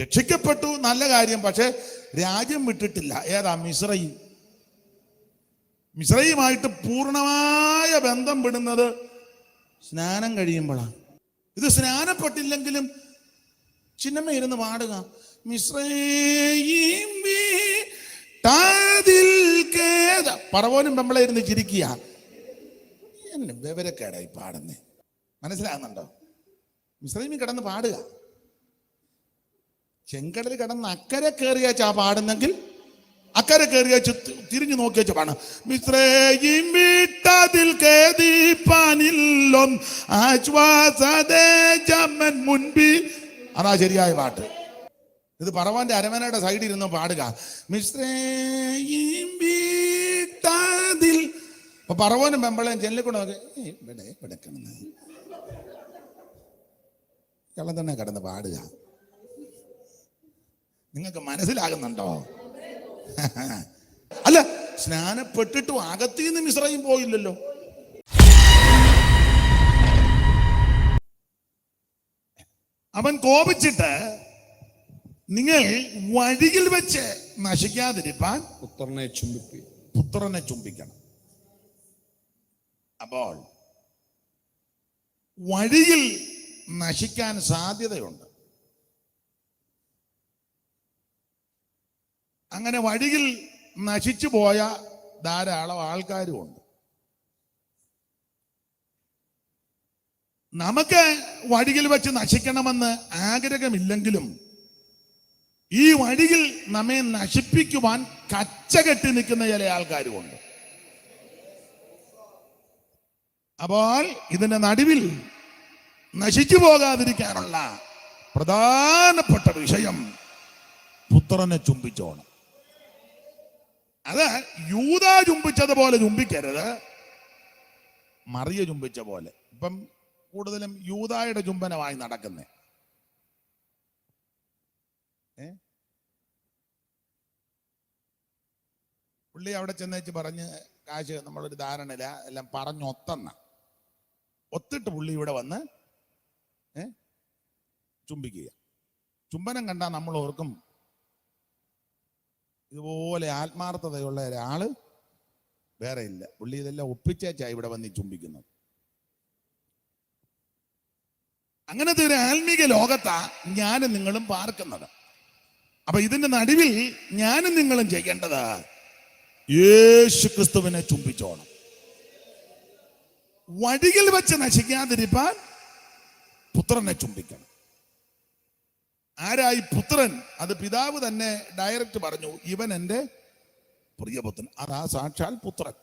രക്ഷിക്കപ്പെട്ടു, നല്ല കാര്യം. പക്ഷെ രാജ്യം വിട്ടിട്ടില്ല. ഏതാ? മിസ്രയീം. മിസ്രയീമായിട്ട് പൂർണ്ണമായ ബന്ധം വിടുന്നത് സ്നാനം കഴിയുമ്പോഴാണ്. ഇത് സ്നാനപ്പെട്ടില്ലെങ്കിലും ചിന്നമ്മ ഇരുന്ന് പാടുക, മിസ്രയീം വിട്ടതിൽ ഖേദ. പറവോനും പെമ്പളെ ഇരുന്ന് ചിരിക്കുക. എന്നെ വിവരക്കേടായി പാടുന്നേ, മനസ്സിലാകുന്നുണ്ടോ? മിസ്രയീമിൽ കിടന്ന് പാടുക. ചെങ്കടൽ കിടന്ന് അക്കരെ കയറിയാച്ചാ പാടുന്നെങ്കിൽ അക്കരെ കയറിയ തിരിഞ്ഞു നോക്കിയ പാടാം. മിസ്രയീം വിട്ടതിൽ ഖേദിപ്പാനില്ലൊന്ന് ആശ്വാസദേജമൻ മുൻപിൽ. അതാ ശരിയായ പാട്ട്. ഇത് പറവാന്റെ അരമനയുടെ സൈഡിൽ ഇരുന്ന് പാടുക, മിസ്രയീം വിട്ടതിൽ. അപ്പൊ പറവോനും പെമ്പളയും ചെല്ലിക്കൊണ്ട് നോക്കി, ഇവിടെ ഇവിടെ കിടന്ന് കള്ളം തന്നെ കിടന്ന് പാടുക. നിങ്ങൾക്ക് മനസ്സിലാകുന്നുണ്ടോ? അല്ല, സ്നാനപ്പെട്ടിട്ടും അകത്തിന്ന് മിസ്രയീം പോയില്ലല്ലോ. അവൻ കോപിച്ചിട്ട് നിങ്ങൾ വഴിയിൽ വെച്ച് നശിക്കാതിരിപ്പാൻ പുത്രനെ ചുംബിക്കണം. അപ്പോൾ വഴിയിൽ നശിക്കാൻ സാധ്യതയുണ്ട്. അങ്ങനെ വഴിയിൽ നശിച്ചു പോയ ധാരാളം ആൾക്കാരുമുണ്ട്. നമുക്ക് വഴിയിൽ വെച്ച് നശിക്കണമെന്ന് ആഗ്രഹമില്ലെങ്കിലും ഈ വഴിയിൽ നമ്മെ നശിപ്പിക്കുവാൻ കച്ചകെട്ടി നിൽക്കുന്ന ചില ആൾക്കാരുമുണ്ട്. അപ്പോൾ ഇതിന്റെ നടുവിൽ നശിച്ചു പോകാതിരിക്കാനുള്ള പ്രധാനപ്പെട്ട വിഷയം പുത്രനെ ചുംബിച്ചോണം. അത് യൂദ ചുംബിച്ചതുപോലെ ചുംബിക്കരുത്, മറിയ ചുംബിച്ച പോലെ. ഇപ്പം കൂടുതലും യൂദായുടെ ചുംബനമായി നടക്കുന്നേ. പുള്ളി അവിടെ ചെന്നേച്ച് പറഞ്ഞ് കാശ് നമ്മളൊരു ധാരണയില്ല, എല്ലാം ഒത്തിട്ട് പുള്ളി ഇവിടെ വന്ന് ചുംബിക്കുക. ചുംബനം കണ്ടാൽ നമ്മൾ ഓർക്കും ഇതുപോലെ ആത്മാർത്ഥതയുള്ള ഒരാള് വേറെ ഇല്ല. പുള്ളി ഇതെല്ലാം ഒപ്പിച്ചേച്ചാ ഇവിടെ വന്ന് ചുംബിക്കുന്നത്. അങ്ങനത്തെ ഒരു ആത്മീക ലോകത്താ ഞാനും നിങ്ങളും പാർക്കുന്നത്. അപ്പൊ ഇതിന്റെ നടുവിൽ ഞാനും നിങ്ങളും ചെയ്യേണ്ടത് യേശു ക്രിസ്തുവിനെ ചുംബിച്ചോണം. വഴിയിൽ വെച്ച് നശിക്കാതിരിപ്പാൻ പുത്രനെ ചുംബിക്കണം. ആരായി പുത്രൻ? അത് പിതാവ് തന്നെ ഡയറക്റ്റ് പറഞ്ഞു, ഇവൻ എൻ്റെ പ്രിയപുത്രൻ. അതാ സാക്ഷാൽ പുത്രൻ.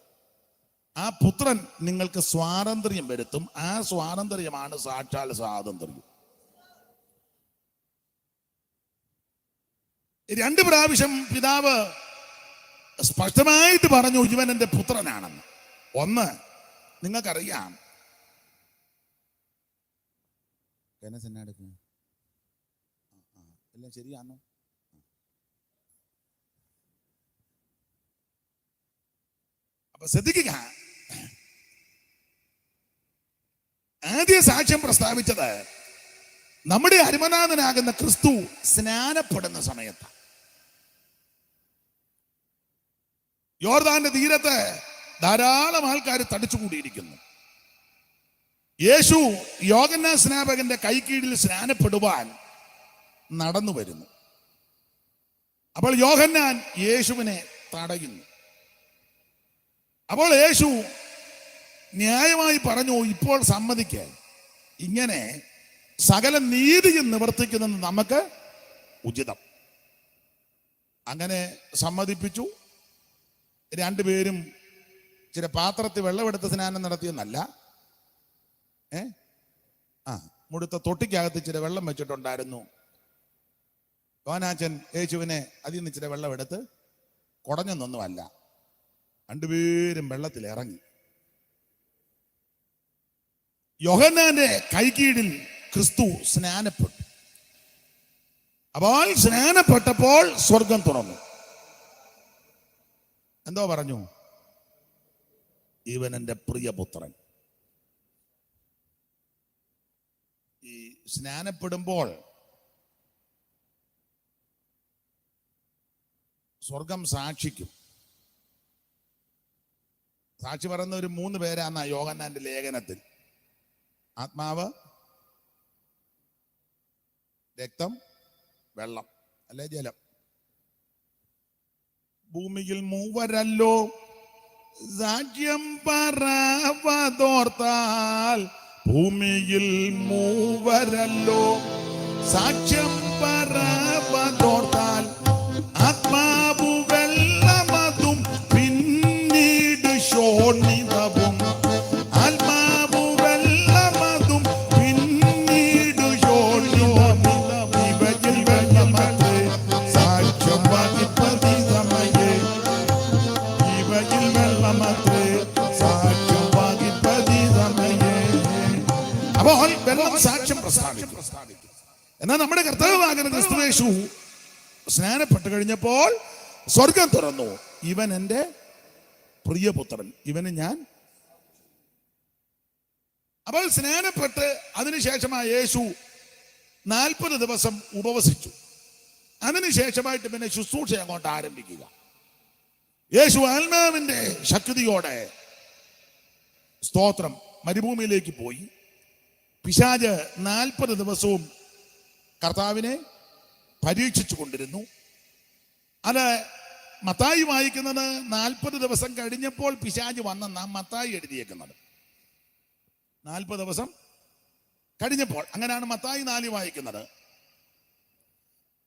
ആ പുത്രൻ നിങ്ങൾക്ക് സ്വാതന്ത്ര്യം വരുത്തും. ആ സ്വാതന്ത്ര്യമാണ് സാക്ഷാൽ സ്വാതന്ത്ര്യം. 2 പ്രാവശ്യം പിതാവ് സ്പഷ്ടമായിട്ട് പറഞ്ഞു ഇവൻ എൻ്റെ പുത്രനാണെന്ന്. ഒന്ന്, നിങ്ങൾക്കറിയാം, എല്ലാം ശരിയാണോ? അപ്പൊ ശ്രദ്ധിക്കുക, ആദ്യ സാക്ഷ്യം പ്രസ്താവിച്ചത് നമ്മുടെ അരുമനാഥനാകുന്ന ക്രിസ്തു സ്നാനപ്പെടുന്ന സമയത്താണ്. യോർദാന്റെ തീരത്ത് ധാരാളം ആൾക്കാർ തടിച്ചുകൂടിയിരിക്കുന്നു. യേശു യോഹന്നാൻ സ്നാപകന്റെ കൈക്കീഴിൽ സ്നാനപ്പെടുവാൻ നടന്നു വരുന്നു. അപ്പോൾ യോഹന്നാൻ യേശുവിനെ തടയുന്നു. അപ്പോൾ യേശു ന്യായമായി പറഞ്ഞു, ഇപ്പോൾ സമ്മതിക്കാൻ, ഇങ്ങനെ സകല നീതിയും നിവർത്തിക്കുന്നത് നമുക്ക് ഉചിതം. അങ്ങനെ സമ്മതിപ്പിച്ചു. 2 പേരും ചില പാത്രത്തിൽ വെള്ളമെടുത്ത് സ്നാനം നടത്തിയെന്നല്ല, മുടുത്ത തൊട്ടിക്കകത്ത് ഇച്ചിരി വെള്ളം വെച്ചിട്ടുണ്ടായിരുന്നു. യോഹന്നാൻ യേശുവിനെ അതിൽ നിന്ന് ഇച്ചിരി വെള്ളം എടുത്ത് കുടഞ്ഞൊന്നുമല്ല, 2 പേരും വെള്ളത്തിൽ ഇറങ്ങി. യോഹന്നാന്റെ കൈക്കീഴിൽ ക്രിസ്തു സ്നാനപ്പെട്ടു. അപ്പോൾ സ്നാനപ്പെട്ടപ്പോൾ സ്വർഗം തുറന്നു. എന്തോ പറഞ്ഞു? ഇവൻ എൻ്റെ പ്രിയപുത്രൻ. ഈ സ്നാനപ്പെടുമ്പോൾ സ്വർഗം സാക്ഷിക്കും. സാക്ഷി പറയുന്ന ഒരു 3 പേരാന്ന യോഹന്നാന്റെ ലേഖനത്തിൽ. ആത്മാവ്, രക്തം, വെള്ളം അല്ലെ ജലം. ഭൂമിയിൽ 3 സാക്ഷ്യം പറവതോർത്താൽ, ഭൂമിയിൽ 3 സാക്ഷ്യം പറവതോർത്താൽ, ആത്മാവു വെള്ളമതും പിന്നീട് ശോണിതവും. ആത്മാവു വെള്ളമതും പിന്നീട് ശോണിതവും. ഇവയിൽ വെള്ളമത് സാക്ഷ്യം വഹിപ്പതിതമയേ. ഇവയിൽ വെള്ളമത് സാക്ഷ്യം വഹിപ്പതിതമയേ. അപ്പോൾ വെള്ളം സാക്ഷ്യം പ്രസ്താവിക്കും. എന്നാൽ നമ്മുടെ കർത്താവാകുന്ന ക്രിസ്തുയേശു സ്നാനപ്പെട്ട് കഴിഞ്ഞപ്പോൾ സ്വർഗം തുറന്നു. ഇവൻ എൻ്റെ പ്രിയപുത്രൻ, ഇവന് ഞാൻ. അപ്പോൾ സ്നാനപ്പെട്ട് അതിനുശേഷമായി യേശു 40 ദിവസം ഉപവസിച്ചു. അതിനുശേഷമായിട്ട് പിന്നെ ശുശ്രൂഷ അങ്ങോട്ട് ആരംഭിക്കുക. യേശു ആത്മാവിന്റെ ശക്തിയോടെ സ്തോത്രം മരുഭൂമിയിലേക്ക് പോയി. പിശാച് 40 ദിവസവും കർത്താവിനെ പരീക്ഷിച്ചു കൊണ്ടിരുന്നു. അത് മത്തായി വായിക്കുന്നത് 40 ദിവസം കഴിഞ്ഞപ്പോൾ പിശാച് വന്നെന്നാ മത്തായി എഴുതിയേക്കുന്നത്. 40 ദിവസം കഴിഞ്ഞപ്പോൾ, അങ്ങനെയാണ് മത്തായി 4 വായിക്കുന്നത്.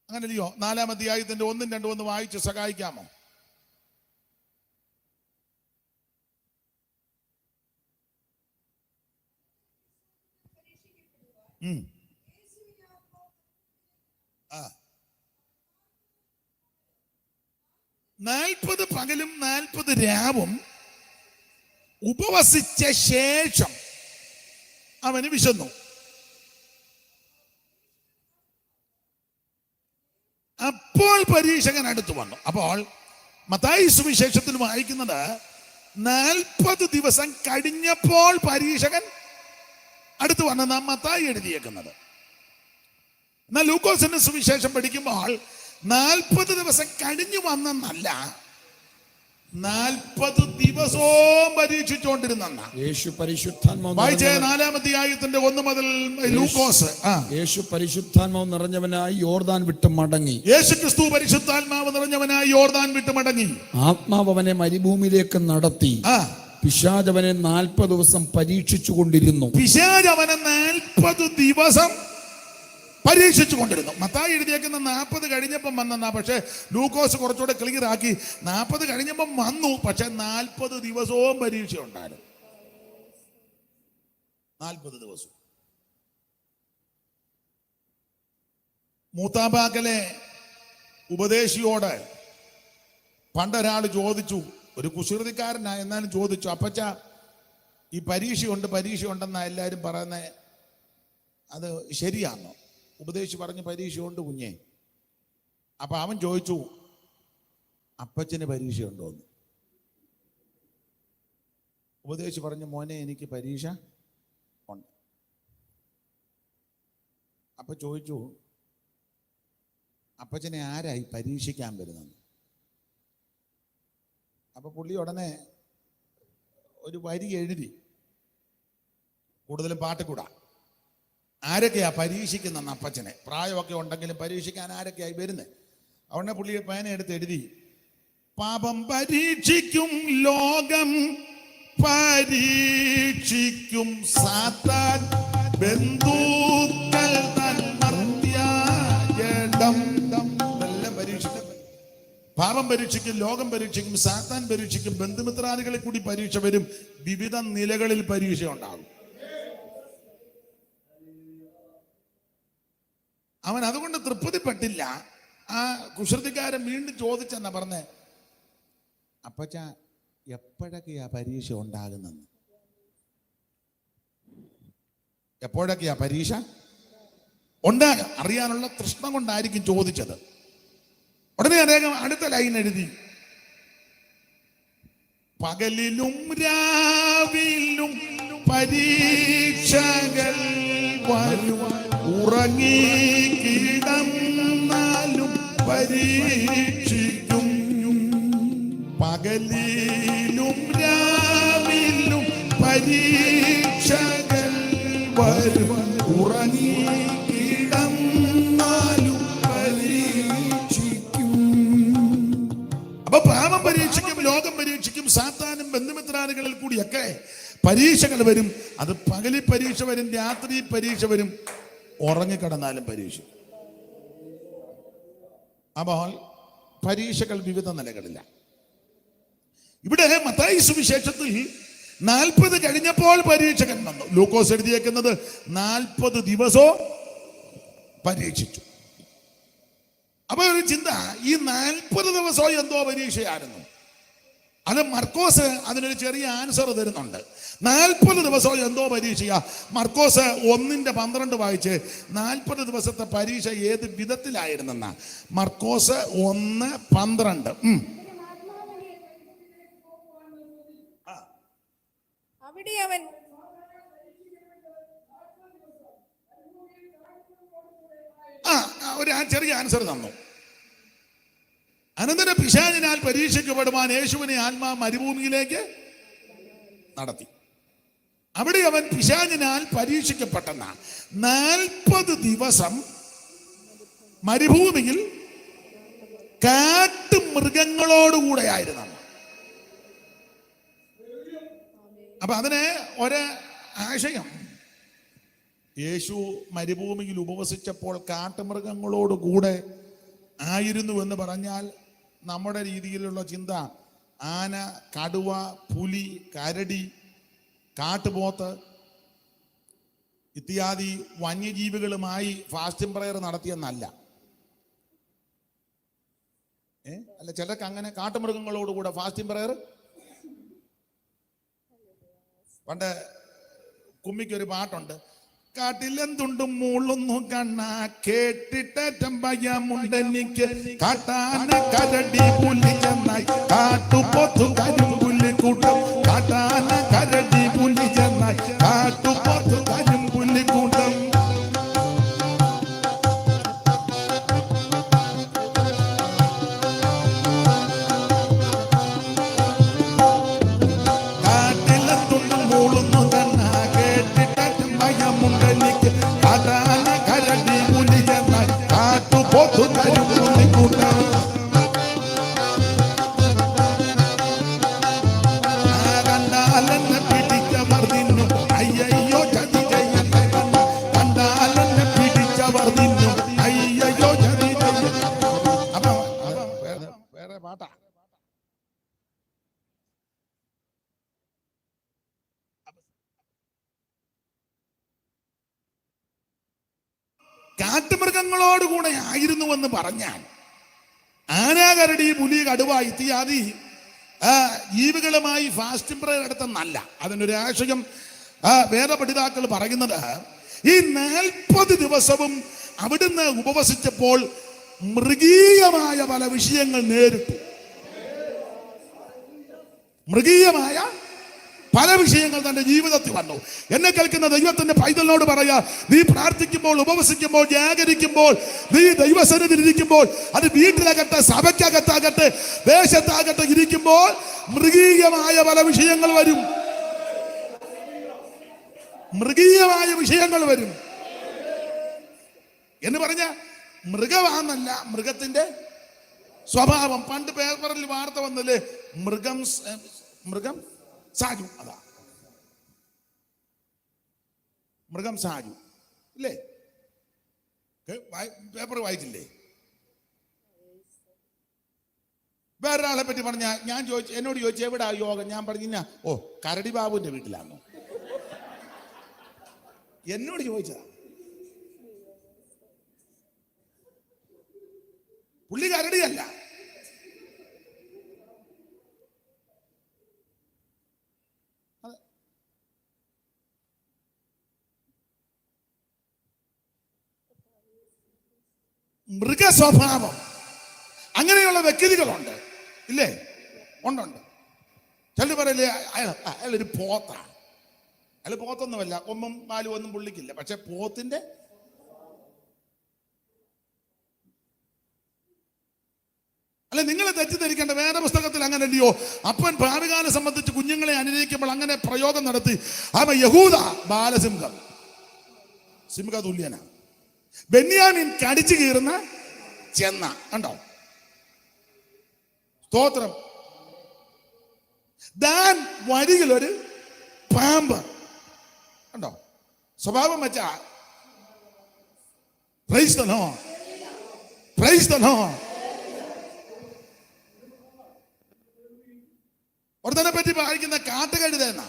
അങ്ങനെയോ 4-ാം അധ്യായത്തിന്റെ 1, 2 ഒന്ന് വായിച്ച് സഹായിക്കാമോ? ആ 40 പകലും 40 രാവും ഉപവസിച്ച ശേഷം അവന് വിശന്നു. അപ്പോൾ പരീക്ഷകൻ അടുത്തു വന്നു. അപ്പോൾ മത്തായി സുവിശേഷത്തിൽ വായിക്കുന്നത് 40 ദിവസം കഴിഞ്ഞപ്പോൾ പരീക്ഷകൻ അടുത്തു വന്നെന്നാണ് മത്തായി എഴുതിയേക്കുന്നത്. എന്നാൽ ലൂക്കോസിന്റെ സുവിശേഷം പഠിക്കുമ്പോൾ 40 ദിവസം കഴിഞ്ഞു വന്നെന്നല്ല, 40 ദിവസവും പരീക്ഷിച്ചുകൊണ്ടിരുന്ന യേശു പരിശുദ്ധാത്മാവ് 4-ാം അധ്യായത്തിന്റെ 1 മുതൽ ലൂക്കോസ്. യേശു പരിശുദ്ധാത്മാവ് നിറഞ്ഞവനായി യോർദാൻ വിട്ട് മടങ്ങി. യേശു ക്രിസ്തു പരിശുദ്ധാത്മാവ് നിറഞ്ഞവനായി യോർദാൻ വിട്ട് മടങ്ങി. ആത്മാവ് അവനെ മരുഭൂമിയിലേക്ക് നടത്തി. പിശാച് അവനെ 40 ദിവസം പരീക്ഷിച്ചു കൊണ്ടിരുന്നു. പിശാച് അവനെ 40 ദിവസം പരീക്ഷിച്ചു കൊണ്ടിരുന്നു. മത്തായി എഴുതിയേക്കുന്ന 40 കഴിഞ്ഞപ്പം വന്നെന്നാ. പക്ഷെ ലൂക്കോസ് കുറച്ചുകൂടെ ക്ലിയർ ആക്കി, 40 കഴിഞ്ഞപ്പം വന്നു, പക്ഷെ 40 ദിവസവും പരീക്ഷ ഉണ്ടായിരുന്നു. 40 ദിവസവും. മൂത്താമ്പാക്കലെ ഉപദേശിയോട് പണ്ടൊരാൾ ചോദിച്ചു, ഒരു കുസൃതിക്കാരനാ എന്നാലും ചോദിച്ചു, അപ്പച്ച ഈ പരീക്ഷയുണ്ടെന്നാ എല്ലാവരും പറയുന്നത്, അത് ശരിയാണോ? ഉപദേശി പറഞ്ഞ് പരീക്ഷയുണ്ട് കുഞ്ഞെ. അപ്പൊ അവൻ ചോദിച്ചു, അപ്പച്ചന് പരീക്ഷയുണ്ടോന്ന്. ഉപദേശി പറഞ്ഞു, മോനെ എനിക്ക് പരീക്ഷ ഉണ്ട്. അപ്പൊ ചോദിച്ചു, അപ്പച്ചനെ ആരായി പരീക്ഷിക്കാൻ വരുന്നത്? അപ്പൊ പുള്ളി ഉടനെ ഒരു വരി എഴുതി, കൂടുതലും പാട്ടിക്കൂടാ, ആരൊക്കെയാ പരീക്ഷിക്കുന്ന അപ്പച്ചനെ. പ്രായമൊക്കെ ഉണ്ടെങ്കിലും പരീക്ഷിക്കാൻ ആരൊക്കെയായി വരുന്നത്. അവിടെ പുള്ളി പേന എടുത്ത് എഴുതി, പാപം പരീക്ഷിക്കും ലോകം പരീക്ഷിക്കും സാത്താൻ, ബന്ധുക്കൾ തൻ മർത്യാജഡം. എല്ലാം പരീക്ഷിക്കും. പാപം പരീക്ഷിക്കും, ലോകം പരീക്ഷിക്കും, സാത്താൻ പരീക്ഷിക്കും, ബന്ധുമിത്രാദികളെ കൂടി പരീക്ഷ വരും. വിവിധ നിലകളിൽ പരീക്ഷ ഉണ്ടാകും. അവൻ അതുകൊണ്ട് തൃപ്തിപ്പെട്ടില്ല. ആ കുസൃതിക്കാരൻ വീണ്ടും ചോദിച്ചെന്നാ പറഞ്ഞേ, അപ്പച്ച എപ്പോഴൊക്കെയാ പരീക്ഷ ഉണ്ടാകുന്നെന്ന്? എപ്പോഴൊക്കെയാ പരീക്ഷ ഉണ്ടാകുക അറിയാനുള്ള തൃഷ്ണ കൊണ്ടായിരിക്കും ചോദിച്ചത്. ഉടനെ അദ്ദേഹം അടുത്ത ലൈൻ എഴുതി, പകലിലും രാവിലും പരീക്ഷകൾ വരും, ഉറങ്ങി കിടന്നാലും പരീക്ഷിക്കും. പകലിലും രാവിലും പരീക്ഷകൾ വരും, ഉറങ്ങി കിടന്നാലും പരീക്ഷിക്കും. അപ്പൊ പാപം പരീക്ഷിക്കും, ലോകം പരീക്ഷിക്കും, സാത്താനും ബന്ധുമിത്രാദികളിൽ കൂടിയൊക്കെ പരീക്ഷകൾ വരും. അത് പകലിൽ പരീക്ഷ വരും, രാത്രി പരീക്ഷ വരും, ഉറങ്ങിക്കിടന്നാലും പരീക്ഷ. അപ്പോൾ പരീക്ഷകൾ വിവിധ നിലകളില്ല. ഇവിടെ മത്തായി സുവിശേഷത്തിൽ 40 കഴിഞ്ഞപ്പോൾ പരീക്ഷകൻ വന്നു. ലൂക്കോസ് എഴുതിയേക്കുന്നത് 40 ദിവസവും പരീക്ഷിച്ചു. അപ്പൊ ഒരു ചിന്ത, ഈ 40 ദിവസവും എന്തോ പരീക്ഷയായിരുന്നു. അത് മർക്കോസ് അതിനൊരു ചെറിയ ആൻസർ തരുന്നുണ്ട്. 40 ദിവസവും എന്തോ പരീക്ഷയാ. മർക്കോസ് 1:12 വായിച്ച് 40 ദിവസത്തെ പരീക്ഷ ഏത് വിധത്തിലായിരുന്നെന്ന. മർക്കോസ് 1:12. അവിടെ അവൻ ഒരു ചെറിയ ആൻസർ തന്നു. അനന്തര പിശാചിനാൽ പരീക്ഷിക്കപ്പെടുവാൻ യേശുവിനെ ആത്മാ മരുഭൂമിയിലേക്ക് നടത്തി. അവിടെ അവൻ പിശാചിനാൽ പരീക്ഷിക്കപ്പെട്ടെന്ന 40 ദിവസം മരുഭൂമിയിൽ കാട്ടുമൃഗങ്ങളോടുകൂടെയായിരുന്നു. അപ്പൊ അതിന് ഒരു ആശയം, യേശു മരുഭൂമിയിൽ ഉപവസിച്ചപ്പോൾ കാട്ടുമൃഗങ്ങളോടുകൂടെ ആയിരുന്നു എന്ന് പറഞ്ഞാൽ നമ്മുടെ രീതിയിലുള്ള ചിന്ത ആന, കടുവ, പുലി, കരടി, കാട്ടുപോത്ത് ഇത്യാദി വന്യജീവികളുമായി ഫാസ്റ്റിംഗ് പ്രയർ നടത്തിയെന്നല്ല. അല്ല, ചിലർക്ക് അങ്ങനെ കാട്ടുമൃഗങ്ങളോടുകൂടെ ഫാസ്റ്റിംഗ് പ്രയർ. പണ്ട് കുമ്മിക്കൊരു പാട്ടുണ്ട്, കാട്ടിലെന്തുണ്ടും മൂളുന്നു കണ്ണ കേട്ടിട്ടേറ്റം ഭയമുണ്ടെനിക്ക്, കാട്ടാന കരടി പുലി ചെന്നായി കാട്ടുപോത്തു കരിമ്പുലി കൂട്ടം, കാട്ടാന കരടി പുലി ചെന്നായി കാട്ടുപോത്തു കരിമ്പുലി കൂട്ടം. കാട്ടിലെന്തുണ്ടും മൂളുന്നു കണ്ണ കേട്ടിട്ടേറ്റം ഭയമുണ്ടെനിക്ക്, കാട്ടാന കരടി പുലി ചെന്നായി കാട്ടുപോത്തു കരിമ്പുലി കൂട്ടം. കണ്ടാലെന്നെ പിടിച്ചവർ തിന്നും, അയ്യോ ചതി ചെയ്യല്ലേ കണ്ണ, കണ്ടാലെന്നെ പിടിച്ചവർ തിന്നും, അയ്യോ ചതി ചെയ്യ. അപ്പൊ വേറെ പാട്ടാ. കാട്ടുമൃഗങ്ങളോടുകൂടെ ആയിരുന്നുവെന്ന് പറഞ്ഞാൽ ആന, കരടി, പുലി, കടുവ ഇത്യാദി ജീവികളുമായി ഫാസ്റ്റിംഗ് പ്രയർ നടത്തുന്നല്ല. അതിനൊരു ആശയം വേദപഠിതാക്കൾ പറയുന്നത്, ഈ 40 ദിവസവും അവിടുന്ന് ഉപവസിച്ചപ്പോൾ മൃഗീയമായ പല വിഷയങ്ങൾ നേരിട്ടു. മൃഗീയമായ പല വിഷയങ്ങൾ തന്റെ ജീവിതത്തിൽ വന്നു. എന്നെ കേൾക്കുന്ന ദൈവത്തിന്റെ പൈതലിനോട് പറയാ, നീ പ്രാർത്ഥിക്കുമ്പോൾ, ഉപവസിക്കുമ്പോൾ, ജാഗരിക്കുമ്പോൾ, നീ ദൈവസന്നിധിയിൽ ഇരിക്കുമ്പോൾ, അത് വീട്ടിലകട്ടെ, സഭയ്ക്കകത്താകട്ടെ, ദേശത്താകട്ടെ ഇരിക്കുമ്പോൾ മൃഗീയമായ പല വിഷയങ്ങൾ വരും. മൃഗീയമായ വിഷയങ്ങൾ വരും എന്ന് പറഞ്ഞ മൃഗമാണെന്നല്ല, മൃഗത്തിന്റെ സ്വഭാവം. പണ്ട് പേപ്പറിൽ വാർത്ത വന്നല്ലേ, മൃഗം സാജു, അതാ മൃഗം സാജു ഇല്ലേ? പേപ്പർ വായിച്ചില്ലേ? വേറൊരാളെ പറ്റി പറഞ്ഞ ഞാൻ ചോദിച്ചു, എന്നോട് ചോദിച്ചു എവിടാ യോഗം, ഞാൻ പറഞ്ഞ ഓ കരടി ബാബുവിന്റെ വീട്ടിലാണോ, എന്നോട് ചോദിച്ചതാ. പുള്ളി കരടിയല്ല. മൃഗസ്വഭാവം. അങ്ങനെയുള്ള വ്യക്തികളുണ്ട് ഇല്ലേ? ഉണ്ട്. ചിലർ പറയില്ലേ, അയാളൊരു പോത്താ. അയാൾ പോത്തൊന്നുമല്ല, കൊമ്പും പാലും ഒന്നും പുള്ളിക്കില്ല. പക്ഷെ പോത്തിന്റെ അല്ല, നിങ്ങൾ തെറ്റിദ്ധരിക്കേണ്ട, വേറെ പുസ്തകത്തിൽ അങ്ങനെ അല്ലയോ? അപ്പൻ ഭാവികാലം സംബന്ധിച്ച് കുഞ്ഞുങ്ങളെ അനുനയിക്കുമ്പോൾ അങ്ങനെ പ്രയോഗം നടത്തി. അവൻ യഹൂദ ബാലസിംഹം, സിംഹ തുല്യന. ബെന്യാമീൻ കടിച്ചു കീറുന്ന ചെന്ന. കണ്ടോ? സ്തോത്രം. ദാൻ വഴിയിലൊരു പാമ്പ്. കണ്ടോ? സ്വഭാവം വെച്ചാ price the lord, praise the Lord. ഒരുത്തനെ പറ്റി വായിക്കുന്ന കാട്ടുകഴുത എന്നാ.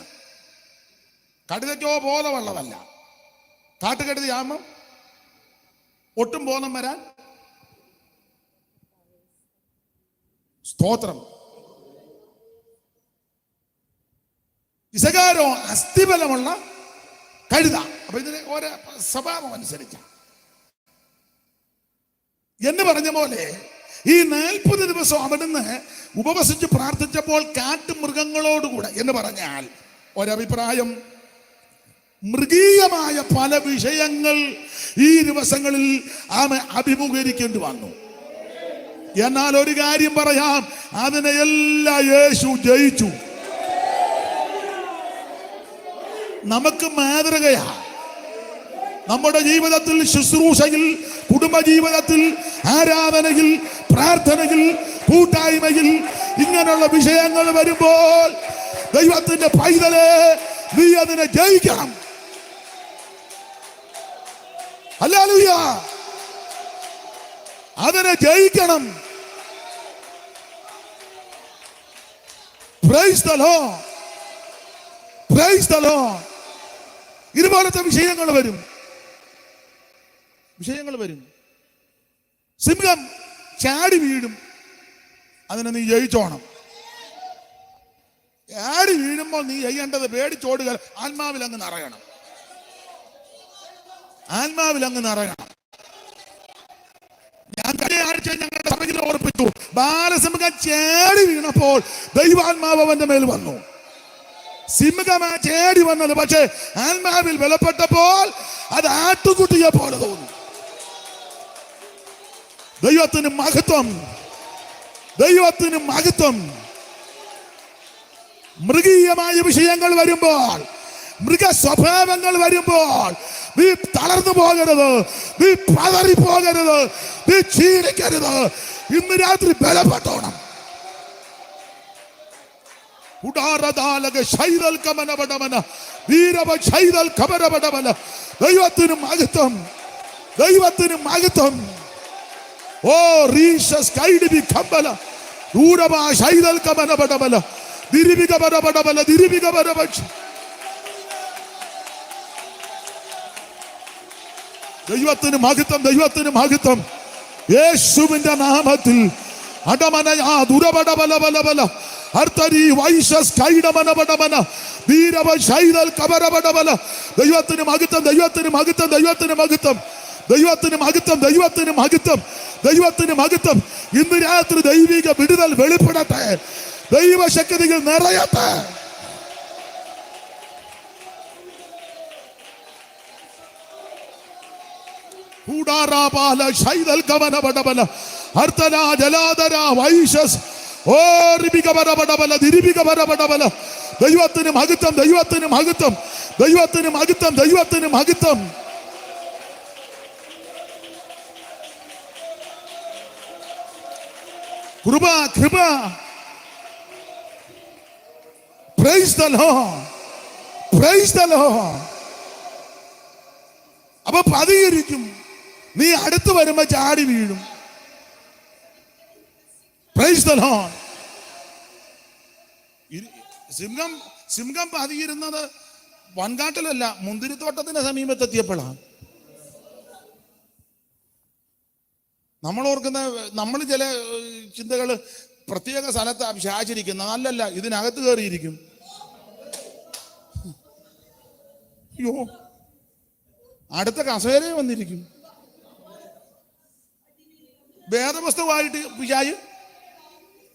കഴുതയ്ക്കോ ബോധമുള്ളതല്ല. കാട്ടുകഴുതയാകുമ്പം ഒട്ടും ബോധം വരാൻ. സ്തോത്രം. ഇസഖാരോ അസ്ഥിബലമുള്ള കഴുത. അപ്പൊ ഇതിന് ഓരോ സ്വഭാവം അനുസരിച്ച എന്ന് പറഞ്ഞ പോലെ ഈ 40 ദിവസം അവിടുന്ന് ഉപവസിച്ച് പ്രാർത്ഥിച്ചപ്പോൾ കാട്ടുമൃഗങ്ങളോടുകൂടെ എന്ന് പറഞ്ഞാൽ ഒരഭിപ്രായം, മൃഗീയമായ പല വിഷയങ്ങൾ ഈ ദിവസങ്ങളിൽ ആമ അഭിമുഖീകരിക്കേണ്ടി വന്നു. എന്നാൽ ഒരു കാര്യം പറയാം, അതിനെല്ലാം യേശു ജയിച്ചു. നമുക്ക് മാതൃകയാ. നമ്മുടെ ജീവിതത്തിൽ, ശുശ്രൂഷയിൽ, കുടുംബജീവിതത്തിൽ, ആരാധനയിൽ, പ്രാർത്ഥനയിൽ, കൂട്ടായ്മയിൽ ഇങ്ങനെയുള്ള വിഷയങ്ങൾ വരുമ്പോൾ ദൈവത്തിന്റെ പൈതലേ, നീ അതിനെ ജയിക്കണം. ഹല്ലേലൂയ. അതിനെ ജയിക്കണം. Price the lord, praise the Lord. ഇതുപോലത്തെ വിഷയങ്ങൾ വരും. സിംഹം ചാടി വീഴും, അതിനെ നീ ജയിച്ചോണം. ചാടി വീഴുമ്പോൾ നീ ചെയ്യേണ്ടത് പേടിച്ചോടുക, ആത്മാവിൽ അങ്ങ് നിറയണം. ഞാൻ കഴിഞ്ഞ ആഴ്ച ഞങ്ങളുടെ സഭയിൽ ഓർപ്പിച്ചു, ബാലസിംഹം ചാടി വീണപ്പോൾ ദൈവാത്മാവ് അവന്റെ മേൽ വന്നു. സിംഹമാ ചേടി വന്നത്, പക്ഷേ ആത്മാവിൽ ബലപ്പെട്ടപ്പോൾ അത് ആട്ടുകുട്ടിയെ പോലെ തോന്നി. ദൈവത്തിന് മഹത്വം, ദൈവത്തിന് മഹത്വം. മൃഗീയമായ വിഷയങ്ങൾ വരുമ്പോൾ, മൃഗ സ്വഭാവങ്ങൾ വരുമ്പോൾ നീ തളർന്നു പോകരുത്, നീ പതറിപ്പോകരുത്, നീ ക്ഷീണിക്കരുത്. ഇന്ന് രാത്രി ബലപ്പെട്ടോണം. ദൈവത്തിന് മഹത്വം, ദൈവത്തിന് മഹത്വം. ഓ റീഷസ് കൈഡിബി കമ്പല ഊരബ ശൈദൽ കമനബടബല ദിരിബിക ബടബടബല ദിരിബിക ബടബക്ഷ. ദൈവത്തിന് മഹത്വം, ദൈവത്തിന് മഹത്വം. യേശുവിന്റെ നാമത്തിൽ അടമനയാ ദുരബടബല ബലബല അർത്തരി വൈശസ് കൈഡമനബടബന ദീരബ ശൈദൽ കബരബടബല. ദൈവത്തിന് മഹത്വം, ദൈവത്തിന് മഹത്വം, ദൈവത്തിന് മഹത്വം, ദൈവത്തിന് മഹത്വം, ദൈവത്തിന് മഹത്വം, ദൈവത്തിന് മഹത്വം. ഇന്ന് രാത്രി ദൈവിക വിടുതൽ വെളിപ്പെടട്ടെ, ദൈവശക്തികൾ നിറയട്ടെ. ദൈവത്തിന് മഹത്വം, ദൈവത്തിന് മഹത്വം, ദൈവത്തിന് മഹത്വം, ദൈവത്തിന് മഹത്വം. കൃപ, കൃപ. Price the lord, praise the lord. അപ്പൊ പതിയിരിക്കും, നീ അടുത്ത് വരുമ്പോ ചാടി വീഴും. Price the Lord. സിംഹം പതിയിരുന്നത് വൻകാട്ടിലല്ല, മുന്തിരിത്തോട്ടത്തിന്റെ സമീപത്തെത്തിയപ്പോഴാണ്. നമ്മൾ ഓർക്കുന്ന, നമ്മൾ ചില ചിന്തകൾ പ്രത്യേക സ്ഥലത്ത് ശാചരിക്കുന്ന, അല്ലല്ല, ഇതിനകത്ത് കയറിയിരിക്കും. അയ്യോ, അടുത്ത കസേരയെ വന്നിരിക്കും. വേദപുസ്തകമായിട്ട് പിശാച്,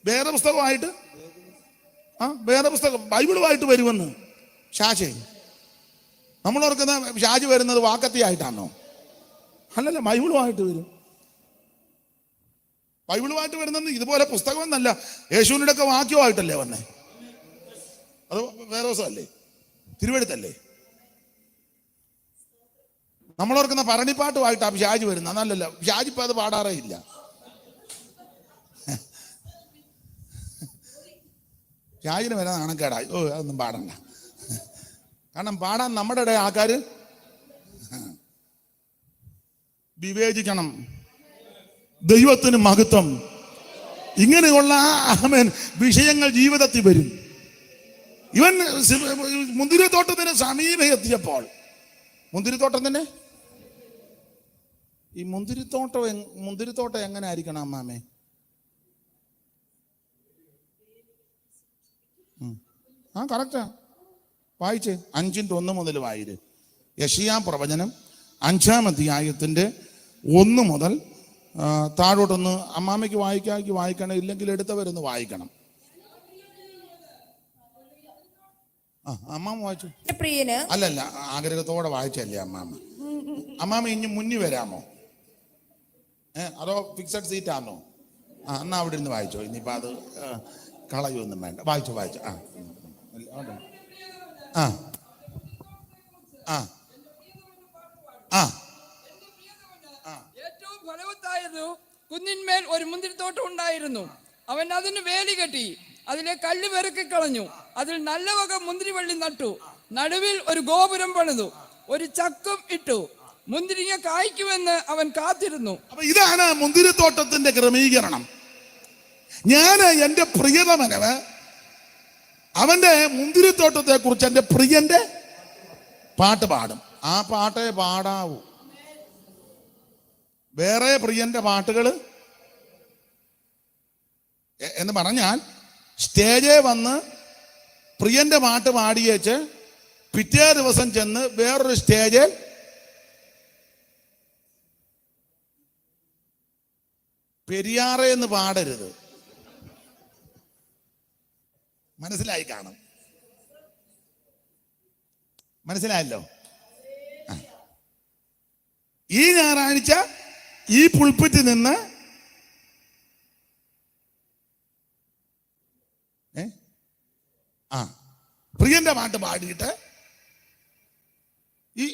വേദപുസ്തകമായിട്ട്, വേദപുസ്തകം ബൈബിളുമായിട്ട് വരുമെന്ന് ശാചെ. നമ്മൾ ഓർക്കുന്ന ശാച് വരുന്നത് വാക്കത്തിയായിട്ടാണോ? അല്ലല്ല, ബൈബിളുമായിട്ട് വരും. ബൈബിളുമായിട്ട് വരുന്നത് ഇതുപോലെ പുസ്തകം എന്നല്ല, യേശുവിൻ്റെ ഒക്കെ വാക്യമായിട്ടല്ലേ വന്നേ. അത് വേറെ ദിവസമല്ലേ, തിരുവെടുത്തല്ലേ. നമ്മളോർക്കുന്ന ഭരണിപ്പാട്ടുമായിട്ടാണ് പിശാച് വരുന്നത്. അതല്ലല്ല, പിശാച് ഇപ്പം അത് പാടാറേ ഇല്ല. പിശാചിന് വരെ നാണക്കേടായി. അതൊന്നും പാടണ്ട. കാരണം പാടാൻ നമ്മുടെ ഇടയിൽ ആൾക്കാർ വിവേചിക്കണം. ദൈവത്തിന് മഹത്വം. ഇങ്ങനെയുള്ള വിഷയങ്ങൾ ജീവിതത്തിൽ വരും. ഇവൻ മുന്തിരിത്തോട്ടത്തിന് സമീപം എത്തിയപ്പോൾ, മുന്തിരിത്തോട്ടത്തിന് ഈ മുന്തിരിത്തോട്ടം എങ്ങനെ ആയിരിക്കണം അമ്മാമേ? കറക്റ്റാ. വായിച്ച് 5:1 മുതൽ വായിര്. യെശയ്യാ പ്രവചനം 5-ാം അധ്യായത്തിന്റെ 1 മുതൽ താഴോട്ടൊന്ന് അമ്മാമയ്ക്ക് വായിക്കണം, ഇല്ലെങ്കിൽ എടുത്തവരൊന്ന് വായിക്കണം. അമ്മാമ വായിച്ചു. പ്രിയന് അല്ലല്ല, ആഗ്രഹത്തോടെ വായിച്ചല്ലേ അമ്മാമ ഇനി മുന്നിൽ വരാമോ? അതോ ഫിക്സഡ് സീറ്റ് ആണോ? എന്നാ അവിടെ ഇരുന്ന് വായിച്ചോ. ഇനിയിപ്പോ അത് കളയൊന്നും വേണ്ട. വായിച്ചു ആ ആ ആ ആ ഏറ്റവും ഫലവത്തായത് കുന്നിന്മേൽ ഒരു മുന്തിരിത്തോട്ടം ഉണ്ടായിരുന്നു. അവൻ അതിന് വേലി കെട്ടി, അതിലെ കല്ല് പെറുക്കി കളഞ്ഞു, അതിൽ നല്ല വക മുന്തിരിവള്ളി നട്ടു, നടുവിൽ ഒരു ഗോപുരം പണിതു, ഒരു ചക്കും ഇട്ടു, മുന്തിരിങ്ങ കായ്ക്കുമെന്ന് അവൻ കാത്തിരുന്നു. അപ്പൊ ഇതാണ് മുന്തിരിത്തോട്ടത്തിന്റെ ക്രമീകരണം. ഞാൻ എൻ്റെ പ്രിയതമനവ് അവന്റെ മുന്തിരിത്തോട്ടത്തെ കുറിച്ച് എൻ്റെ പ്രിയന്റെ പാട്ട് പാടും. ആ പാട്ടേ പാടാവൂ. വേറെ പ്രിയന്റെ പാട്ടുകൾ എന്ന് പറഞ്ഞാൽ സ്റ്റേജിൽ വന്ന് പ്രിയന്റെ പാട്ട് പാടിയേച്ച് പിറ്റേ ദിവസം ചെന്ന് വേറൊരു സ്റ്റേജിൽ പെരിയാറെ എന്ന് പാടരുത്. മനസ്സിലായി കാണും. മനസ്സിലായല്ലോ? ഈ ഞായറാഴ്ച ഈ പുൾപ്പിറ്റിൽ നിന്ന് പ്രിയന്റെ പാട്ട് പാടിയിട്ട് ഈ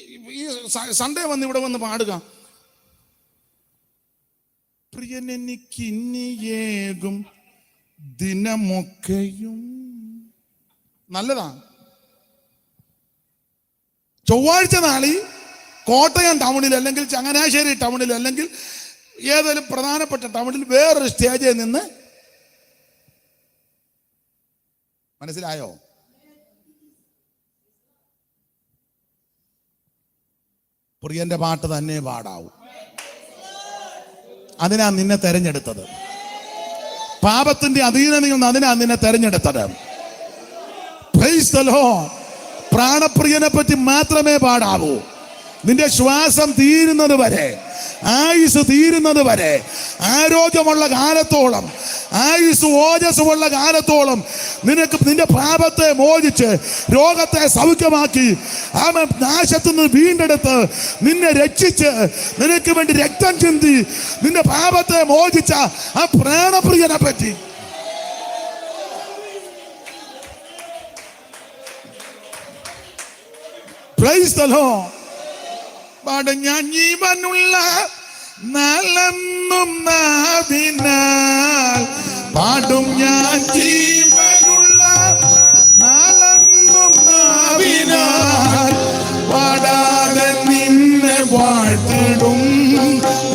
സൺഡേ വന്ന് ഇവിടെ വന്ന് പാടുക. പ്രിയനെനിക്കിന്നിയേകും ദിനമൊക്കെയും നല്ലതാ. ചൊവ്വാഴ്ച നാളിൽ കോട്ടയം ടൗണിൽ അല്ലെങ്കിൽ ചങ്ങനാശ്ശേരി ടൗണിൽ അല്ലെങ്കിൽ ഏതെങ്കിലും പ്രധാനപ്പെട്ട ടൗണിൽ വേറൊരു സ്റ്റേജിൽ നിന്ന്, മനസ്സിലായോ? പ്രിയന്റെ പാട്ട് തന്നെ പാടാവൂ. അതിനാ നിന്നെ തെരഞ്ഞെടുത്തത്. പാപത്തിന്റെ അധീനതയിൽ നിന്ന് അതിനാ നിന്നെ തെരഞ്ഞെടുത്തത്. Price the Lord. പ്രാണപ്രിയനെ പറ്റി മാത്രമേ പാടാവൂ. നിന്റെ ശ്വാസം തീരുന്നത് വരെ, ആയുസ് തീരുന്നത് വരെ, ആരോഗ്യമുള്ള കാലത്തോളം, ആയുസ് ഓജസ്സുമുള്ള കാലത്തോളം നിനക്ക് നിന്റെ പാപത്തെ മോചിച്ച് രോഗത്തെ സൗഖ്യമാക്കി അവൻ നാശത്തു നിന്ന് വീണ്ടെടുത്ത് നിന്നെ രക്ഷിച്ച് നിനക്ക് വേണ്ടി രക്തം ചിന്തി നിന്റെ പാപത്തെ മോചിച്ച ആ പ്രാണപ്രിയനെ പറ്റി പ്രൈസ് ദി ലോർഡ്. ഞാൻ ജീവനുള്ള നാളെന്നും നാവിനാൽ പാടും. ഞാൻ ജീവനുള്ള നാളെന്നും നാവിനാൽ പാടാതെ നിന്നെ വാഴ്ത്തിടും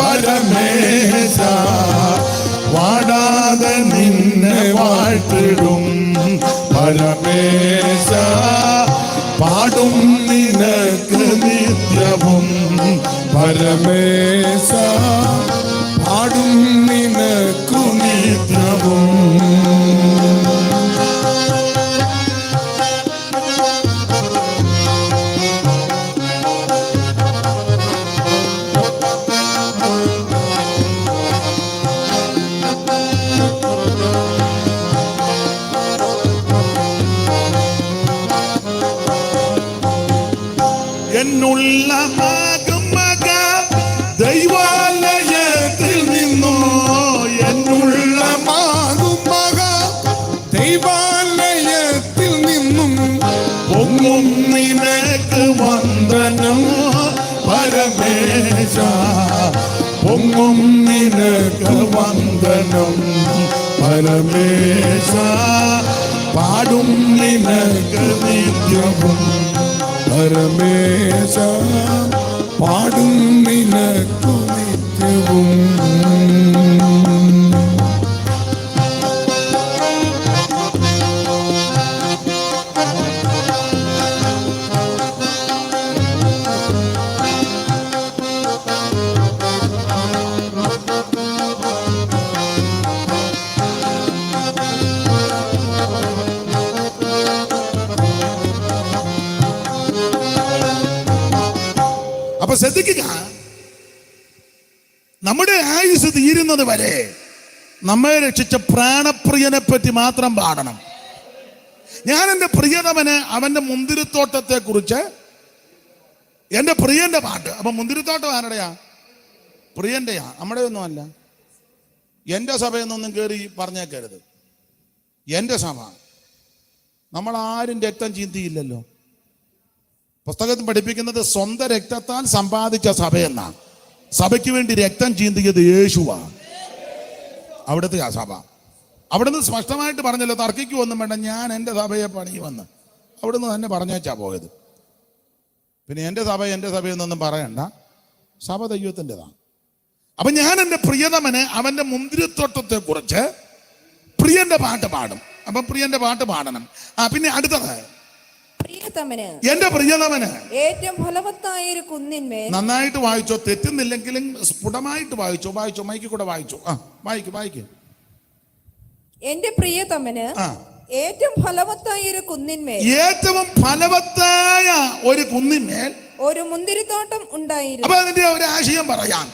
പരമേശ. പാടാതെ നിന്നെ വാഴ്ത്തിടും പരമേശ. പാടും നിനക്ക് നിത്യവും പരമേശ. പാടും നിനക്കു നിത്യവും. എന്നുള്ള മക ദൈവാലയത്തിൽ നിന്നോ വന്ദനം പരമേശ, പാടും നിനക്ക് നിത്യവും. പരമേശ പാടും നിനക്കു നിത്യവും. അപ്പൊ ശ്രദ്ധിക്കുക, നമ്മുടെ ആയുസ് തീരുന്നത് വരെ നമ്മെ രക്ഷിച്ച പ്രാണപ്രിയനെ പറ്റി മാത്രം പാടണം. ഞാൻ എൻ്റെ പ്രിയതമന് അവന്റെ മുന്തിരിത്തോട്ടത്തെ കുറിച്ച്, എൻ്റെ പ്രിയന്റെ പാട്ട്. അപ്പൊ മുന്തിരിത്തോട്ടം ആരുടെയാ? പ്രിയന്റെയാ, നമ്മുടെ ഒന്നും അല്ല. എൻ്റെ സഭയെന്നൊന്നും കയറി പറഞ്ഞേക്കരുത്. എൻ്റെ സഭ, നമ്മൾ ആരും രക്തം ചീന്തിയില്ലല്ലോ. പുസ്തകത്തിൽ പഠിപ്പിക്കുന്നത് സ്വന്തം രക്തത്താൽ സമ്പാദിച്ച സഭയെന്നാണ്. സഭയ്ക്ക് വേണ്ടി രക്തം ചീന്തിയത് യേശുവാ, അവിടുത്തെ ആ സഭ. അവിടുന്ന് സ്പഷ്ടമായിട്ട് പറഞ്ഞല്ലോ, തർക്കിക്കുമൊന്നും വേണ്ട, ഞാൻ എൻ്റെ സഭയെ പണിയുമെന്ന് അവിടുന്ന് തന്നെ പറഞ്ഞേച്ചാ പോയത്. പിന്നെ എൻ്റെ സഭയെന്നൊന്നും പറയണ്ട, സഭ ദൈവത്തിൻ്റെതാണ്. അപ്പൊ ഞാൻ എൻ്റെ പ്രിയതമന് അവന്റെ മുന്തിരിത്തോട്ടത്തെ കുറിച്ച് പ്രിയന്റെ പാട്ട് പാടും. അപ്പൊ പ്രിയന്റെ പാട്ട് പാടണം. പിന്നെ അടുത്തത്, എന്റെ പ്രിയതമന് ഏറ്റവും ഫലവത്തായ ഒരു കുന്നിന്മേൽ. നന്നായിട്ട് വായിച്ചോ, തെറ്റുന്നില്ലെങ്കിലും സ്ഫുടമായിട്ട് വായിച്ചോ. മൈക്ക് കൂടെ വായിച്ചോ. വായിക്ക്. എന്റെ പ്രിയതമന് ഏറ്റവും ഫലവത്തായ ഒരു കുന്നിന്മേൽ. ഏറ്റവും ഫലവത്തായ ഒരു കുന്നിന്മേൽ ഒരു മുന്തിരിത്തോട്ടം ഉണ്ടായിരുന്നു. അപ്പൊ അതിന്റെ ഒരു ആശയം പറയാം.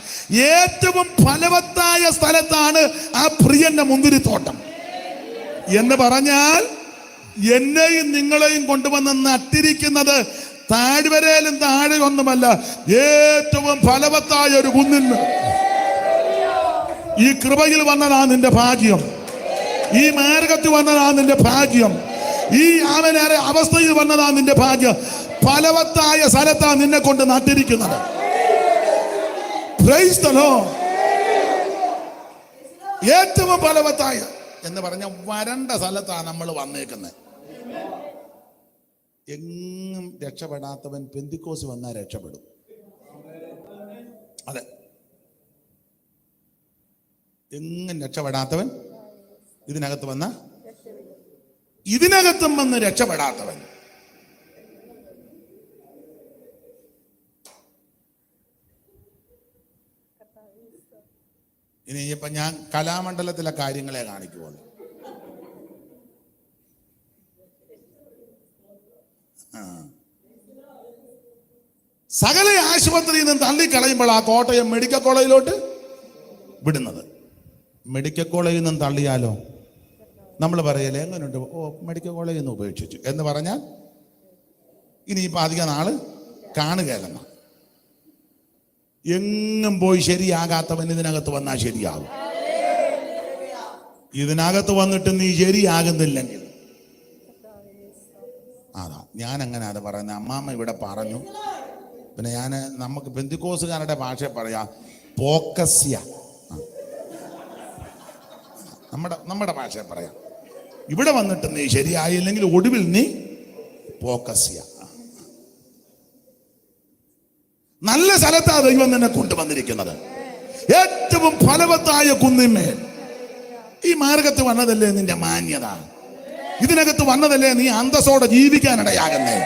ഏറ്റവും ഫലവത്തായ സ്ഥലത്താണ് ആ പ്രിയന്റെ മുന്തിരിത്തോട്ടം എന്ന് പറഞ്ഞാൽ, എന്നെയും നിങ്ങളെയും കൊണ്ടുവന്ന് നട്ടിരിക്കുന്നത് താഴ്വരയിലും താഴെ ഒന്നുമല്ല, ഏറ്റവും ഫലവത്തായ ഒരു കുന്നിന്മേൽ. ഈ കൃപയിൽ വന്നതാ നിന്റെ ഭാഗ്യം, ഈ മാർഗത്തിൽ വന്നതാ നിന്റെ ഭാഗ്യം, ഈ അവനേറെ അവസ്ഥയിൽ വന്നതാ നിന്റെ ഭാഗ്യം. ഫലവത്തായ സ്ഥലത്താ നിന്നെ കൊണ്ട് നട്ടിരിക്കുന്നത്. Price the Lord. ഏറ്റവും ഫലവത്തായ എന്ന് പറഞ്ഞ വരണ്ട സ്ഥലത്താണ് നമ്മൾ വന്നേക്കുന്നത്. എങ്ങും രക്ഷപ്പെടാത്തവൻ പെന്തിക്കോസ് വന്നാൽ രക്ഷപ്പെടും. അതെ, എങ്ങും രക്ഷപ്പെടാത്തവൻ ഇതിനകത്തും വന്ന് രക്ഷപ്പെടാത്തവൻ. ഇനിയിപ്പോ ഞാൻ കലാമണ്ഡലത്തിലെ കാര്യങ്ങളെ കാണിക്കുള്ളൂ. സകല ആശുപത്രിയിൽ നിന്ന് തള്ളിക്കളയുമ്പോൾ ആ കോട്ടയം മെഡിക്കൽ കോളേജിലോട്ട് വിടുന്നത്. മെഡിക്കൽ കോളേജിൽ നിന്നും തള്ളിയാലോ നമ്മൾ പറയല്ലേ, എങ്ങനെയുണ്ട്, മെഡിക്കൽ കോളേജിൽ നിന്ന് ഉപേക്ഷിച്ചു എന്ന് പറഞ്ഞാൽ ഇനിയിപ്പോൾ അധിക നാള് കാണുകയല്ലെന്ന. എങ്ങും പോയി ശരിയാകാത്തവൻ ഇതിനകത്ത് വന്നാൽ ശരിയാകും. ഇതിനകത്ത് വന്നിട്ട് നീ ശരിയാകുന്നില്ലെങ്കിൽ അതാ ഞാൻ അങ്ങനെ അത് പറയുന്നത്. അമ്മാമ്മ ഇവിടെ പറഞ്ഞു. പിന്നെ നമുക്ക് പെന്തിക്കോസുകാരുടെ ഭാഷ പറയാം, പോക്കസ്യ. നമ്മുടെ ഭാഷയെ പറയാം. ഇവിടെ വന്നിട്ട് നീ ശരിയായില്ലെങ്കിൽ ഒടുവിൽ നീ പോക്കസ്യ. നല്ല സ്ഥലത്താ ദൈവം നിന്നെ കൊണ്ടുവന്നിരിക്കുന്നത്. ഏറ്റവും ഫലവത്തായ കുന്നിന്മേൽ. ഈ മാർഗത്ത് വന്നതല്ലേ നിന്റെ മാന്യത. ഇതിനകത്ത് വന്നതല്ലേ നീ അന്തസ്സോടെ ജീവിക്കാനിടയാകുന്നേ.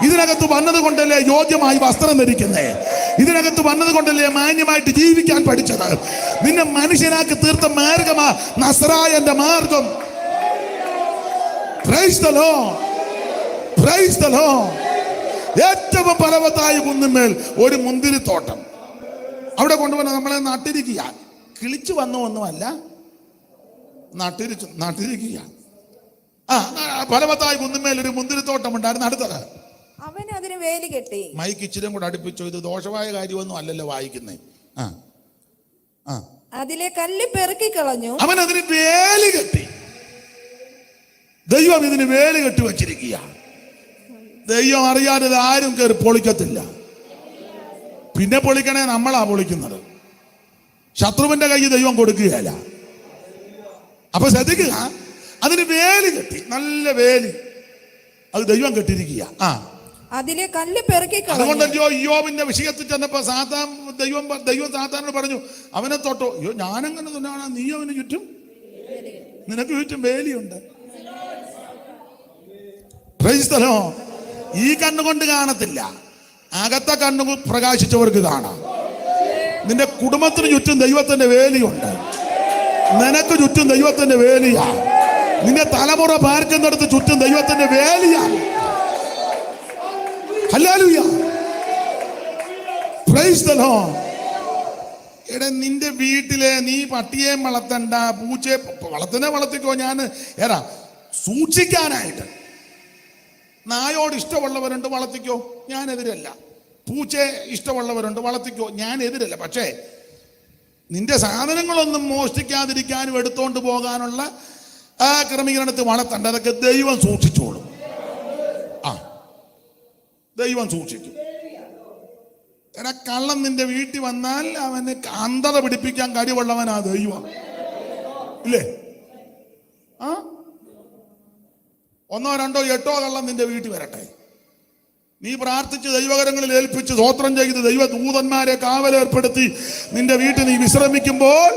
ഇതിനകത്ത് വന്നത് കൊണ്ടല്ലേ യോഗ്യമായി വസ്ത്രം ധരിക്കുന്നേ. ഇതിനകത്ത് വന്നത് കൊണ്ടല്ലേ മാന്യമായിട്ട് ജീവിക്കാൻ പഠിച്ചത്. നിന്നെ മനുഷ്യനാക്കി തീർത്ത മാർഗമാ നസ്രായന്റെ മാർഗം. Price the lord, praise the Lord. ഏറ്റവും ഫലവത്തായ കുന്നിന്മേൽ ഒരു മുന്തിരിത്തോട്ടം. അവിടെ കൊണ്ടുവന്ന് നമ്മളെ നട്ടിരിക്കുക. കിളിച്ചു വന്നോ ഒന്നുമല്ല, നട്ടിരിക്കുക. ഫലവത്തായ കുന്നിന്മേൽ ഒരു മുന്തിരിത്തോട്ടം ഉണ്ടായിരുന്നു. അടുത്തത്, അവൻ അതിന് വേലി കെട്ടി. മൈക്ക് ഇച്ചിരി കൂടെ അടുപ്പിച്ചോ. ഇത് ദോഷമായ കാര്യമൊന്നും അല്ലല്ലോ വായിക്കുന്നേ. അതിലെ കല്ല് പെറുക്കി കളഞ്ഞു. അവൻ അതിന് വേലി കെട്ടി. ദൈവം ഇതിന് വേലി കെട്ടി വച്ചിരിക്കുക. ദൈവം അറിയാതെ ഇത് ആരും കയറി പൊളിക്കത്തില്ല. പിന്നെ പൊളിക്കണേ നമ്മളാ പൊളിക്കുന്നത്. ശത്രുവിന്റെ കൈ ദൈവം കൊടുക്കുകയല്ല. അപ്പൊ ശ്രദ്ധിക്കുക, അതിന് വേലി കെട്ടി, നല്ല വേലി അത് ദൈവം കെട്ടിയിരിക്കുക. അതിലെ കല്ല് പെറുക്കി കളഞ്ഞു. അതുകൊണ്ടല്ലോ യോബിന്റെ വിഷയത്തിൽ ചെന്നപ്പോ ദൈവം സാത്താനോട് പറഞ്ഞു, അവനെ തൊട്ടോ. അയ്യോ, ഞാനെങ്ങനെ തന്നെയാണ്, നീ അവന് ചുറ്റും, നിനക്ക് ചുറ്റും വേലിയുണ്ട്. Price the Lord. ഈ കണ്ണുകൊണ്ട് കാണത്തില്ല, അകത്തെ കണ്ണു പ്രകാശിച്ചവർക്ക് കാണാം. നിന്റെ കുടുംബത്തിന് ചുറ്റും ദൈവത്തിന്റെ വേലിയുണ്ട്. നിനക്ക് ചുറ്റും ദൈവത്തിന്റെ വേലിയാ. നിന്റെ തലമുറ പാർക്കുന്നിടത്ത് ചുറ്റും ദൈവത്തിന്റെ വേലിയാ. Hallelujah, praise the lord. എടാ, നിന്റെ വീട്ടിലെ നീ പട്ടിയെ വളർത്തണ്ട, പൂച്ചയെ വളർത്തിക്കോ. ഞാൻ സൂക്ഷിക്കാനായിട്ട് നായോട് ഇഷ്ടമുള്ളവരുണ്ട്, വളർത്തിക്കോ, ഞാൻ എതിരല്ല. പൂച്ചയെ ഇഷ്ടമുള്ളവരുണ്ട്, വളർത്തിക്കോ, ഞാൻ എതിരല്ല. പക്ഷേ നിന്റെ സാധനങ്ങളൊന്നും മോഷ്ടിക്കാതിരിക്കാനും എടുത്തോണ്ട് പോകാനുള്ള ആ ക്രമീകരണത്തിൽ വളർത്തണ്ട. അതൊക്കെ ദൈവം സൂക്ഷിച്ചോളും. ദൈവം സൂക്ഷിക്കും. എടാ, കള്ളൻ നിന്റെ വീട്ടിൽ വന്നാൽ അവന് അന്ധത പിടിപ്പിക്കാൻ കഴിവുള്ളവനാ ദൈവം, ഇല്ലേ? ഒന്നോ രണ്ടോ എട്ടോ കള്ളം നിന്റെ വീട്ടിൽ വരട്ടെ, നീ പ്രാർത്ഥിച്ച് ദൈവകരങ്ങളിൽ ഏൽപ്പിച്ച് സ്തോത്രം ചെയ്ത് ദൈവ ദൂതന്മാരെ കാവലേർപ്പെടുത്തി നിന്റെ വീട്ടിൽ നീ വിശ്രമിക്കുമ്പോൾ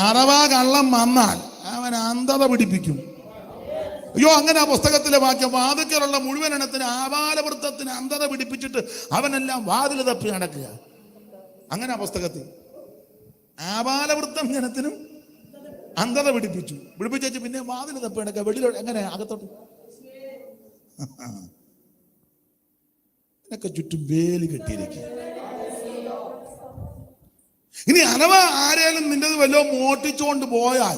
അഥവാ കള്ളം വന്നാൽ അവൻ അന്ധത പിടിപ്പിക്കും. അയ്യോ, അങ്ങനെ ആ പുസ്തകത്തിലെ വാക്യം, വാതിക്കലുള്ള മുഴുവൻ എണ്ണത്തിന് ആബാലവൃത്തത്തിന് അന്ധത പിടിപ്പിച്ചിട്ട് അവനെല്ലാം വാതിൽ തപ്പി നടക്കുക. അങ്ങനെ ആ പുസ്തകത്തിൽ ആബാലവൃത്തം ജനത്തിനും അന്ധത പിടിപ്പിച്ചു പിന്നെ വാതിൽ തപ്പി നടക്കുക. വെളിയിലോട്ട് എങ്ങനെ അകത്തോട്ട്? ഇതിനൊക്കെ ചുറ്റും വേലി കെട്ടിയിരിക്കുക. ഇനി അഥവാ ആരേലും നിന്റേത് വല്ലോ മോട്ടിച്ചുകൊണ്ട് പോയാൽ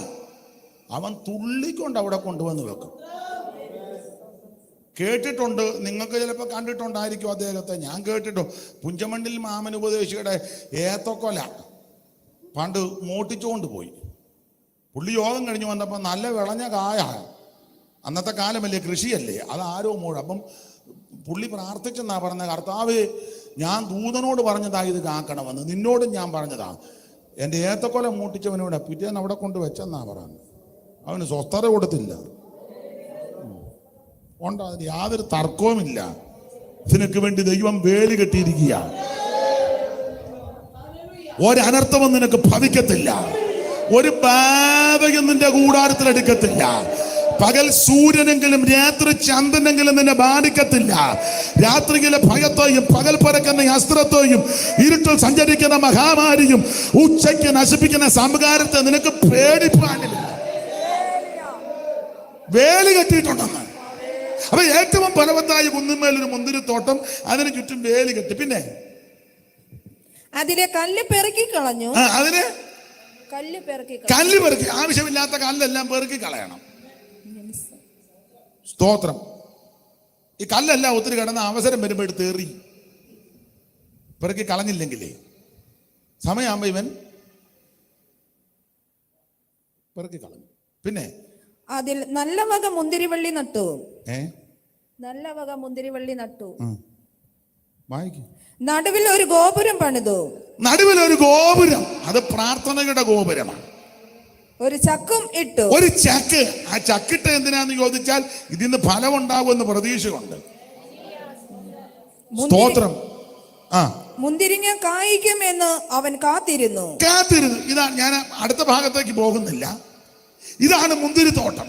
അവൻ തുള്ളിക്കൊണ്ട് അവിടെ കൊണ്ടുവന്ന് വെക്കും. കേട്ടിട്ടുണ്ട്, നിങ്ങൾക്ക് ചിലപ്പോൾ കണ്ടിട്ടുണ്ടായിരിക്കും അദ്ദേഹത്തെ. ഞാൻ കേട്ടിട്ടു, പുഞ്ചമണ്ണിൽ മാമൻ ഉപദേശിയുടെ ഏത്തക്കൊല പണ്ട് മോട്ടിച്ചുകൊണ്ട് പോയി. പുള്ളി യോഗം കഴിഞ്ഞ് വന്നപ്പോൾ നല്ല വിളഞ്ഞ കായ, അന്നത്തെ കാലമല്ലേ, കൃഷിയല്ലേ, അത് ആരോ അപ്പം പുള്ളി പ്രാർത്ഥിച്ചെന്നാ പറഞ്ഞ, കർത്താവേ, ഞാൻ ദൂതനോട് പറഞ്ഞതാ ഇത് കാക്കണമെന്ന്, നിന്നോടും ഞാൻ പറഞ്ഞതാ. എൻ്റെ ഏത്തക്കൊല മൂട്ടിച്ചവനോട് പിറ്റേന്ന് അവിടെ കൊണ്ട് വെച്ചെന്നാ പറഞ്ഞു. അവന് സ്വസ്ഥത കൊടുത്തില്ല. ഉണ്ട്, അതിന് യാതൊരു തർക്കവുമില്ല. ഇതിനൊക്കെ വേണ്ടി ദൈവം വേലി കെട്ടിയിരിക്കുക. ഒരനർത്ഥവും നിനക്ക് ഭവിക്കത്തില്ല, ഒരു ബാധയും നിന്റെ കൂടാരത്തിലെടുക്കത്തില്ല. പകൽ സൂര്യനെങ്കിലും രാത്രി ചന്ദ്രനെങ്കിലും നിന്നെ ബാധിക്കത്തില്ല. രാത്രിയിലെ ഭയത്തെയും പകൽ പരക്കുന്ന അസ്ത്രത്തെയും ഇരുട്ടിൽ സഞ്ചരിക്കുന്ന മഹാമാരിയും ഉച്ചയ്ക്ക് നശിപ്പിക്കുന്ന സംസ്കാരത്തെ നിനക്ക് പേടിപ്പാനില്ല. വേലി കെട്ടിയിട്ടുണ്ടെന്ന്. അപ്പൊ ഏറ്റവും ഫലവത്തായ കുന്നിന്മേലൊരു മുന്തിരിത്തോട്ടം, അതിന് ചുറ്റും വേലി കെട്ടി. പിന്നെ അതിലെ കല്ല് പെറുക്കി കളഞ്ഞു. അതിന് കല്ല് പെറുക്കി, ആവശ്യമില്ലാത്ത കല്ലെല്ലാം പെറുക്കി കളയണം. സ്തോത്രം. ഈ കല്ലെല്ലാം ഒത്തിരി കിടന്ന അവസരം വരുമ്പോൾ എടുത്ത് എറി. പെറുക്കി കളഞ്ഞില്ലെങ്കിലേ സമയമാകുമ്പോ ഇവൻ പെറുക്കി കളഞ്ഞു. പിന്നെ അതിൽ നല്ല വക മുന്തിരിവള്ളി നട്ടു. നല്ല വക മുന്തിരിവള്ളി നട്ടു. നടുവിൽ ഒരു ഗോപുരം പണിതു. നടുവിൽ ഒരു ഗോപുരം, അത് പ്രാർത്ഥനയുടെ ഗോപുരമാണ്. ഒരു ചക്കും ഇട്ടു. ഒരു ചക്ക്. ആ ചക്കിട്ട് എന്തിനാന്ന് ചോദിച്ചാൽ ഇതിന്ന് ഫലം ഉണ്ടാകുമെന്ന് പ്രതീക്ഷയുണ്ട്. സ്തോത്രം. മുന്തിരിങ്ങ കായ്ക്കുമെന്ന് അവൻ കാത്തിരുന്നു. ഇതാണ്, ഞാൻ അടുത്ത ഭാഗത്തേക്ക് പോകുന്നില്ല. ഇതാണ് മുന്തിരിത്തോട്ടം.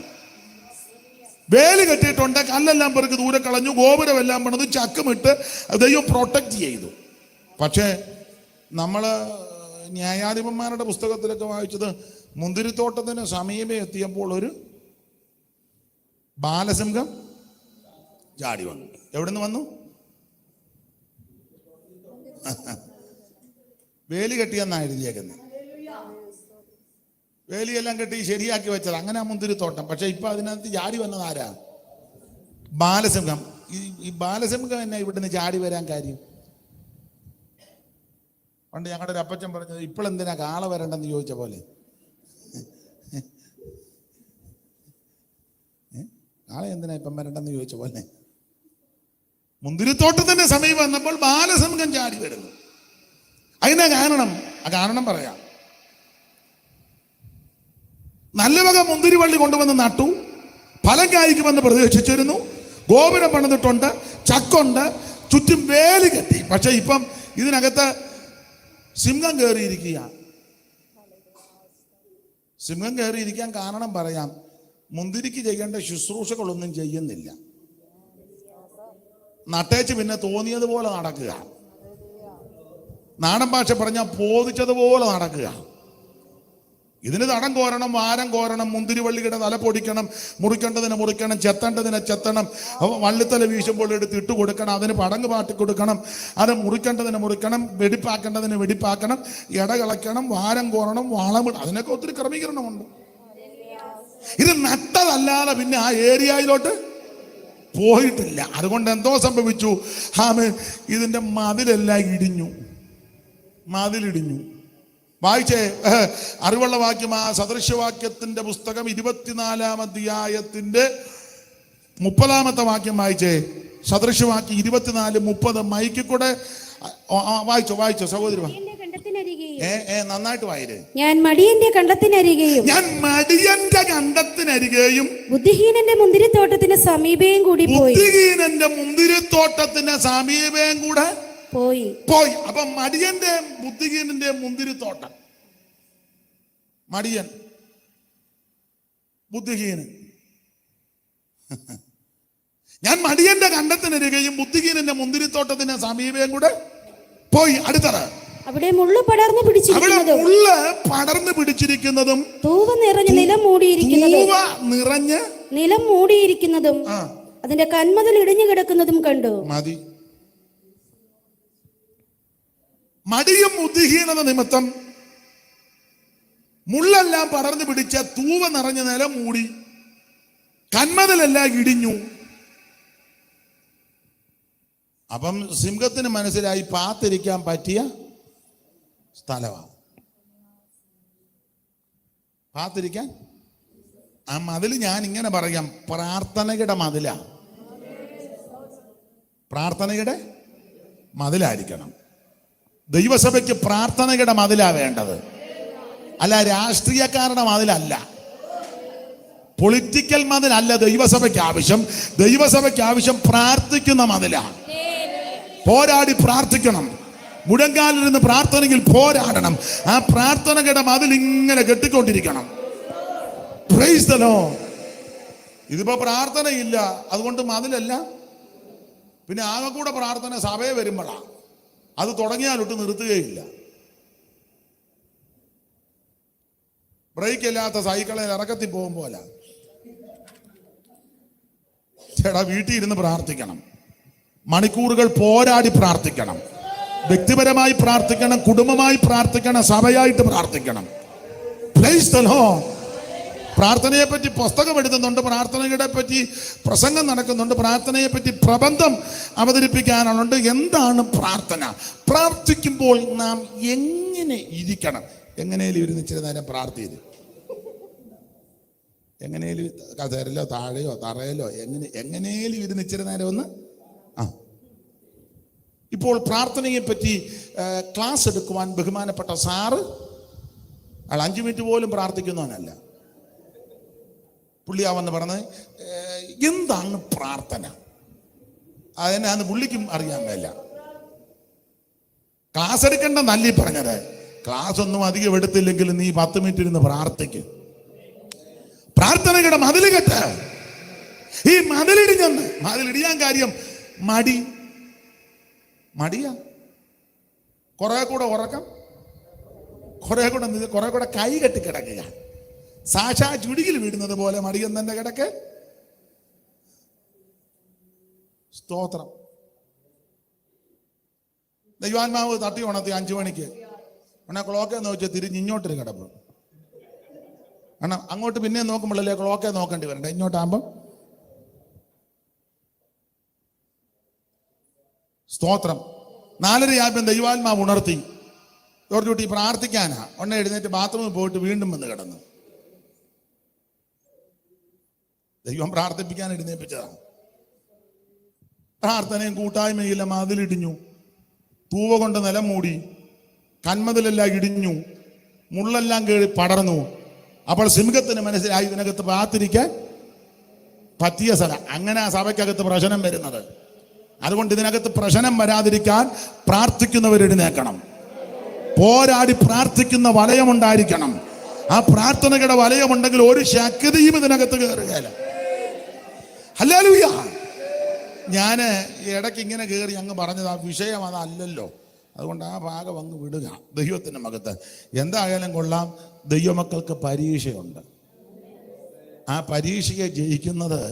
വേലി കെട്ടിയിട്ടുണ്ട്, കല്ലെല്ലാം പെറുക്കി ദൂരെ കളഞ്ഞു, ഗോപുരം എല്ലാം പണിത്, ചക്കുമിട്ട് ദൈവം പ്രൊട്ടക്ട് ചെയ്തു. പക്ഷേ നമ്മള് ന്യായാധിപന്മാരുടെ പുസ്തകത്തിലൊക്കെ വായിച്ചത്, മുന്തിരിത്തോട്ടത്തിന് സമീപം എത്തിയപ്പോൾ ഒരു ബാലസിംഹം ചാടി വന്നു. എവിടുന്ന് വന്നു? വേലി കെട്ടിയെന്നാ എഴുതിയേക്കുന്നത്. വേലിയെല്ലാം കെട്ടി ശരിയാക്കി വെച്ചത്. അങ്ങനെ ആ മുന്തിരിത്തോട്ടം. പക്ഷെ ഇപ്പൊ അതിനകത്ത് ചാടി വന്നത് ആരാ? ബാലസിംഹം. ഈ ബാലസിംഹം എന്നെ ഇവിടുന്ന് ചാടി വരാൻ കാര്യം? പണ്ട് ഞങ്ങളുടെ ഒരു അപ്പച്ചൻ പറഞ്ഞത്, ഇപ്പോഴെന്തിനാ കാള വരണ്ടെന്ന് ചോദിച്ച പോലെ. കാള എന്തിനാ ഇപ്പം വരണ്ടെന്ന് ചോദിച്ച പോലെ മുന്തിരിത്തോട്ടത്തിന്റെ സമീപം വന്നപ്പോൾ ബാലസിംഹം ചാടി വരുന്നു. അതിനാ കാരണം ആ കാരണം പറയാം. നല്ല വക മുന്തിരിവള്ളി കൊണ്ടുവന്ന് നട്ടു, ഫലം കായ്ക്കുമെന്ന് പ്രതീക്ഷിച്ചിരുന്നു, ഗോപുരം പണിതിട്ടുണ്ട്, ചക്കുണ്ട്, ചുറ്റും വേലി കെട്ടി. പക്ഷെ ഇപ്പം ഇതിനകത്ത് സിംഹം കയറിയിരിക്കുക. സിംഹം കയറിയിരിക്കാൻ കാരണം പറയാം, മുന്തിരിക്ക് ചെയ്യേണ്ട ശുശ്രൂഷകളൊന്നും ചെയ്യുന്നില്ല. നട്ടേച്ച് പിന്നെ തോന്നിയതുപോലെ നടക്കുക. നാടൻ ഭാഷ പറഞ്ഞാൽ പോതിച്ചതുപോലെ നടക്കുക. ഇതിന് തടം കോരണം, വാരം കോരണം, മുന്തിരിവള്ളിയുടെ തല പൊടിക്കണം, മുറിക്കേണ്ടതിനെ മുറിക്കണം, ചെത്തേണ്ടതിനെ ചെത്തണം, വള്ളിത്തല വീശുമ്പോൾ എടുത്ത് ഇട്ട് കൊടുക്കണം, അതിന് പടങ്ങ് പാട്ടി കൊടുക്കണം, അത് മുറിക്കേണ്ടതിനെ മുറിക്കണം, വെടിപ്പാക്കേണ്ടതിന് വെടിപ്പാക്കണം, ഇട കളയ്ക്കണം, വാരം കോരണം, വളമിടണം, അതിനൊക്കെ ഒത്തിരി ക്രമീകരണമുണ്ട്. ഇത് നട്ടതല്ലാതെ പിന്നെ ആ ഏരിയയിലോട്ട് പോയിട്ടില്ല. അതുകൊണ്ട് എന്തോ സംഭവിച്ചു, ഇതിന്റെ മതിലെല്ലാം ഇടിഞ്ഞു. വായിച്ചേ, അറിവുള്ള വാക്യം, ആ സദൃശവാക്യത്തിന്റെ പുസ്തകം 24-ാം അധ്യായത്തിന്റെ 30-ാമത്തെ വാക്യം വായിച്ചേ. സദൃശവാക്യം 24-30 മൈക്കിൽ കൂടെ വായിച്ചോ സഹോദരി. നന്നായിട്ട് വായിരേ. ഞാൻ മടിയന്റെ കണ്ടത്തിനരികെയും ബുദ്ധിഹീനന്റെ മുന്തിരിത്തോട്ടത്തിന് സമീപയും കൂടി പോയി. ബുദ്ധിഹീനന്റെ മുന്തിരിത്തോട്ടത്തിന് സമീപയും കൂടെ പോയി. അപ്പൊ മടിയന്റെ ബുദ്ധിഹീനന്റെ മുന്തിരിത്തോട്ടം, മടിയൻ ബുദ്ധിഹീനൻ. ഞാൻ മടിയന്റെ കണ്ടത്തിനരികെയും ബുദ്ധിഹീനന്റെ മുന്തിരിത്തോട്ടത്തിന് സമീപയും കൂടെ പോയി. അടുത്തത്, അവിടെ മുള്ളു പടർന്നു പിടിച്ചിരിക്കുന്നതും തൂവ നിറഞ്ഞ് നിലം മൂടിയിരിക്കുന്നതും അതിന്റെ കന്മതിൽ ഇടിഞ്ഞു കിടക്കുന്നതും കണ്ടു. മതി. മടിയും ബുദ്ധിഹീനത നിമിത്തം മുള്ളെല്ലാം പടർന്നു പിടിച്ച തൂവ നിറഞ്ഞ നിലം മൂടി, കന്മതിലെല്ലാം ഇടിഞ്ഞു. അപ്പം സിംഹത്തിന് മനസ്സിലായി പാത്തിരിക്കാൻ പറ്റിയ സ്ഥലമാണ്. പാത്തിരിക്കാൻ ആ മതിൽ ഞാൻ ഇങ്ങനെ പറയാം, പ്രാർത്ഥനയുടെ മതിലാ. പ്രാർത്ഥനയുടെ മതിലായിരിക്കണം. ദൈവസഭയ്ക്ക് പ്രാർത്ഥനയുടെ മതിലാ വേണ്ടത്, അല്ല രാഷ്ട്രീയക്കാരുടെ മതിലല്ല, പൊളിറ്റിക്കൽ മതിലല്ല ദൈവസഭയ്ക്ക് ആവശ്യം. ദൈവസഭയ്ക്ക് ആവശ്യം പ്രാർത്ഥിക്കുന്ന മതിലാണ്. പോരാടി പ്രാർത്ഥിക്കണം. മുഴങ്കാലിരുന്ന് പ്രാർത്ഥനയിൽ പോരാടണം. ആ പ്രാർത്ഥനയുടെ മതിൽ ഇങ്ങനെ കെട്ടിക്കൊണ്ടിരിക്കണം. Price the Lord. ഇതിപ്പോ പ്രാർത്ഥനയില്ല, അതുകൊണ്ട് മതിലല്ല. പിന്നെ ആകെ കൂടെ പ്രാർത്ഥന സഭയെ വരുമ്പോഴാണ്. അത് തുടങ്ങിയാലൊട്ട് നിർത്തുകയില്ല. ബ്രേക്ക് ഇല്ലാത്ത സൈക്കിളിൽ ഇറക്കത്തിൽ പോകുമ്പോല. ചേട്ടാ, വീട്ടിൽ ഇരുന്ന് പ്രാർത്ഥിക്കണം. മണിക്കൂറുകൾ പോരാടി പ്രാർത്ഥിക്കണം. വ്യക്തിപരമായി പ്രാർത്ഥിക്കണം, കുടുംബമായി പ്രാർത്ഥിക്കണം, സഭയായിട്ട് പ്രാർത്ഥിക്കണം. Price the Lord. പ്രാർത്ഥനയെ പറ്റി പുസ്തകം എഴുതുന്നുണ്ട്, പ്രാർത്ഥനയുടെ പറ്റി പ്രസംഗം നടക്കുന്നുണ്ട്, പ്രാർത്ഥനയെ പറ്റി പ്രബന്ധം അവതരിപ്പിക്കാനുണ്ട്. എന്താണ് പ്രാർത്ഥന? പ്രാർത്ഥിക്കുമ്പോൾ നാം എങ്ങനെ ഇരിക്കണം? എങ്ങനെയും ഇരുന്ന് ഇച്ചിരി നേരം പ്രാർത്ഥിച്ചു, എങ്ങനെയും കസേരയിലോ താഴെയോ തറയിലോ എങ്ങനെയും ഇരുന്ന് ഇച്ചിരി നേരം ഒന്ന്. ഇപ്പോൾ പ്രാർത്ഥനയെ പറ്റി ക്ലാസ് എടുക്കുവാൻ ബഹുമാനപ്പെട്ട സാറ്, അയാൾ 5 മിനിറ്റ് പോലും പ്രാർത്ഥിക്കുന്നവനല്ല. പുള്ളിയാവെന്ന് പറഞ്ഞത് എന്താണ് പ്രാർത്ഥന, അതിനാന്ന് പുള്ളിക്കും അറിയാൻ മേല. ക്ലാസ് എടുക്കേണ്ട നല്ലി പറഞ്ഞത്. ക്ലാസ് ഒന്നും അധികം എടുത്തില്ലെങ്കിലും നീ 10 മിനിറ്റ് ഇരുന്ന് പ്രാർത്ഥിക്കും. പ്രാർത്ഥനയുടെ മതിൽ കെട്ട്. ഈ മതിലിടിയാൻ കാര്യം മടിയാ. കുറെ കൂടെ ഉറക്കം, കുറെ കൂടെ കൈ കെട്ടി കിടക്കുക. സാക്ഷാ ചുടിയിൽ വീടുന്നത് പോലെ മടിയൻ തന്നെ കിടക്ക്. സ്തോത്രം. ദൈവാത്മാവ് തട്ടി ഉണർത്തി 5 മണിക്ക് ക്ലോക്കെ നോക്കിയാൽ തിരിഞ്ഞ് ഇങ്ങോട്ടൊരു കിടപ്പ്. അങ്ങോട്ട് പിന്നെ നോക്കുമ്പോഴല്ലേ ക്ലോക്കെ നോക്കേണ്ടി വരണ്ട. ഇങ്ങോട്ടാകുമ്പം സ്തോത്രം. 4:30 ദൈവാത്മാവ് ഉണർത്തി. ജോർജ് കുട്ടി പ്രാർത്ഥിക്കാനാ. എഴുന്നേറ്റ് ബാത്റൂമിൽ പോയിട്ട് വീണ്ടും വന്ന് കിടന്നു. ദൈവം പ്രാർത്ഥിപ്പിക്കാൻ എഴുന്നേൽപ്പിച്ചതാണ്. പ്രാർത്ഥനയും കൂട്ടായ്മയില്ല, മതിലിടിഞ്ഞു, തൂവ കൊണ്ട് നിലം മൂടി, കന്മതിലെല്ലാം ഇടിഞ്ഞു, മുള്ളെല്ലാം കേറി പടർന്നു. അപ്പോൾ സിംഹത്തിന് മനസ്സിലായി ഇതിനകത്ത് പാത്തിരിക്കാൻ പറ്റിയ സ്ഥലം. അങ്ങനെ ആ സഭയ്ക്കകത്ത് പ്രശ്നം വരുന്നത്. അതുകൊണ്ട് ഇതിനകത്ത് പ്രശ്നം വരാതിരിക്കാൻ പ്രാർത്ഥിക്കുന്നവരെഴുന്നേക്കണം. പോരാടി പ്രാർത്ഥിക്കുന്ന വലയമുണ്ടായിരിക്കണം. ആ പ്രാർത്ഥനയുടെ വലയമുണ്ടെങ്കിൽ ഒരു ശക്തിയും ഇതിനകത്ത് കയറുകയില്ല. ഹല്ലേലൂയ. ഞാന് ഇടയ്ക്ക് ഇങ്ങനെ കയറി അങ്ങ് പറഞ്ഞത് ആ വിഷയം അതല്ലല്ലോ, അതുകൊണ്ട് ആ ഭാഗം അങ്ങ് വിടുക. ദൈവത്തിന്റെ മകത്ത് എന്തായാലും കൊള്ളാം. ദൈവമക്കൾക്ക് പരീക്ഷയുണ്ട്. ആ പരീക്ഷയെ ജയിക്കുന്നത്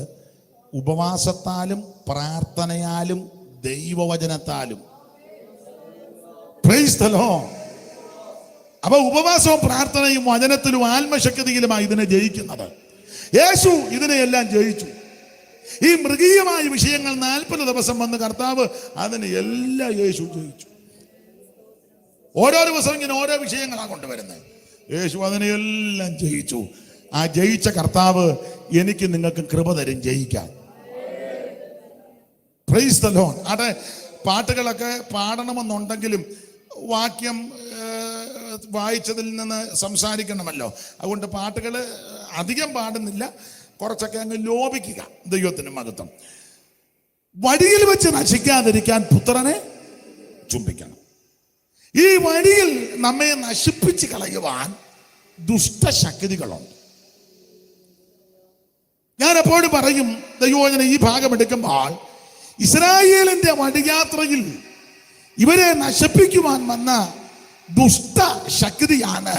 ഉപവാസത്താലും പ്രാർത്ഥനയാലും ദൈവവചനത്താലും. Praise the lord. അപ്പൊ ഉപവാസവും പ്രാർത്ഥനയും വചനത്തിലും ആത്മശക്തിയിലുമായി ഇതിനെ ജയിക്കുന്നത്. യേശു ഇതിനെയെല്ലാം ജയിച്ചു. ഈ മൃഗീയമായ വിഷയങ്ങൾ 40 ദിവസം വന്ന് കർത്താവ് അതിനെ എല്ലാം യേശു ജയിച്ചു. ഓരോ ദിവസവും ഇങ്ങനെ ഓരോ വിഷയങ്ങളാണ് കൊണ്ടുവരുന്നത്. യേശു അതിനെയെല്ലാം ജയിച്ചു. ആ ജയിച്ച കർത്താവ് എനിക്ക് നിങ്ങൾക്ക് കൃപ തരും ജയിക്കാൻ. Price the Lord. അവിടെ പാട്ടുകളൊക്കെ പാടണമെന്നുണ്ടെങ്കിലും വാക്യം വായിച്ചതിൽ നിന്ന് സംസാരിക്കണമല്ലോ. അതുകൊണ്ട് പാട്ടുകൾ അധികം പാടുന്നില്ല, കുറച്ചൊക്കെ അങ്ങ് ലോപിക്കുക. ദൈവത്തിന് മഹത്വം. വഴിയിൽ വെച്ച് നശിക്കാതിരിക്കാൻ പുത്രനെ ചുംബിക്കണം. ഈ വഴിയിൽ നമ്മെ നശിപ്പിച്ച് കളയുവാൻ ദുഷ്ടശക്തികളുണ്ട്. ഞാൻ എപ്പോഴും പറയും, ദൈവവചനം ഈ ഭാഗം എടുക്കുമ്പോൾ ഇസ്രായേലിന്റെ വഴിയാത്രയിൽ ഇവരെ നശിപ്പിക്കുവാൻ വന്ന ദുഷ്ടശക്തിയാണ്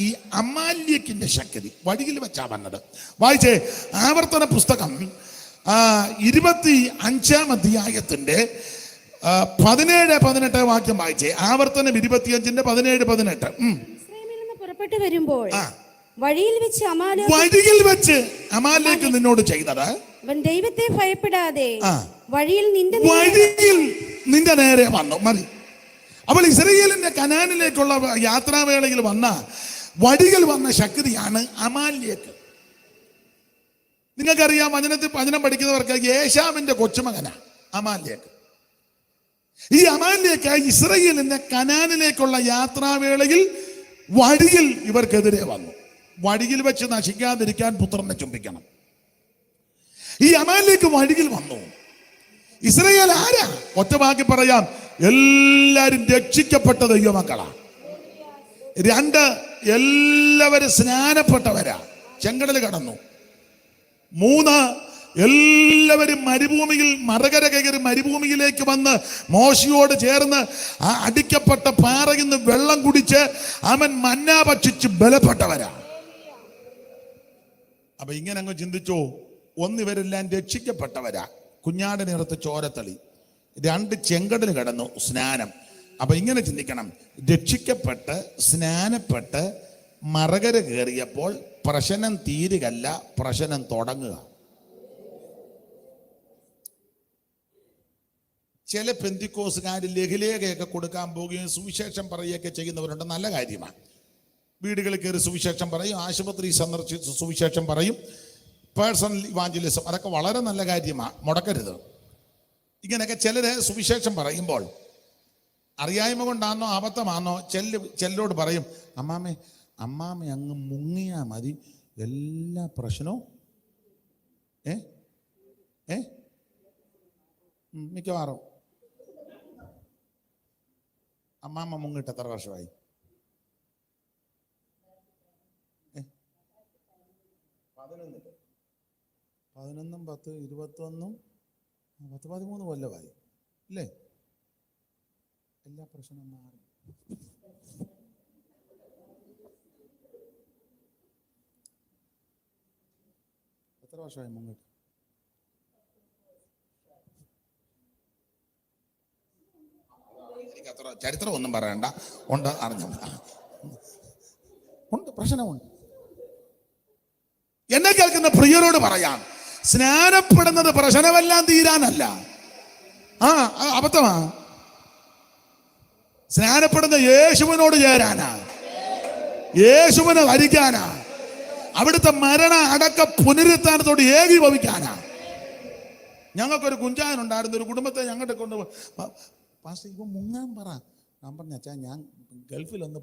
ഈ അമാല്യക്കിന്റെ ശക്തി. വഴിയിൽ വെച്ചാ വന്നത്. വായിച്ചേ, ആവർത്തന പുസ്തകം 25-ാം അധ്യായത്തിന്റെ 17-18 വാക്യം വായിച്ചേ. ആവർത്തനം 25-ന്റെ 17-18. മിസ്രയീമിൽ നിന്ന് പുറപ്പെട്ടു വരുമ്പോൾ വഴിയിൽ വെച്ച് അമാലേക്ക് നിന്നോട് ചെയ്തത്, അവൻ ദൈവത്തെ ഭയപ്പെടാതെ വഴിയിൽ നിന്റെ നേരെ വന്നു. മതി. അവൾ ഇസ്രായേലിന്റെ കനാനിലേക്കുള്ള യാത്രാവേളയിൽ വന്ന വഴികൾ വന്ന ശക്തിയാണ് അമാല്യക്ക്. നിങ്ങൾക്കറിയാം, വചനം പഠിക്കുന്നവർക്ക് യേശാവിന്റെ കൊച്ചുമകനാ അമാല്യക്ക്. ഈ അമാല്യക്ക് ഇസ്രായേലിന്റെ കനാനിലേക്കുള്ള യാത്രാവേളയിൽ വഴിയിൽ ഇവർക്കെതിരെ വന്നു. വഴിയിൽ വെച്ച് നശിക്കാതിരിക്കാൻ പുത്രനെ ചുംബിക്കണം. ഈ അമാല്യക്ക് വഴിയിൽ വന്നു. ഇസ്രായേൽ ആരാ? ഒറ്റവാക്കി പറയാം, എല്ലാരും രക്ഷിക്കപ്പെട്ട ദൈവമക്കളാ. 2, എല്ലാവരും സ്നാനപ്പെട്ടവരാ, ചെങ്കടൽ കടന്നു. 3, എല്ലാവരും മരുഭൂമിയിൽ മറുകര കയറി മരുഭൂമിയിലേക്ക് വന്ന് മോശയോട് ചേർന്ന് ആ അടിക്കപ്പെട്ട പാറയിൽ നിന്ന് വെള്ളം കുടിച്ച് അവൻ മന്ന ഭക്ഷിച്ച് ബലപ്പെട്ടവരാ. അപ്പൊ ഇങ്ങനെ അങ്ങ് ചിന്തിച്ചോ, ഇവരെല്ലാം രക്ഷിക്കപ്പെട്ടവരാ, കുഞ്ഞാടിനിറത്ത് ചോരത്തളി. 2, ചെങ്കടൽ കടന്നു, സ്നാനം. അപ്പൊ ഇങ്ങനെ ചിന്തിക്കണം, രക്ഷിക്കപ്പെട്ട് സ്നാനപ്പെട്ട് മറുകര കയറിയപ്പോൾ പ്രശ്നം തീരുകല്ല, പ്രശ്നം തുടങ്ങുക. ചില പെന്തിക്കോസുകാർ ലഘുലേഖയൊക്കെ കൊടുക്കാൻ പോവുകയും സുവിശേഷം പറയുകയൊക്കെ ചെയ്യുന്നവരുണ്ട്. നല്ല കാര്യമാണ്. വീടുകളിൽ കയറി സുവിശേഷം പറയും, ആശുപത്രി സന്ദർശിച്ച് സുവിശേഷം പറയും, പേഴ്സണൽ ഇവാഞ്ചലിസം, അതൊക്കെ വളരെ നല്ല കാര്യമാണ്, മുടക്കരുത്. ഇങ്ങനെയൊക്കെ ചിലര് സുവിശേഷം പറയുമ്പോൾ അറിയായ്മ കൊണ്ടാണോ അബദ്ധമാണോ ചെല്ലോട് പറയും, അമ്മാമ അങ്ങ് മുങ്ങിയാ മതി, എല്ലാ പ്രശ്നവും മിക്കവാറും. അമ്മാമ്മ മുങ്ങിട്ട് എത്ര വർഷമായി? 11, 10, 21, 13 കൊല്ലമായി അല്ലേ? എല്ലാ പ്രശ്നവും മാറി. എത്ര വർഷമായി മുങ്ങിട്ട്? എനിക്ക് അത്ര ചരിത്രം ഒന്നും പറയണ്ട, ഉണ്ട്, അറിഞ്ഞു, ഉണ്ട്, പ്രശ്നമുണ്ട്. എന്നെ കേൾക്കുന്ന പ്രിയരോട് പറയാം, സ്നാനപ്പെടുന്നത് പ്രശ്നമെല്ലാം തീരാനല്ല. അബദ്ധമാ. സ്നാനപ്പെടുന്ന യേശുവിനോട് ചേരാനാ, യേശുവിനെ ഭരിക്കാനാ, അവിടുത്തെ മരണ അടക്ക പുനരുത്ഥാനത്തോട് ഏകീഭവിക്കാനാ. ഞങ്ങൾക്കൊരു കുഞ്ചാനുണ്ടായിരുന്ന ഒരു കുടുംബത്തെ ഞങ്ങളുടെ കൊണ്ട്, പാസ്റ്റർ ഇവ മുങ്ങാൻ പറ. ഞാൻ പറഞ്ഞ അച്ഛാ, ഞാൻ ഗൾഫിലൊന്ന്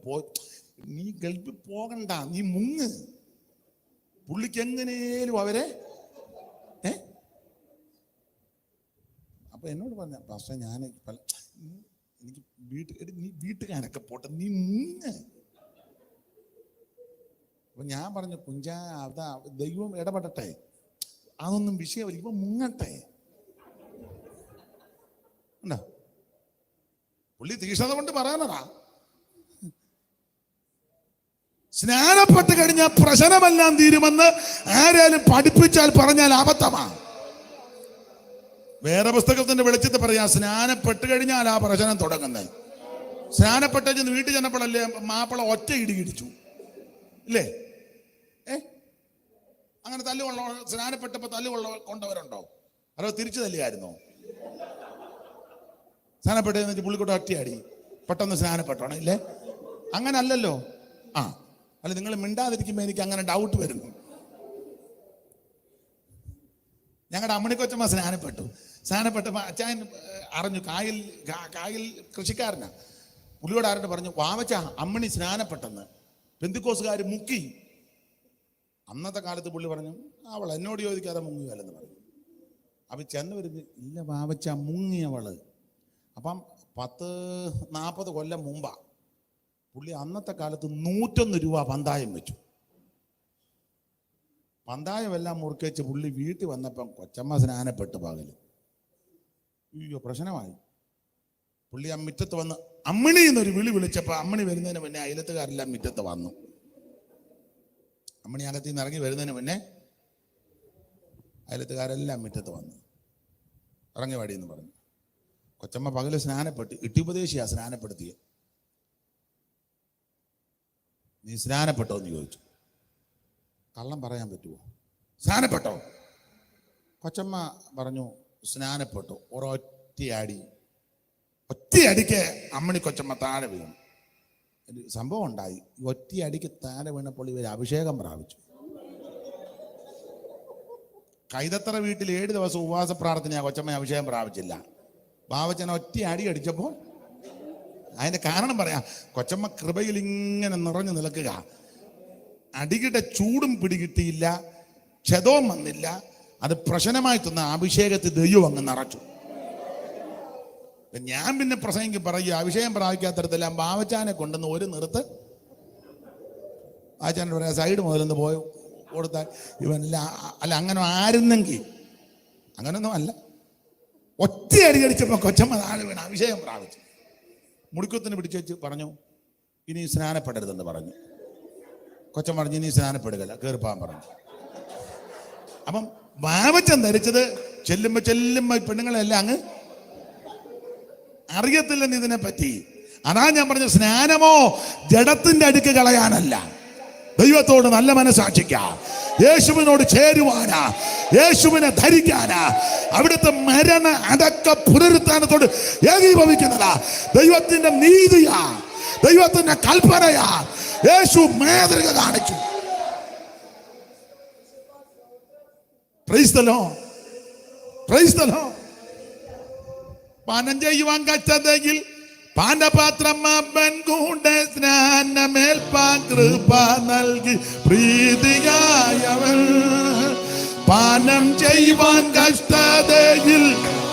നീ ഗൾഫിൽ പോകണ്ട, നീ മുങ്ങ്. പുള്ളിക്ക് എങ്ങനെയും അവരെ അപ്പൊ എന്നോട് പറഞ്ഞ പക്ഷെ ഞാൻ എനിക്ക് നീ വീട്ടുകാരൊക്കെ പോട്ടെ, നീ മുങ്ങ്. അപ്പൊ ഞാൻ പറഞ്ഞു കുഞ്ചാ, അതാ ദൈവം ഇടപെടട്ടെ, അതൊന്നും വിഷയമല്ല, ഇപ്പൊ മുങ്ങട്ടെ. ഉണ്ടോ? പുള്ളി തീക്ഷ്ണത കൊണ്ട് പറയാനതാ. സ്നാനപ്പെട്ട് കഴിഞ്ഞാൽ പ്രശ്നമെല്ലാം തീരുമെന്ന് ആരാലും പഠിപ്പിച്ചാൽ പറഞ്ഞാൽ അബദ്ധമാണ്. വേറെ പുസ്തകത്തിന്റെ വെളിച്ചത്തിൽ പറയാ, സ്നാനപ്പെട്ട് കഴിഞ്ഞാൽ ആ പ്രശ്നം തുടങ്ങുന്നത്. സ്നാനപ്പെട്ട വീട്ടിൽ ചെന്നപ്പോഴല്ലേ മാപ്പിള ഒറ്റ ഇടിച്ചു ഇല്ലേ? അങ്ങനെ തല്ലുകൊള്ള സ്നാനപ്പെട്ടപ്പോ കൊണ്ടവരുണ്ടോ? അതോ തിരിച്ചു തല്ലിയായിരുന്നോ? സ്നാനപ്പെട്ടെന്ന് പുള്ളിക്കൂട്ടം ഒറ്റയാടി പെട്ടെന്ന് സ്നാനപ്പെട്ടോ ഇല്ലേ? അങ്ങനെ അല്ലല്ലോ. അല്ല, നിങ്ങൾ മിണ്ടാതിരിക്കുമ്പോ എനിക്ക് അങ്ങനെ ഡൗട്ട് വരുന്നു. ഞങ്ങളുടെ അമ്മണിക്കൊച്ചമ്മ സ്നാനപ്പെട്ടപ്പോ അച്ചായൻ അറിഞ്ഞു, കായൽ കൃഷിക്കാരനാ. പുള്ളിയോട് ആരോട് പറഞ്ഞു, വാവച്ച അമ്മണി സ്നാനപ്പെട്ടെന്ന്. പെന്തിക്കോസുകാർ മുക്കി. അന്നത്തെ കാലത്ത് പുള്ളി പറഞ്ഞു, അവൾ എന്നോട് ചോദിക്കാതെ മുങ്ങിയല്ലെന്ന് പറഞ്ഞു. അപ്പൊ ചെന്ന് വരുന്നത്, ഇല്ല വാവച്ച മുങ്ങിയവള്. അപ്പം 40 കൊല്ലം മുമ്പാ പുള്ളി അന്നത്തെ കാലത്ത് 101 രൂപ പന്തായം വെച്ചു. പന്തായം എല്ലാം മുറുക്കിച്ച് പുള്ളി വീട്ടിൽ വന്നപ്പം കൊച്ചമ്മ സ്നാനപ്പെട്ട് പകല്. അയ്യോ, പ്രശ്നമായി. പുള്ളി ആ മുറ്റത്ത് വന്ന് അമ്മിണി എന്നൊരു വിളിച്ചപ്പോ അമ്മിണി വരുന്നതിന് മുന്നേ അയലത്തുകാരെല്ലാം മുറ്റത്ത് വന്നു. അമ്മിണി അകത്തിൽ നിന്ന് ഇറങ്ങി വരുന്നതിന് മുന്നേ അയലത്തുകാരെല്ലാം മുറ്റത്ത് വന്നു. ഇറങ്ങി വാടിയെന്ന് പറഞ്ഞു. കൊച്ചമ്മ പകല് സ്നാനപ്പെട്ട്, ഇട്ടുപദേശിയാ സ്നാനപ്പെടുത്തിയ. നീ സ്നാനപ്പെട്ടോ എന്ന് ചോദിച്ചു. കള്ളം പറയാൻ പറ്റുമോ? സ്നാനപ്പെട്ടോ? കൊച്ചമ്മ പറഞ്ഞു സ്നാനപ്പെട്ടു. ഒറ്റയടിക്ക് അമ്മണി കൊച്ചമ്മ താഴെ വീണു. ഒരു സംഭവം ഉണ്ടായി. ഒറ്റയടിക്ക് താഴെ വീണപ്പോൾ ഇവർ അഭിഷേകം പ്രാപിച്ചു. കൈതത്തറ വീട്ടിൽ 7 ദിവസം ഉപവാസ പ്രാർത്ഥനയാ, കൊച്ചമ്മ അഭിഷേകം പ്രാപിച്ചില്ല. ബാവച്ചൻ ഒറ്റ അടി അടിച്ചപ്പോൾ, അതിന്റെ കാരണം പറയാം, കൊച്ചമ്മ കൃപയിൽ ഇങ്ങനെ നിറഞ്ഞു നിൽക്കുക. അടിയുടെ ചൂടും പിടികിട്ടിയില്ല, ക്ഷതവും വന്നില്ല. അത് പ്രശ്നമായി തന്ന അഭിഷേകത്തിൽ ദൈവം അങ്ങ് നിറച്ചു. ഞാൻ പിന്നെ പ്രസംഗിക്ക് പറയുക, അഭിഷേകം പ്രാപിക്കാത്തടത്തെല്ലാം ബാവച്ചാനെ കൊണ്ടുവന്ന് ഒരു നിർത്ത്. ബാവച്ചാൻ പറയാം, സൈഡ് മുതലൊന്ന് പോയി കൊടുത്താൽ ഇവനല്ല. അല്ല, അങ്ങനെ ആയിരുന്നെങ്കിൽ, അങ്ങനൊന്നും അല്ല. ഒറ്റയടി അടിച്ചപ്പോൾ കൊച്ചമ്മ താഴെ വീണ് അഭിഷേകം പ്രാപിച്ചു. മുടിക്കുത്തിന് പിടിച്ചു വെച്ച് പറഞ്ഞു, ഇനി സ്നാനപ്പെടരുതെന്ന് പറഞ്ഞു. കൊച്ചൻ പറഞ്ഞു, ഇനി സ്നാനപ്പെടുകയില്ല, കയറിപ്പാൻ പറഞ്ഞു. അപ്പം ബാവച്ചൻ ധരിച്ചത് ചെല്ലുമ്പോ പെണ്ണുങ്ങളെല്ലാം അങ്ങ് അറിയത്തില്ലെന്ന് ഇതിനെ പറ്റി. അതാ ഞാൻ പറഞ്ഞു, സ്നാനമോ ജഡത്തിന്റെ അടുക്ക് കളയാനല്ല, ദൈവത്തോട് നല്ല മനസ്സാക്ഷിക്കാം, യേശുവിനോട് ചേരുവാനാ, യേശുവിനെ ധരിക്കാനാ, അവിടുത്തെ മരണ അടക്ക പുനരുത്ഥാനത്തോട് ഏകീഭവിക്കുന്നതാ. ദൈവത്തിന്റെ നീതിയാ, ദൈവത്തിന്റെ കൽപ്പനയാ. യേശു മാതൃക കാണിച്ചു. Price the lord, praise the Lord. പാനം ചെയ്യുവാൻ കഷ്ടതെങ്കിൽ പാനപാത്രം അവൻ കൂടെ സ്നാനമേൽപ്പാൻ കൃപ നൽകി പ്രീതിയായവൻ. പാനം ചെയ്യുവാൻ കഷ്ടതയിൽ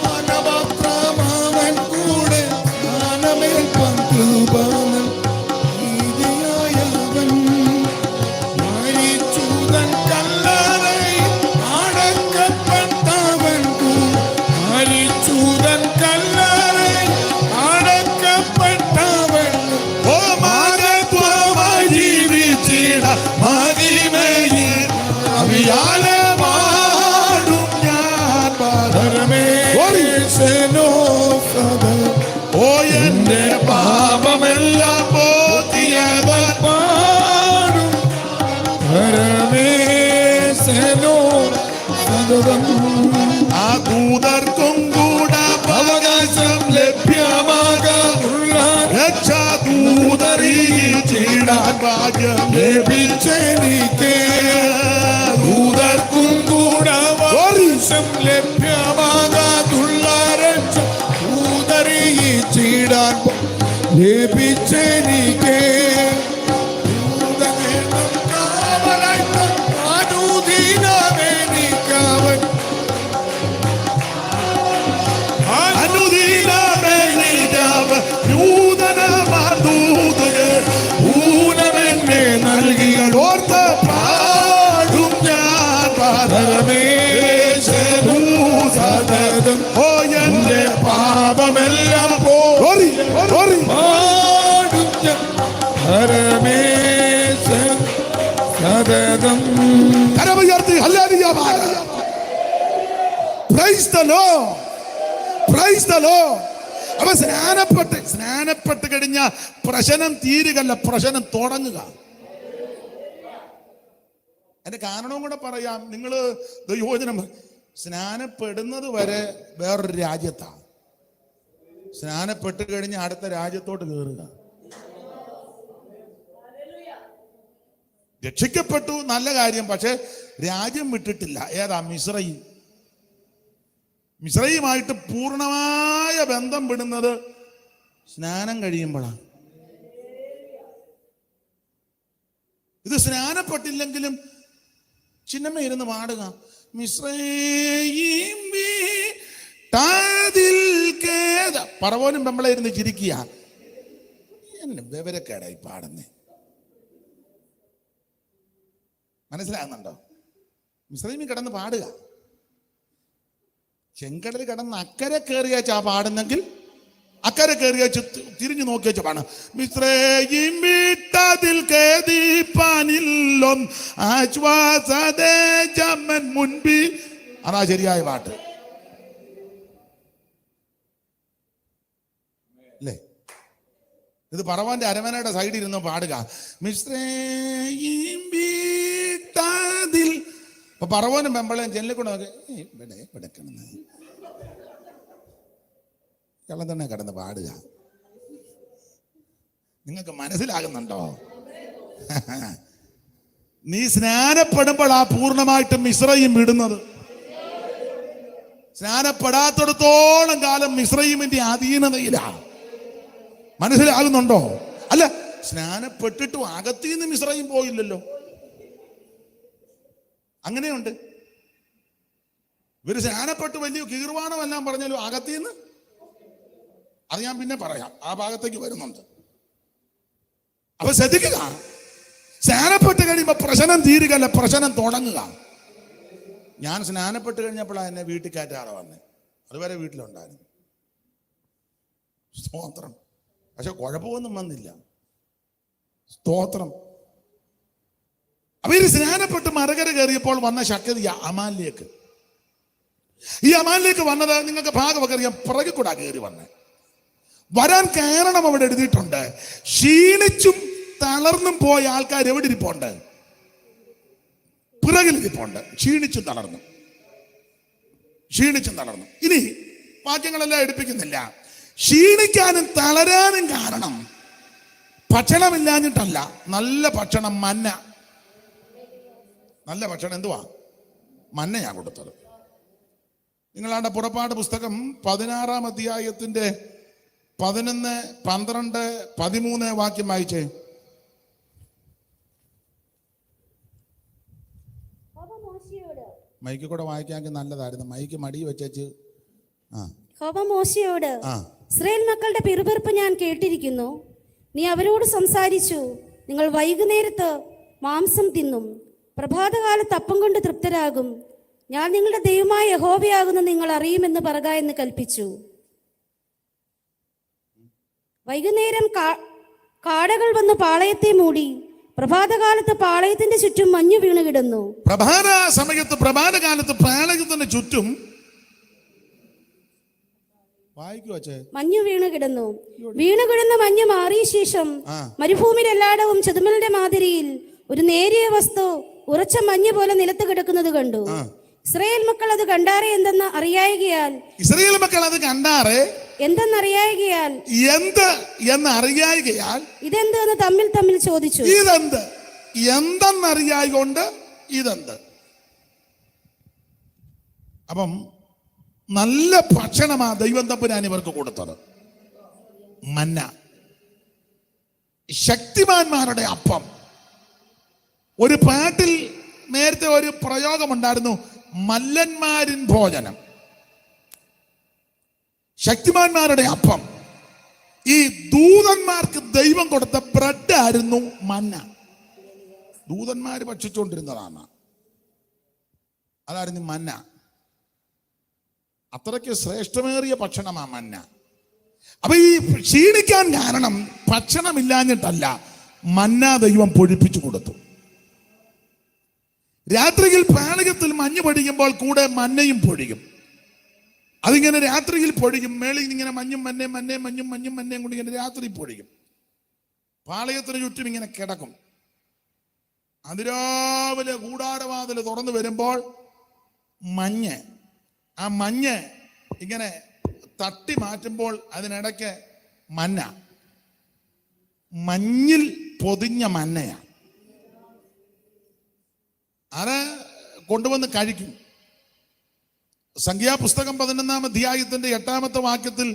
പാനപാത്രം അവൻ കൂടെ സ്നാനമേൽപ്പാൻ കൃപ പ്രീതിയായവൻ. മരിച്ചൂതൻ കല്ലറയിൽ അടക്കപ്പെട്ടവൻ, മരിച്ചൂതൻ കല്ലറയിൽ അടക്കപ്പെട്ടവൻ. ഓ മഹത്വമായി ജീവിച്ചിട മഹിമയിൽ അവിയാലെ പാടും ഞാൻ പരമേശനോ സദാ. ഓ എന്റെ പാപമെല്ലാം പോറ്റിയവൻ പാടും പരമേശനോ സദാ. ആ ദൂതർക്കും കൂടെ അവകാശം ലഭ്യമാകാനുള്ള രക്ഷാദൂതറിയിച്ചിടാൻ ഭാഗ്യം ലഭിച്ചെനിക്ക്. ദൂതർക്കും കൂടെ അവകാശം ലഭ്യമാകാനുള്ള രക്ഷാദൂതറിയിച്ചിടാൻ ലഭിച്ചെനിക്ക് അനുദിനമെനിക്കവൻ ഊനമെന്നെ നൽകിയോർത്ത് പാടും ഞാൻ പരമേശ്വരൂ സതതം. ഓ എന്റെ പാപമെല്ലാം പാടും ഞാൻ പരമേശ്വരൻ സതതം. കരമുയർത്തി ഹല്ലേലൂയ പാടുക. Price the lord, praise the lord. അപ്പൊ സ്നാനപ്പെട്ട് കഴിഞ്ഞ പ്രശ്നം തീരുകല്ല, പ്രശ്നം തുടങ്ങുക. അതിന്റെ കാരണവും കൂടെ പറയാം. നിങ്ങള് ദൈവവചനം സ്നാനപ്പെടുന്നത് വരെ വേറൊരു രാജ്യത്താണ്. സ്നാനപ്പെട്ട് കഴിഞ്ഞ് അടുത്ത രാജ്യത്തോട്ട് കയറുക. രക്ഷിക്കപ്പെട്ടു, നല്ല കാര്യം. പക്ഷെ രാജ്യം വിട്ടിട്ടില്ല. ഏതാ? മിസ്രയീം. മിസ്രയീമായിട്ട് പൂർണ്ണമായ ബന്ധം വിടുന്നത് സ്നാനം കഴിയുമ്പോഴാണ്. ഇത് സ്നാനപ്പെട്ടില്ലെങ്കിലും ചിന്നമ്മ ഇരുന്ന് പാടുക. മിസ്രയീം വിട്ടതിൽ ഖേദ. പറവോനും പെമ്പളെ ഇരുന്ന് ചിരിക്കുക. എന്നെ വിവരക്കേടായി പാടുന്നേ. മനസ്സിലാകുന്നുണ്ടോ? മിസ്രയീമിൽ കിടന്ന് പാടുക. ചെങ്കടൽ കിടന്ന് അക്കരെ കയറിയാച്ചാ പാടുന്നെങ്കിൽ അക്കരെ കയറിയാച്ച് തിരിഞ്ഞു നോക്കിയാച്ച പാടാം. മിസ്രയീം വിട്ടതിൽ ഖേദിപ്പാനില്ലും ആശ്വാസദേ ജമ്മൻ മുൻപി. അതാ ശരിയായ പാട്ട് അല്ലേ? ഇത് പറവാന്റെ അരമനയുടെ സൈഡിൽ ഇരുന്ന് പാടുക. മിസ്രയീം വിട്ടതിൽ. അപ്പൊ പറവോനും പെമ്പളയും ജനലിൽ കൂടെ നോക്കി ഇവിടെ കിടന്ന് കള്ളം തന്നെ കിടന്ന് പാടുക. നിങ്ങൾക്ക് മനസ്സിലാകുന്നുണ്ടോ? നീ സ്നാനപ്പെടുമ്പോൾ ആ പൂർണ്ണമായിട്ടും മിസ്രയീം വിടുന്നത്. സ്നാനപ്പെടാത്തിടത്തോളം കാലം മിസ്രയീമിന്റെ അധീനതയിലാണ്. മനസ്സിലാകുന്നുണ്ടോ? അല്ല, സ്നാനപ്പെട്ടിട്ടും അകത്തീന്ന് മിസ്രയീം പോയില്ലല്ലോ. അങ്ങനെയുണ്ട്. ഇവര് സ്നാനപ്പെട്ട് വലിയ കീർവാണം എല്ലാം പറഞ്ഞാലും അകത്തീന്ന്, അത് ഞാൻ പിന്നെ പറയാം, ആ ഭാഗത്തേക്ക് വരുന്നുണ്ട്. അപ്പൊ ശ്രദ്ധിക്കുക, സ്നാനപ്പെട്ട് കഴിയുമ്പോ പ്രശ്നം തീരുകയല്ല, പ്രശ്നം തുടങ്ങുക. ഞാൻ സ്നാനപ്പെട്ട് കഴിഞ്ഞപ്പോഴാണ് എന്നെ വീട്ടിൽ കയറ്റാറ് വന്നത്. അതുവരെ വീട്ടിലുണ്ടായിരുന്നു. സ്തോത്രം. പക്ഷെ കുഴപ്പമൊന്നും വന്നില്ല. സ്തോത്രം. അപ്പൊ ഇത് സ്നാനപ്പെട്ട് മരകര കയറിയപ്പോൾ വന്ന ശക്തി അമാലിലേക്ക്. ഈ അമാലിലേക്ക് വന്നത് നിങ്ങൾക്ക് ഭാഗമൊക്കെ അറിയാം. പിറകിൽ കൂടാ കയറി വന്നേ. വരാൻ കാരണം അവിടെ എഴുതിയിട്ടുണ്ട്. ക്ഷീണിച്ചും തളർന്നും പോയ ആൾക്കാർ എവിടെ ഇരിപ്പുണ്ട്? പിറകിൽ ഇരിപ്പുണ്ട്. ക്ഷീണിച്ചും തളർന്നു. ഇനി വാക്യങ്ങളെല്ലാം എടുപ്പിക്കുന്നില്ല. ക്ഷീണിക്കാനും തളരാനും കാരണം ഭക്ഷണമില്ലാഞ്ഞിട്ടല്ല. നല്ല ഭക്ഷണം, മന്ന. നല്ല ഭക്ഷണം എന്തുവാ? മന്ന ഞാൻ കൊടുത്തത്. നിങ്ങളാണ്ട് പുറപ്പാട് പുസ്തകം 16-ാം അധ്യായത്തിന്റെ 11, 12, 13 വാക്യം വായിച്ചേ. മൈക്ക് കൂടെ വായിക്കാമെങ്കിൽ നല്ലതായിരുന്നു. മൈക്ക് മടി വെച്ചു. മോശയോട്, ഇസ്രായേൽ മക്കളുടെ പിറുപിറുപ്പ് ഞാൻ കേട്ടിരിക്കുന്നു. നീ അവരോട് സംസാരിച്ചു, നിങ്ങൾ വൈകുന്നേരത്ത് മാംസം തിന്നും, പ്രഭാതകാലത്ത് അപ്പം കൊണ്ട് തൃപ്തരാകും. ഞാൻ നിങ്ങളുടെ ദൈവമായ യഹോവയാകുന്ന നിങ്ങൾ അറിയുമെന്ന് പറക എന്ന് കൽപ്പിച്ചു. വൈകുന്നേരം കാടകൾ വന്ന് പാളയത്തെ മൂടി. പ്രഭാതകാലത്ത് പാളയത്തിന്റെ ചുറ്റും മഞ്ഞു വീണ് കിടന്നു. പ്രഭാതകാലത്ത് പാളയത്തിന്റെ ചുറ്റും മഞ്ഞു വീണ് കിടന്നു. മഞ്ഞ് മാറിയ ശേഷം മരുഭൂമിയിൽ എല്ലായിടവും ചെതുമലിന്റെ മാതിരിയിൽ ഒരു നേരിയ വസ്തു ഉറച്ച മഞ്ഞ് പോലെ നിലത്ത് കിടക്കുന്നത് കണ്ടു. ഇസ്രായേൽ മക്കൾ അത് കണ്ടാറേ എന്തെന്നറിയായികയാൽ ഇതെന്ത് എന്ന് തമ്മിൽ ചോദിച്ചു. എന്തെന്നറിയായിക്കൊണ്ട് ഇതെന്ത്? അപ്പം നല്ല ഭക്ഷണമാ ദൈവം തമ്പുരാൻ ഇവർക്ക് കൊടുത്തത്. മന്ന. ശക്തിമാന്മാരുടെ അപ്പം. ഒരു പാട്ടിൽ നേരത്തെ ഒരു പ്രയോഗമുണ്ടായിരുന്നു, മല്ലന്മാരിൻ ഭോജനം. ശക്തിമാന്മാരുടെ അപ്പം. ഈ ദൂതന്മാർക്ക് ദൈവം കൊടുത്ത ബ്രെഡ് ആയിരുന്നു മന്ന. ദൂതന്മാര് ഭക്ഷിച്ചുകൊണ്ടിരുന്നതാണ്. അതായിരുന്നു മന്ന. അത്രയ്ക്ക് ശ്രേഷ്ഠമേറിയ ഭക്ഷണമാ മന്ന. അപ്പൊ ഈ ക്ഷീണിക്കാൻ കാരണം ഭക്ഷണമില്ലാഞ്ഞിട്ടല്ല, മന്ന ദൈവം പൊഴിപ്പിച്ചു കൊടുത്തു. രാത്രിയിൽ പാളയത്തിൽ മഞ്ഞ് പൊഴിയുമ്പോൾ കൂടെ മന്നയും പൊഴിയും. അതിങ്ങനെ രാത്രിയിൽ പൊഴിയും. മേളിൽ ഇങ്ങനെ മഞ്ഞും മഞ്ഞയും കൊണ്ട് ഇങ്ങനെ രാത്രി പൊഴിയും. പാളയത്തിന് ചുറ്റും ഇങ്ങനെ കിടക്കും. അതിരാവിലെ കൂടാരവാതിൽ തുറന്നു വരുമ്പോൾ മഞ്ഞ്, ആ മഞ്ഞ് ഇങ്ങനെ തട്ടി മാറ്റുമ്പോൾ അതിനിടയ്ക്ക് മന്ന, മഞ്ഞിൽ പൊതിഞ്ഞ മന്നയാണ്. അത് കൊണ്ടുവന്ന് കഴിക്കും. സംഖ്യാപുസ്തകം 11-ാം അധ്യായത്തിന്റെ 8-ാമത്തെ വാക്യത്തിൽ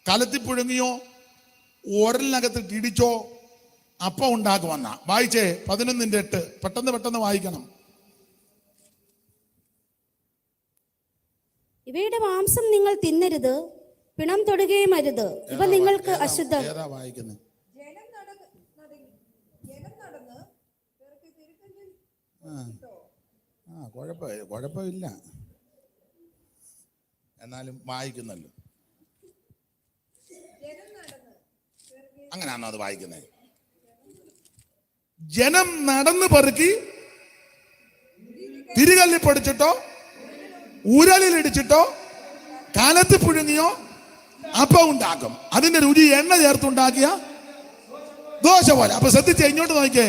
കലത്തിപ്പുഴുങ്ങിയോ ഓരലിനകത്ത് ഇടിച്ചോ അപ്പം ഉണ്ടാക്കുമെന്ന വായിച്ചേ. 11:8. പെട്ടെന്ന് വായിക്കണം. ഇവയുടെ മാംസം നിങ്ങൾ തിന്നരുത്, പിണം തൊടുകയും അരുത്, ഇവ നിങ്ങൾക്ക് അശുദ്ധം. ഏതാ വായിക്കുന്നത്? കുഴപ്പമില്ല, എന്നാലും വായിക്കുന്നല്ലോ. അങ്ങനെയാണോ അത് വായിക്കുന്നത്? ജനം നടന്നു പെറുക്കി തിരികല്ലിൽ പൊടിച്ചിട്ടോ ഉരലിൽ ഇടിച്ചിട്ടോ കാലത്ത് പുഴുങ്ങിയോ അപ്പം ഉണ്ടാക്കും. അതിന്റെ രുചി എണ്ണ ചേർത്തുണ്ടാക്കിയ ദോശ പോലെ. അപ്പൊ ശ്രദ്ധിച്ച് ഇങ്ങോട്ട് നോക്കിയേ.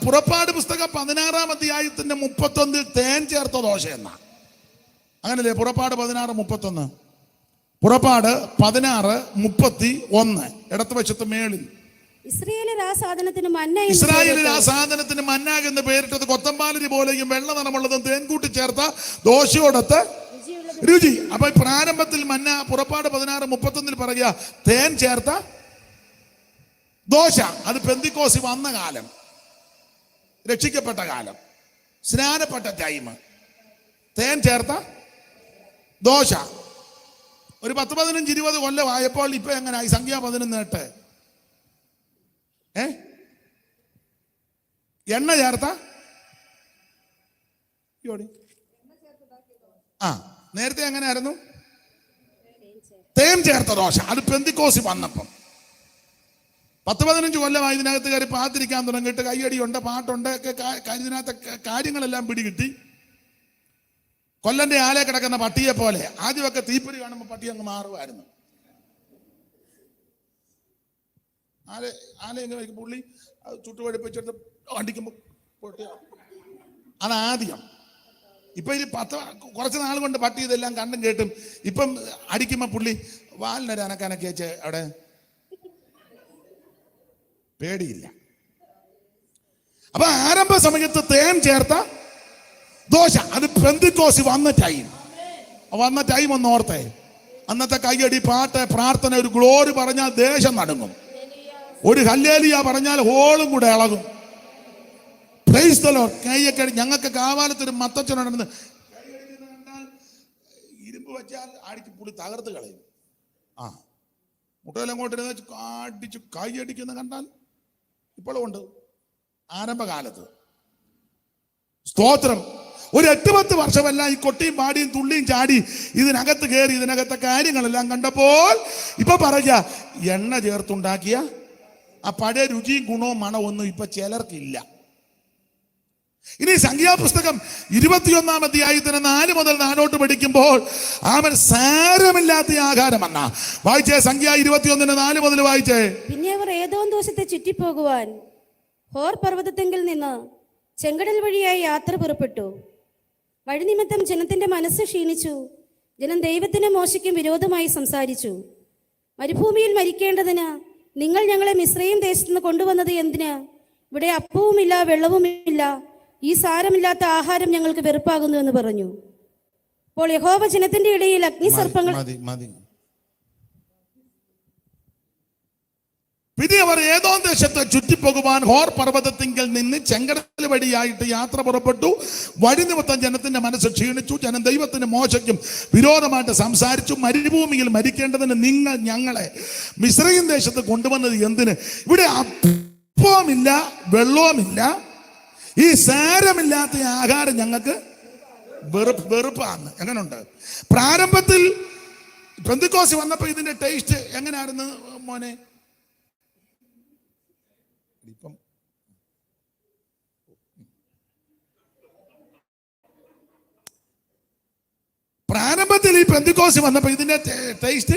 പുറപ്പാട് പുസ്തകം 16-ാം അധ്യായത്തിന്റെ 31 തേൻ ചേർത്ത ദോശ എന്നാ. അങ്ങനല്ലേ? പുറപ്പാട് 16:31. പുറപ്പാട് 16:31 ഇടത്ത് വശത്ത് മേളിൽ. ഇസ്രായേലിൽ ആ സാധനത്തിന് മന്ന എന്ന് പേരിട്ടത് കൊത്തമ്പാലരി പോലെയും വെള്ള നിറമുള്ളതും തേൻകൂട്ടി ചേർത്ത ദോശയോടൊത്ത് രുചി. അപ്പൊ പ്രാരംഭത്തിൽ മന്ന പുറപ്പാട് 16:31 പറയുക തേൻ ചേർത്ത ദോശ. അത് പെന്തിക്കോസി വന്ന കാലം, രക്ഷിക്കപ്പെട്ട കാലം, സ്നാനപ്പെട്ട ടൈം. തേൻ ചേർത്ത ദോശ. ഒരു 10-15-20 കൊല്ലം ആയപ്പോൾ ഇപ്പൊ എങ്ങനെയായി? സംഖ്യ 11:8. എണ്ണ ചേർത്ത നേരത്തെ എങ്ങനെയായിരുന്നു? തേൻ ചേർത്ത ദോശ. അത് പെന്തിക്കോസി വന്നപ്പം 10-15 കൊല്ലമായി ഇതിനകത്ത് കയറി പാത്തിരിക്കാൻ തുടങ്ങിയിട്ട് കയ്യടിയുണ്ട്, പാട്ടുണ്ട്, ഇതിനകത്ത് കാര്യങ്ങളെല്ലാം പിടികിട്ടി. കൊല്ലന്റെ ആലെ കിടക്കുന്ന പട്ടിയെ പോലെ ആദ്യമൊക്കെ തീപ്പൊരി കാണുമ്പോൾ പട്ടി അങ്ങ് മാറുമായിരുന്നു. ആലയെങ്ങനെ പുള്ളി ചുട്ടുപഴിപ്പിച്ചിട്ട് അടിക്കുമ്പോൾ അതാദ്യം. ഇപ്പൊ ഇത് കുറച്ച് നാൾ കൊണ്ട് പട്ടി ഇതെല്ലാം കണ്ടും കേട്ടും ഇപ്പം അടിക്കുമ്പോ പുള്ളി വാലിനൊരു അനക്കനക്കി വെച്ച് അവിടെ പേടിയില്ല. അപ്പൊ ആരംഭ സമയത്ത് തേൻ ചേർത്ത ദോശ. അത് പെന്തിക്കോസി വന്ന ടൈം ഒന്ന് ഓർത്തേ. അന്നത്തെ കയ്യടി, പാട്ട്, പ്രാർത്ഥന, ഒരു ഗ്ലോറി പറഞ്ഞാൽ ദേശം നടുങ്ങും. ഒരു ഹല്ലേലൂയ പറഞ്ഞാൽ ഹോളും കൂടെ ഇളകും. Price the Lord. കൈയൊക്കെ ഞങ്ങൾക്ക് കാവാലത്തൊരു മത്തച്ഛനുണ്ടെന്ന് കണ്ടാൽ ഇരുമ്പ് വെച്ചാൽ അടിച്ച് പുള്ളി തകർത്ത് കളയും. മുട്ടയിലങ്ങോട്ടിരുന്ന് അടിച്ച് കൈയടിക്കുന്ന കണ്ടാൽ ഇപ്പോഴും ഉണ്ട്. ആരംഭകാലത്ത് സ്തോത്രം. ഒരു 8-10 വർഷമെല്ലാം ഈ കൊട്ടിയും പാടിയും തുള്ളിയും ചാടി ഇതിനകത്ത് കയറി ഇതിനകത്തെ കാര്യങ്ങളെല്ലാം കണ്ടപ്പോൾ ഇപ്പൊ പറയുക എണ്ണ ചേർത്തുണ്ടാക്കിയ ആ പഴയ രുചിയും ഗുണവും മണവും ഒന്നും ഇപ്പൊ ചിലർക്കില്ല. ഇനി സംഖ്യാപുസ്തകം 21-ാം അധ്യായത്തിന് 4 മുതൽ 4 പഠിക്കുമ്പോൾ അവൻ സാരമില്ലാത്ത ആഹാരം എന്നാ വായിച്ചേ. സംഖ്യ 21:4 മുതൽ വായിച്ചേ. പിന്നെ അവർ ഏദോം ദേശത്തെ ചുറ്റിപ്പോകുവാൻ ഹോർ പർവ്വതത്തെങ്കിൽ നിന്ന് ചെങ്കടൽ വഴിയായി യാത്ര പുറപ്പെട്ടു. വഴിനിമിത്തം ജനത്തിന്റെ മനസ്സ് ക്ഷീണിച്ചു. ജനം ദൈവത്തിനും മോശയ്ക്കും വിരോധമായി സംസാരിച്ചു. മരുഭൂമിയിൽ മരിക്കേണ്ടതിന് നിങ്ങൾ ഞങ്ങളെ മിസ്രയീം ദേശത്ത് നിന്ന് കൊണ്ടുവന്നത് എന്തിന്? ഇവിടെ അപ്പവുമില്ല വെള്ളവുമില്ല, ഈ സാരമില്ലാത്ത ആഹാരം ഞങ്ങൾക്ക് വെറുപ്പാകുന്നു എന്ന് പറഞ്ഞു. അപ്പോൾ യഹോവ ജനത്തിന്റെ ഇടയിൽ അഗ്നിസർപ്പങ്ങൾ പിന്നെ അവർ ഏദോം ദേശത്തെ ചുറ്റിപ്പോകുവാൻ ഹോർ പർവ്വതത്തിങ്കൽ നിന്ന് ചെങ്കടൽ വഴിയായിട്ട് യാത്ര പുറപ്പെട്ടു. വഴി നിമിത്തം ജനത്തിന്റെ മനസ്സ് ക്ഷീണിച്ചു. ജനം ദൈവത്തിന് മോശയ്ക്കും വിരോധമായിട്ട് സംസാരിച്ചു. മരുഭൂമിയിൽ മരിക്കേണ്ടതിന് നിങ്ങൾ ഞങ്ങളെ മിസ്രയീം ദേശത്ത് കൊണ്ടുവന്നത് എന്തിന്? ഇവിടെ അപ്പവുമില്ല വെള്ളവുമില്ല, ഈ സാരമില്ലാത്ത ആഹാരം ഞങ്ങൾക്ക് വെറുപ്പാണ്. എങ്ങനെയുണ്ട്? പ്രാരംഭത്തിൽ പെന്തക്കോസ്ത് വന്നപ്പോ ഇതിന്റെ ടേസ്റ്റ് എങ്ങനെയായിരുന്നു മോനെ? ഇപ്പം പ്രാരംഭത്തിൽ ഈ പെന്തക്കോസ്ത് വന്നപ്പോ ഇതിന്റെ ടേസ്റ്റ്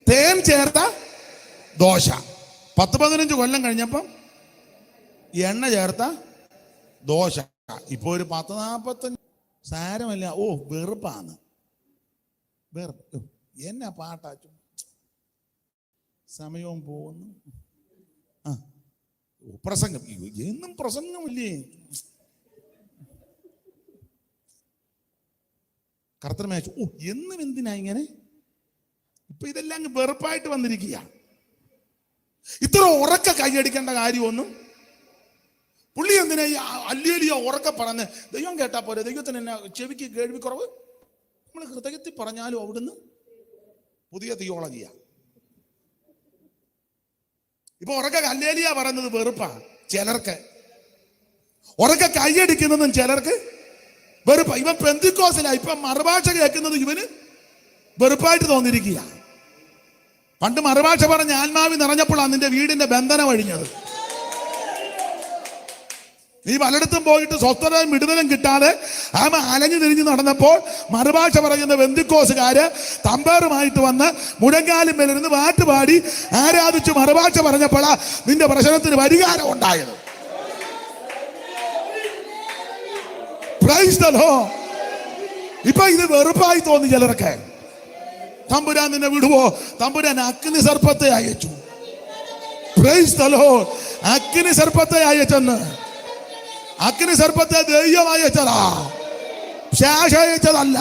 തേൻ ചേർത്ത ദോശ. 10-15 കൊല്ലം കഴിഞ്ഞപ്പം എണ്ണ ചേർത്ത ദോശ. ഇപ്പൊ ഒരു 10-45 സാരമല്ല. ഓ വെറുപ്പാണ്, വെറുപ്പ്. എന്നാ പാട്ടാച്ചു, സമയവും പോകുന്നു. പ്രസംഗം എന്നും പ്രസംഗമില്ലേ? കർത്തൃമേശ ഓ എന്നും എന്തിനാ ഇങ്ങനെ? ഇപ്പൊ ഇതെല്ലാം അങ്ങ് വെറുപ്പായിട്ട് വന്നിരിക്കുക. ഇത്ര ഉറക്ക കൈയടിക്കേണ്ട കാര്യമൊന്നും പുള്ളി എന്തിനാ അല്ലേലിയ ഉറക്ക പറഞ്ഞ് ദൈവം കേട്ടാ പോരെ? ദൈവത്തിന് എന്നാ ചെവിക്ക് കേൾവിക്കുറവ്? നമ്മൾ ഹൃദയത്തിൽ പറഞ്ഞാലും അവിടുന്ന് പുതിയ തിയോളജിയാ. ഇപ്പൊ ഉറക്ക അല്ലേലിയ പറയുന്നത് വെറുപ്പാ ചിലർക്ക്, ഉറക്ക കൈയടിക്കുന്നതും ചിലർക്ക് വെറുപ്പാ. ഇവൻ പെന്തക്കോസ്തിലാ, ഇപ്പൊ മറുഭാഷ കേൾക്കുന്നത് ഇവന് വെറുപ്പായിട്ട് തോന്നിയിരിക്കുക. പണ്ട് മറുഭാഷ പറഞ്ഞ ആത്മാവി നിറഞ്ഞപ്പോഴാണ് നിന്റെ വീടിന്റെ ബന്ധനം അഴിഞ്ഞത്. നീ പലയിടത്തും പോയിട്ട് സ്വസ്ഥതയും വിടുതലും കിട്ടാതെ ആമ അലഞ്ഞു തിരിഞ്ഞ് നടന്നപ്പോൾ മറുഭാഷ പറയുന്ന പെന്തക്കോസ്തുകാര് തമ്പേറുമായിട്ട് വന്ന് മുഴങ്കാലും മേലിരുന്ന് പാട്ടുപാടി ആരാധിച്ച് മറുഭാഷ പറഞ്ഞപ്പോഴാ നിന്റെ പ്രശ്നത്തിന് പരിഹാരം ഉണ്ടായത്. Price the Lord. ഇപ്പൊ ഇത് വെറുപ്പായി തോന്നി ചിലർക്ക്. തമ്പുരാൻ നിന്നെ വിടുവോ? തമ്പുരാൻ അഗ്നി സർപ്പത്തെ അയച്ചു. Price the Lord. അഗ്നി സർപ്പത്തെ അയച്ചെന്ന്. അഗ്നി സർപ്പത്തെ ദൈവം അയച്ചതാ, ശാശ അയച്ചതല്ല.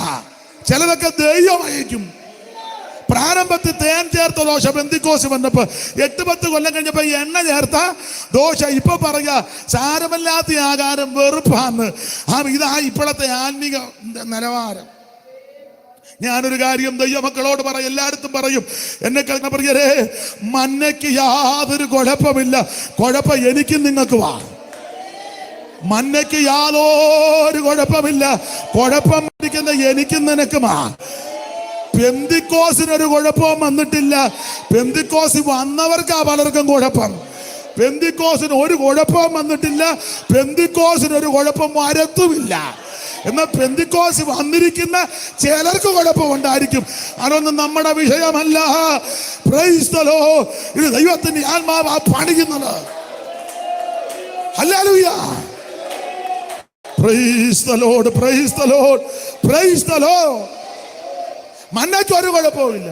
ചിലതൊക്കെ ദൈവം അയക്കും. പ്രാരംഭത്തിൽ തേൻ ചേർത്ത ദോശ പെന്തക്കോസ്ത് വന്നപ്പോ 8-10 കൊല്ലം കഴിഞ്ഞപ്പോ എണ്ണ ചേർത്ത ദോശ. ഇപ്പൊ പറയാ സാരമല്ലാത്ത ആഹാരം വെറുപ്പാന്ന്. ഇതാ ഇപ്പോഴത്തെ ആത്മീക നിലവാരം. ഞാനൊരു കാര്യം ദൈവമക്കളോട് പറയും, എല്ലായിടത്തും പറയും. എന്നെ കേൾക്കുന്ന പ്രിയരേ, മന്നയ്ക്ക് യാതൊരു കുഴപ്പമില്ല. കുഴപ്പം എനിക്കും നിങ്ങൾക്ക് വാ. മന്നയ്ക്ക് യാതൊരു കുഴപ്പമില്ല. കുഴപ്പം ഇരിക്കുന്ന എനിക്കും നിനക്കുമാ. പെന്തക്കോസ്തിനൊരു കുഴപ്പവും വന്നിട്ടില്ല. പെന്തക്കോസ്ത് വന്നവർക്കാ പലർക്കും കുഴപ്പം. പെന്തക്കോസ്തിന് ഒരു കുഴപ്പവും വന്നിട്ടില്ല. പെന്തക്കോസ്തിനൊരു കുഴപ്പം വരത്തുമില്ല. എന്നാൽ പെന്തക്കോസ്ത് വന്നിരിക്കുന്ന ചിലർക്ക് കുഴപ്പമുണ്ടായിരിക്കും. അതൊന്നും നമ്മുടെ വിഷയമല്ല. Praise the lord. ഇത് ദൈവത്തിന്റെ ആത്മാവാ പണിയുന്നത്. Hallelujah. Praise the lord. Praise the lord. Praise the lord. മന്നയ്ക്ക് ഒരു കുഴപ്പവുമില്ല.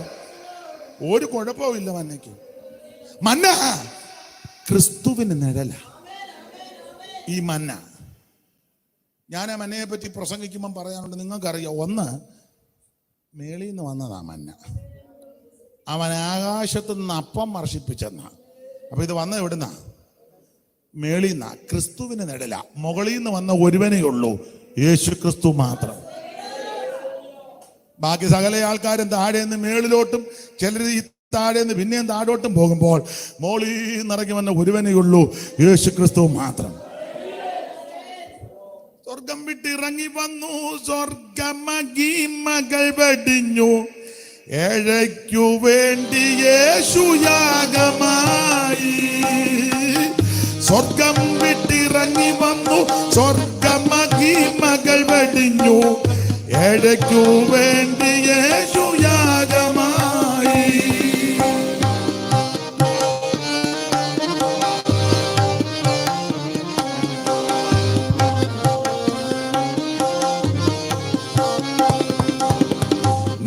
ഒരു കുഴപ്പവുമില്ല മന്നയ്ക്ക്. മന്ന ക്രിസ്തുവിന് നിഴല. ഈ മന്ന, ഞാൻ ആ മന്നയെ പറ്റി പ്രസംഗിക്കുമ്പം പറയാനുണ്ട്. നിങ്ങൾക്കറിയാം, ഒന്ന് മേളിൽ നിന്ന് വന്നതാ മന്ന. അവൻ ആകാശത്തു നിന്ന് അപ്പം വർഷിപ്പിച്ചെന്ന. അപ്പൊ ഇത് വന്ന എവിടുന്നാ? മേളിൽ നിന്നാ. ക്രിസ്തുവിന് നിഴല. മുകളിൽ നിന്ന് വന്ന ഒരുവനേ ഉള്ളൂ, യേശു ക്രിസ്തു മാത്രം. ബാക്കി സകല ആൾക്കാരും താഴെ നിന്ന് മേളിലോട്ടും ചിലർ ഈ താഴെ നിന്ന് പിന്നെയും താഴോട്ടും പോകുമ്പോൾ മോളിൽ നിറങ്ങി വന്ന ഒരുവനേ ഉള്ളൂ, യേശു ക്രിസ്തു മാത്രം. സ്വർഗം വിട്ടിറങ്ങി വന്നു, സ്വർഗമഹിമകൾ വെടിഞ്ഞു, ഏഴയ്ക്കു വേണ്ടി യേശു യാഗമായി. സ്വർഗം വിട്ടിറങ്ങി വന്നു, സ്വർഗമഹിമകൾ വെടിഞ്ഞു, ഏഴയ്ക്കു വേണ്ടി യേശു യാഗമായി.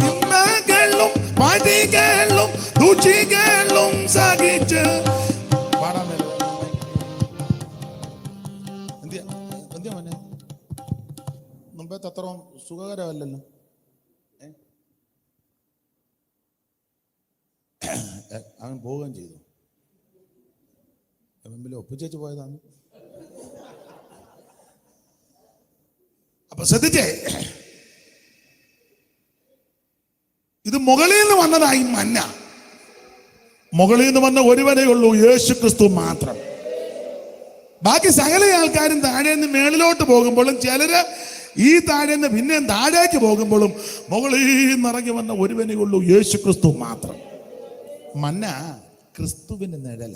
നിന്ദകളും പടികളും രുചികളും സഹിച്ച് മുമ്പത്തെ അത്രയും സുഖകരമല്ലല്ലോ. അവൻ പോവുകയും ചെയ്തു. ഒപ്പിച്ചു പോയതാണ്. അപ്പൊ ശ്രദ്ധിച്ചേ, ഇത് മുകളിൽ നിന്ന് വന്നതായി മന്ന. മുകളിൽ നിന്ന് വന്ന ഒരുവനേ ഉള്ളൂ, യേശു ക്രിസ്തു മാത്രം. ബാക്കി സകല ആൾക്കാരും താഴെ നിന്ന് മേളിലോട്ട് പോകുമ്പോഴും ചിലര് ഈ താഴെ നിന്ന് പിന്നെ താഴേക്ക് പോകുമ്പോഴും മുകളിൽ നിന്ന് ഇറങ്ങി വന്ന ഒരുവനേ ഉള്ളൂ, യേശു ക്രിസ്തു മാത്രം. മന്ന ക്രിസ്തുവിന്റെ നിഴല,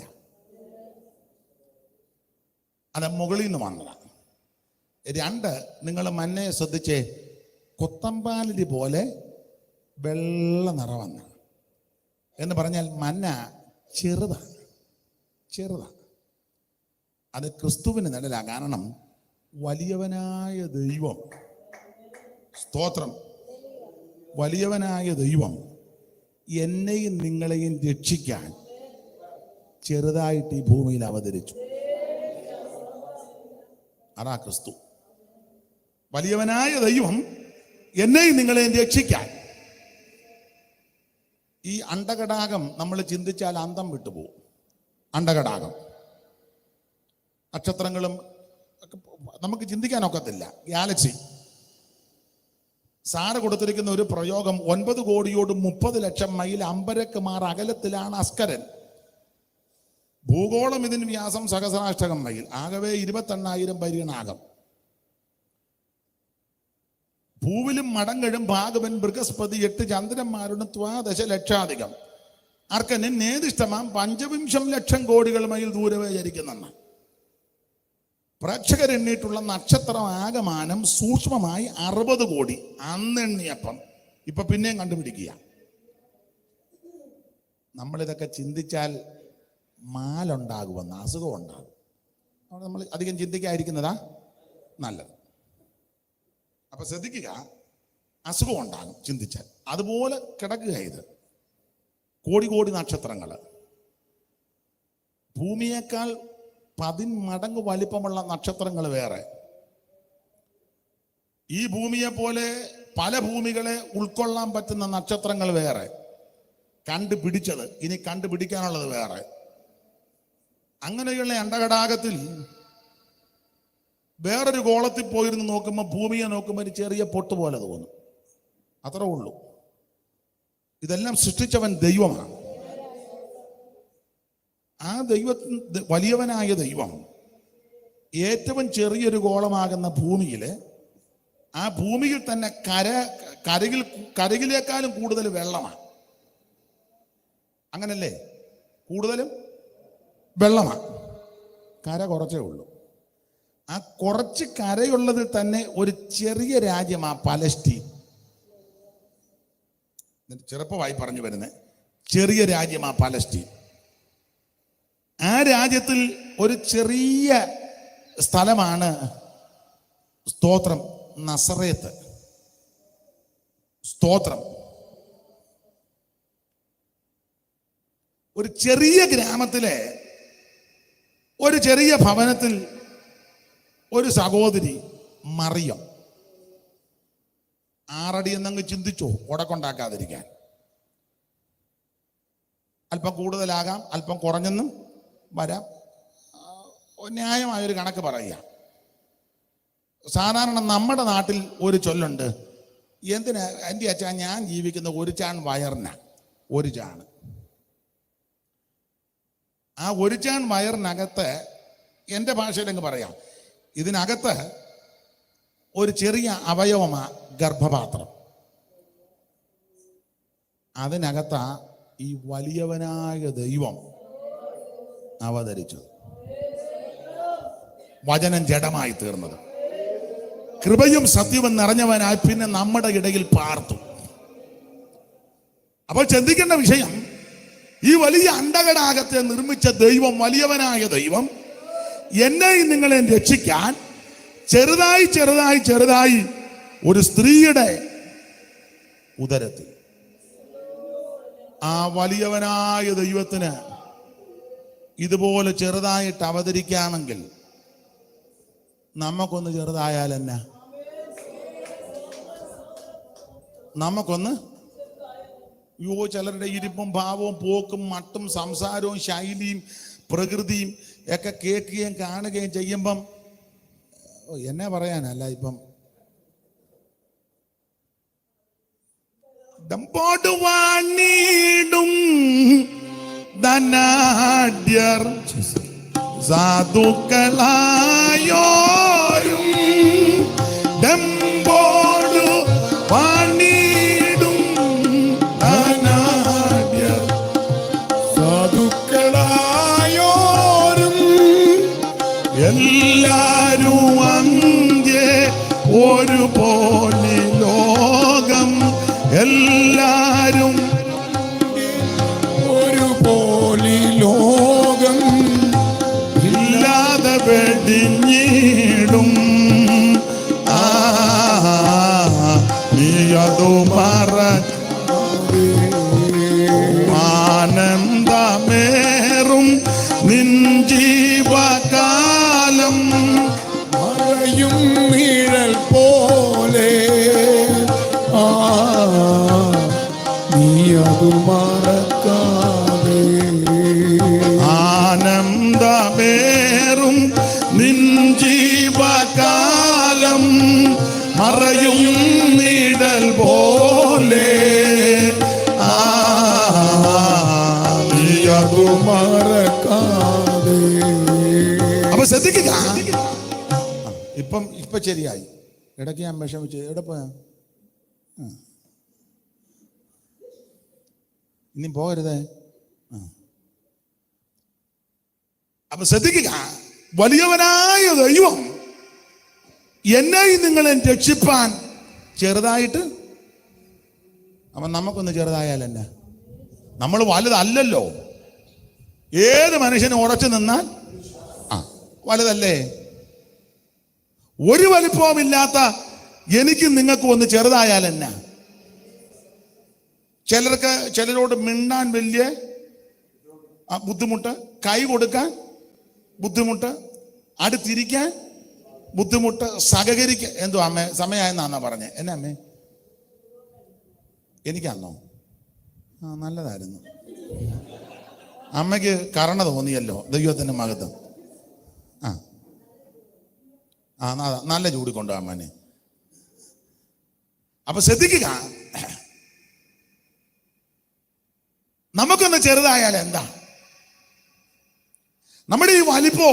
അത് മുകളിൽ നിന്ന് വന്നതാണ്. രണ്ട്, നിങ്ങൾ മന്നയെ ശ്രദ്ധിച്ചേ, കൊത്തമ്പാലരി പോലെ വെള്ള നിറവന്ന എന്ന് പറഞ്ഞാൽ മന്ന ചെറുതാണ്, ചെറുതാണ്. അത് ക്രിസ്തുവിന് നിഴല. കാരണം വലിയവനായ ദൈവം, സ്തോത്രം, വലിയവനായ ദൈവം എന്നെയും നിങ്ങളെയും രക്ഷിക്കാൻ ചെറുതായിട്ട് ഈ ഭൂമിയിൽ അവതരിച്ചു. അതാ ക്രിസ്തു. വലിയവനായ ദൈവം എന്നെയും നിങ്ങളെയും രക്ഷിക്കാൻ. ഈ അണ്ടകടാകം നമ്മൾ ചിന്തിച്ചാൽ അന്തം വിട്ടുപോകും. അണ്ടകടാകം, നക്ഷത്രങ്ങളും നമുക്ക് ചിന്തിക്കാനൊക്കത്തില്ല. ഗാലക്സി. സാറ് കൊടുത്തിരിക്കുന്ന ഒരു പ്രയോഗം, 9 കോടിയോട് 30 ലക്ഷം മൈൽ അമ്പരക്കുമാർ അകലത്തിലാണ് അസ്കരൻ. ഭൂഗോളം ഇതിന് വ്യാസം സഹസ്രാഷ്ടകം മൈൽ, ആകവേ 28,000 പരിഗണാകം. ഭൂവിലും മടങ്ങഴും ഭാഗവൻ ബൃഹസ്പതി 8 ചന്ദ്രന്മാരുടെ 12 ലക്ഷാധികം. അർക്കന് നേതിഷ്ടമാം 5 ലക്ഷം കോടികൾ മൈൽ ദൂരവേ ചരിക്കുന്നെന്ന്. പ്രേക്ഷകരെണ്ണിയിട്ടുള്ള നക്ഷത്രം ആകമാനം സൂക്ഷ്മമായി 60 കോടി. അന്നെണ്ണിയപ്പം ഇപ്പൊ പിന്നെയും കണ്ടുപിടിക്കുക. നമ്മളിതൊക്കെ ചിന്തിച്ചാൽ മാലുണ്ടാകുമെന്ന്, അസുഖം ഉണ്ടാകും. അവിടെ നമ്മൾ അധികം ചിന്തിക്കാതിരിക്കുന്നതാ നല്ലത്. അപ്പൊ ശ്രദ്ധിക്കുക, അസുഖം ഉണ്ടാകും ചിന്തിച്ചാൽ. അതുപോലെ കിടക്കുക ഇത്. കോടി കോടി നക്ഷത്രങ്ങൾ, ഭൂമിയേക്കാൾ 10 മടങ്ങ് വലിപ്പമുള്ള നക്ഷത്രങ്ങൾ വേറെ. ഈ ഭൂമിയെ പോലെ പല ഭൂമികളെ ഉൾക്കൊള്ളാൻ പറ്റുന്ന നക്ഷത്രങ്ങൾ വേറെ. കണ്ടുപിടിച്ചത്, ഇനി കണ്ടുപിടിക്കാനുള്ളത് വേറെ. അങ്ങനെയുള്ള അണ്ടകടാകത്തിൽ വേറൊരു ഗോളത്തിൽ പോയിരുന്ന് നോക്കുമ്പോൾ ഭൂമിയെ നോക്കുമ്പോൾ ഒരു ചെറിയ പൊട്ട് പോലെ തോന്നും. അത്രേ ഉള്ളൂ. ഇതെല്ലാം സൃഷ്ടിച്ചവൻ ദൈവമാണ്. ആ ദൈവത്തിന്, വലിയവനായ ദൈവം ഏറ്റവും ചെറിയൊരു ഗോളമാകുന്ന ഭൂമിയില്, ആ ഭൂമിയിൽ തന്നെ കരയിലേക്കാളും കൂടുതൽ വെള്ളമാണ്. അങ്ങനല്ലേ? കൂടുതലും വെള്ളമാണ്. കര കുറച്ചേ ഉള്ളൂ. ആ കുറച്ച് കരയുള്ളതിൽ തന്നെ ഒരു ചെറിയ രാജ്യമാ പലസ്തീൻ. ചെറുപ്പമായി പറഞ്ഞു വരുന്നത് ചെറിയ രാജ്യമാ പലസ്തീൻ. ആ രാജ്യത്തിൽ ഒരു ചെറിയ സ്ഥലമാണ്, സ്തോത്രം, നസറേത്ത്. സ്തോത്രം. ഒരു ചെറിയ ഗ്രാമത്തിലെ ഒരു ചെറിയ ഭവനത്തിൽ ഒരു സഹോദരി മറിയം. 6 അടി എന്നങ്ങ് ചിന്തിച്ചോ, ഉടക്കൊണ്ടാക്കാതിരിക്കാൻ. അല്പം കൂടുതലാകാം, അല്പം കുറഞ്ഞെന്നും വരാം. ന്യായമായൊരു കണക്ക് പറയുക. സാധാരണ നമ്മുടെ നാട്ടിൽ ഒരു ചൊല്ലുണ്ട്, എന്തിനാ എൻ്റെ അച്ഛാ ഞാൻ ജീവിക്കുന്ന ഒരു ചാൺ വയറിന, ഒരു ചാണ്. ആ ഒരു ചാൺ വയറിനകത്ത്, എൻ്റെ ഭാഷയിലങ്ങ് പറയാം, ഇതിനകത്ത് ഒരു ചെറിയ അവയവമാ ഗർഭപാത്രം. അതിനകത്താ ഈ വലിയവനായ ദൈവം അവതരിച്ചത്. വചനം ജഡമായി തീർന്നത്, കൃപയും സത്യവും നിറഞ്ഞവനായി പിന്നെ നമ്മുടെ ഇടയിൽ പാർത്തു. അപ്പോൾ ചിന്തിക്കേണ്ട വിഷയം, ഈ വലിയ അണ്ടകടാകത്തെ നിർമ്മിച്ച ദൈവം, വലിയവനായ ദൈവം എന്നെയും നിങ്ങളെയും രക്ഷിക്കാൻ ചെറുതായി ചെറുതായി ചെറുതായി ഒരു സ്ത്രീയുടെ ഉദരത്തിൽ, ആ വലിയവനായ ദൈവത്തിന് ഇതുപോലെ ചെറുതായിട്ട് അവതരിക്കാമെങ്കിൽ നമുക്കൊന്ന് ചെറുതായാൽ എന്നാ? നമുക്കൊന്ന്, ചിലരുടെ ഇരിപ്പും ഭാവവും പോക്കും മട്ടും സംസാരവും ശൈലിയും പ്രകൃതിയും ഒക്കെ കേൾക്കുകയും കാണുകയും ചെയ്യുമ്പം എന്നെ പറയാനല്ല, ഇപ്പം ഡമ്പോട് വാണിടും ധനാഢ്യർ സാധുക്കളായോരും ഡമ്പോട് വാണിടും ധനാഢ്യർ സാധുക്കളായോരും എല്ലാരും അന്ത്യേ ഒരുപോലെ ലോകം എല്ലാരും ഒരുപോലെ ലോകം ഇല്ലാതെ വെടിഞ്ഞിടും. നീ അതു ആനന്ദമേറും നിൻ ജീവകാലം മറയും നിഴൽ പോലെ നീ അതു മറക്കാതെ. ആനന്ദമേറും നിൻ ജീവകാലം മറയും നിഴൽ പോലെ നീ അതു മറക്കാതെ. അപ്പൊ ശ്രദ്ധിക്കുക. ഇപ്പൊ ശരിയായി. ഇടയ്ക്ക് ഞാൻ വിഷമിച്ച് എവിടെ പോയാ? ഇനി പോകരുതേ. അപ്പൊ ശ്രദ്ധിക്കുക. വലിയവനായ ദൈവം എന്നെയും നിങ്ങളെ രക്ഷിപ്പാൻ ചെറുതായിട്ട്, അപ്പൊ നമുക്കൊന്ന് ചെറുതായാലെന്നെ, നമ്മൾ വലുതല്ലല്ലോ. ഏത് മനുഷ്യനും ഉറച്ചു നിന്നാൽ വലുതല്ലേ? ഒരു വലിപ്പവുമില്ലാത്ത എനിക്കും നിങ്ങൾക്കും ഒന്ന് ചെറുതായാലെന്നെ. ചിലരോട് മിണ്ടാൻ വലിയ ബുദ്ധിമുട്ട്, കൈ കൊടുക്കാൻ ബുദ്ധിമുട്ട്, അടുത്തിരിക്കാൻ ബുദ്ധിമുട്ട്, സഹകരിക്കാൻ. എന്തോ അമ്മേ സമയമായെന്നാ പറഞ്ഞേ. എന്നെ അമ്മേ? എനിക്കാന്നോ? നല്ലതായിരുന്നു. അമ്മയ്ക്ക് കരുണ തോന്നിയല്ലോ, ദൈവത്തിന്റെ മഹത്വം. നല്ല ചൂടിക്കൊണ്ടു അമ്മനെ. അപ്പൊ ശ്രദ്ധിക്കുക. നമുക്കൊന്ന് ചെറുതായാൽ എന്താ? നമ്മുടെ ഈ വലിപ്പോ,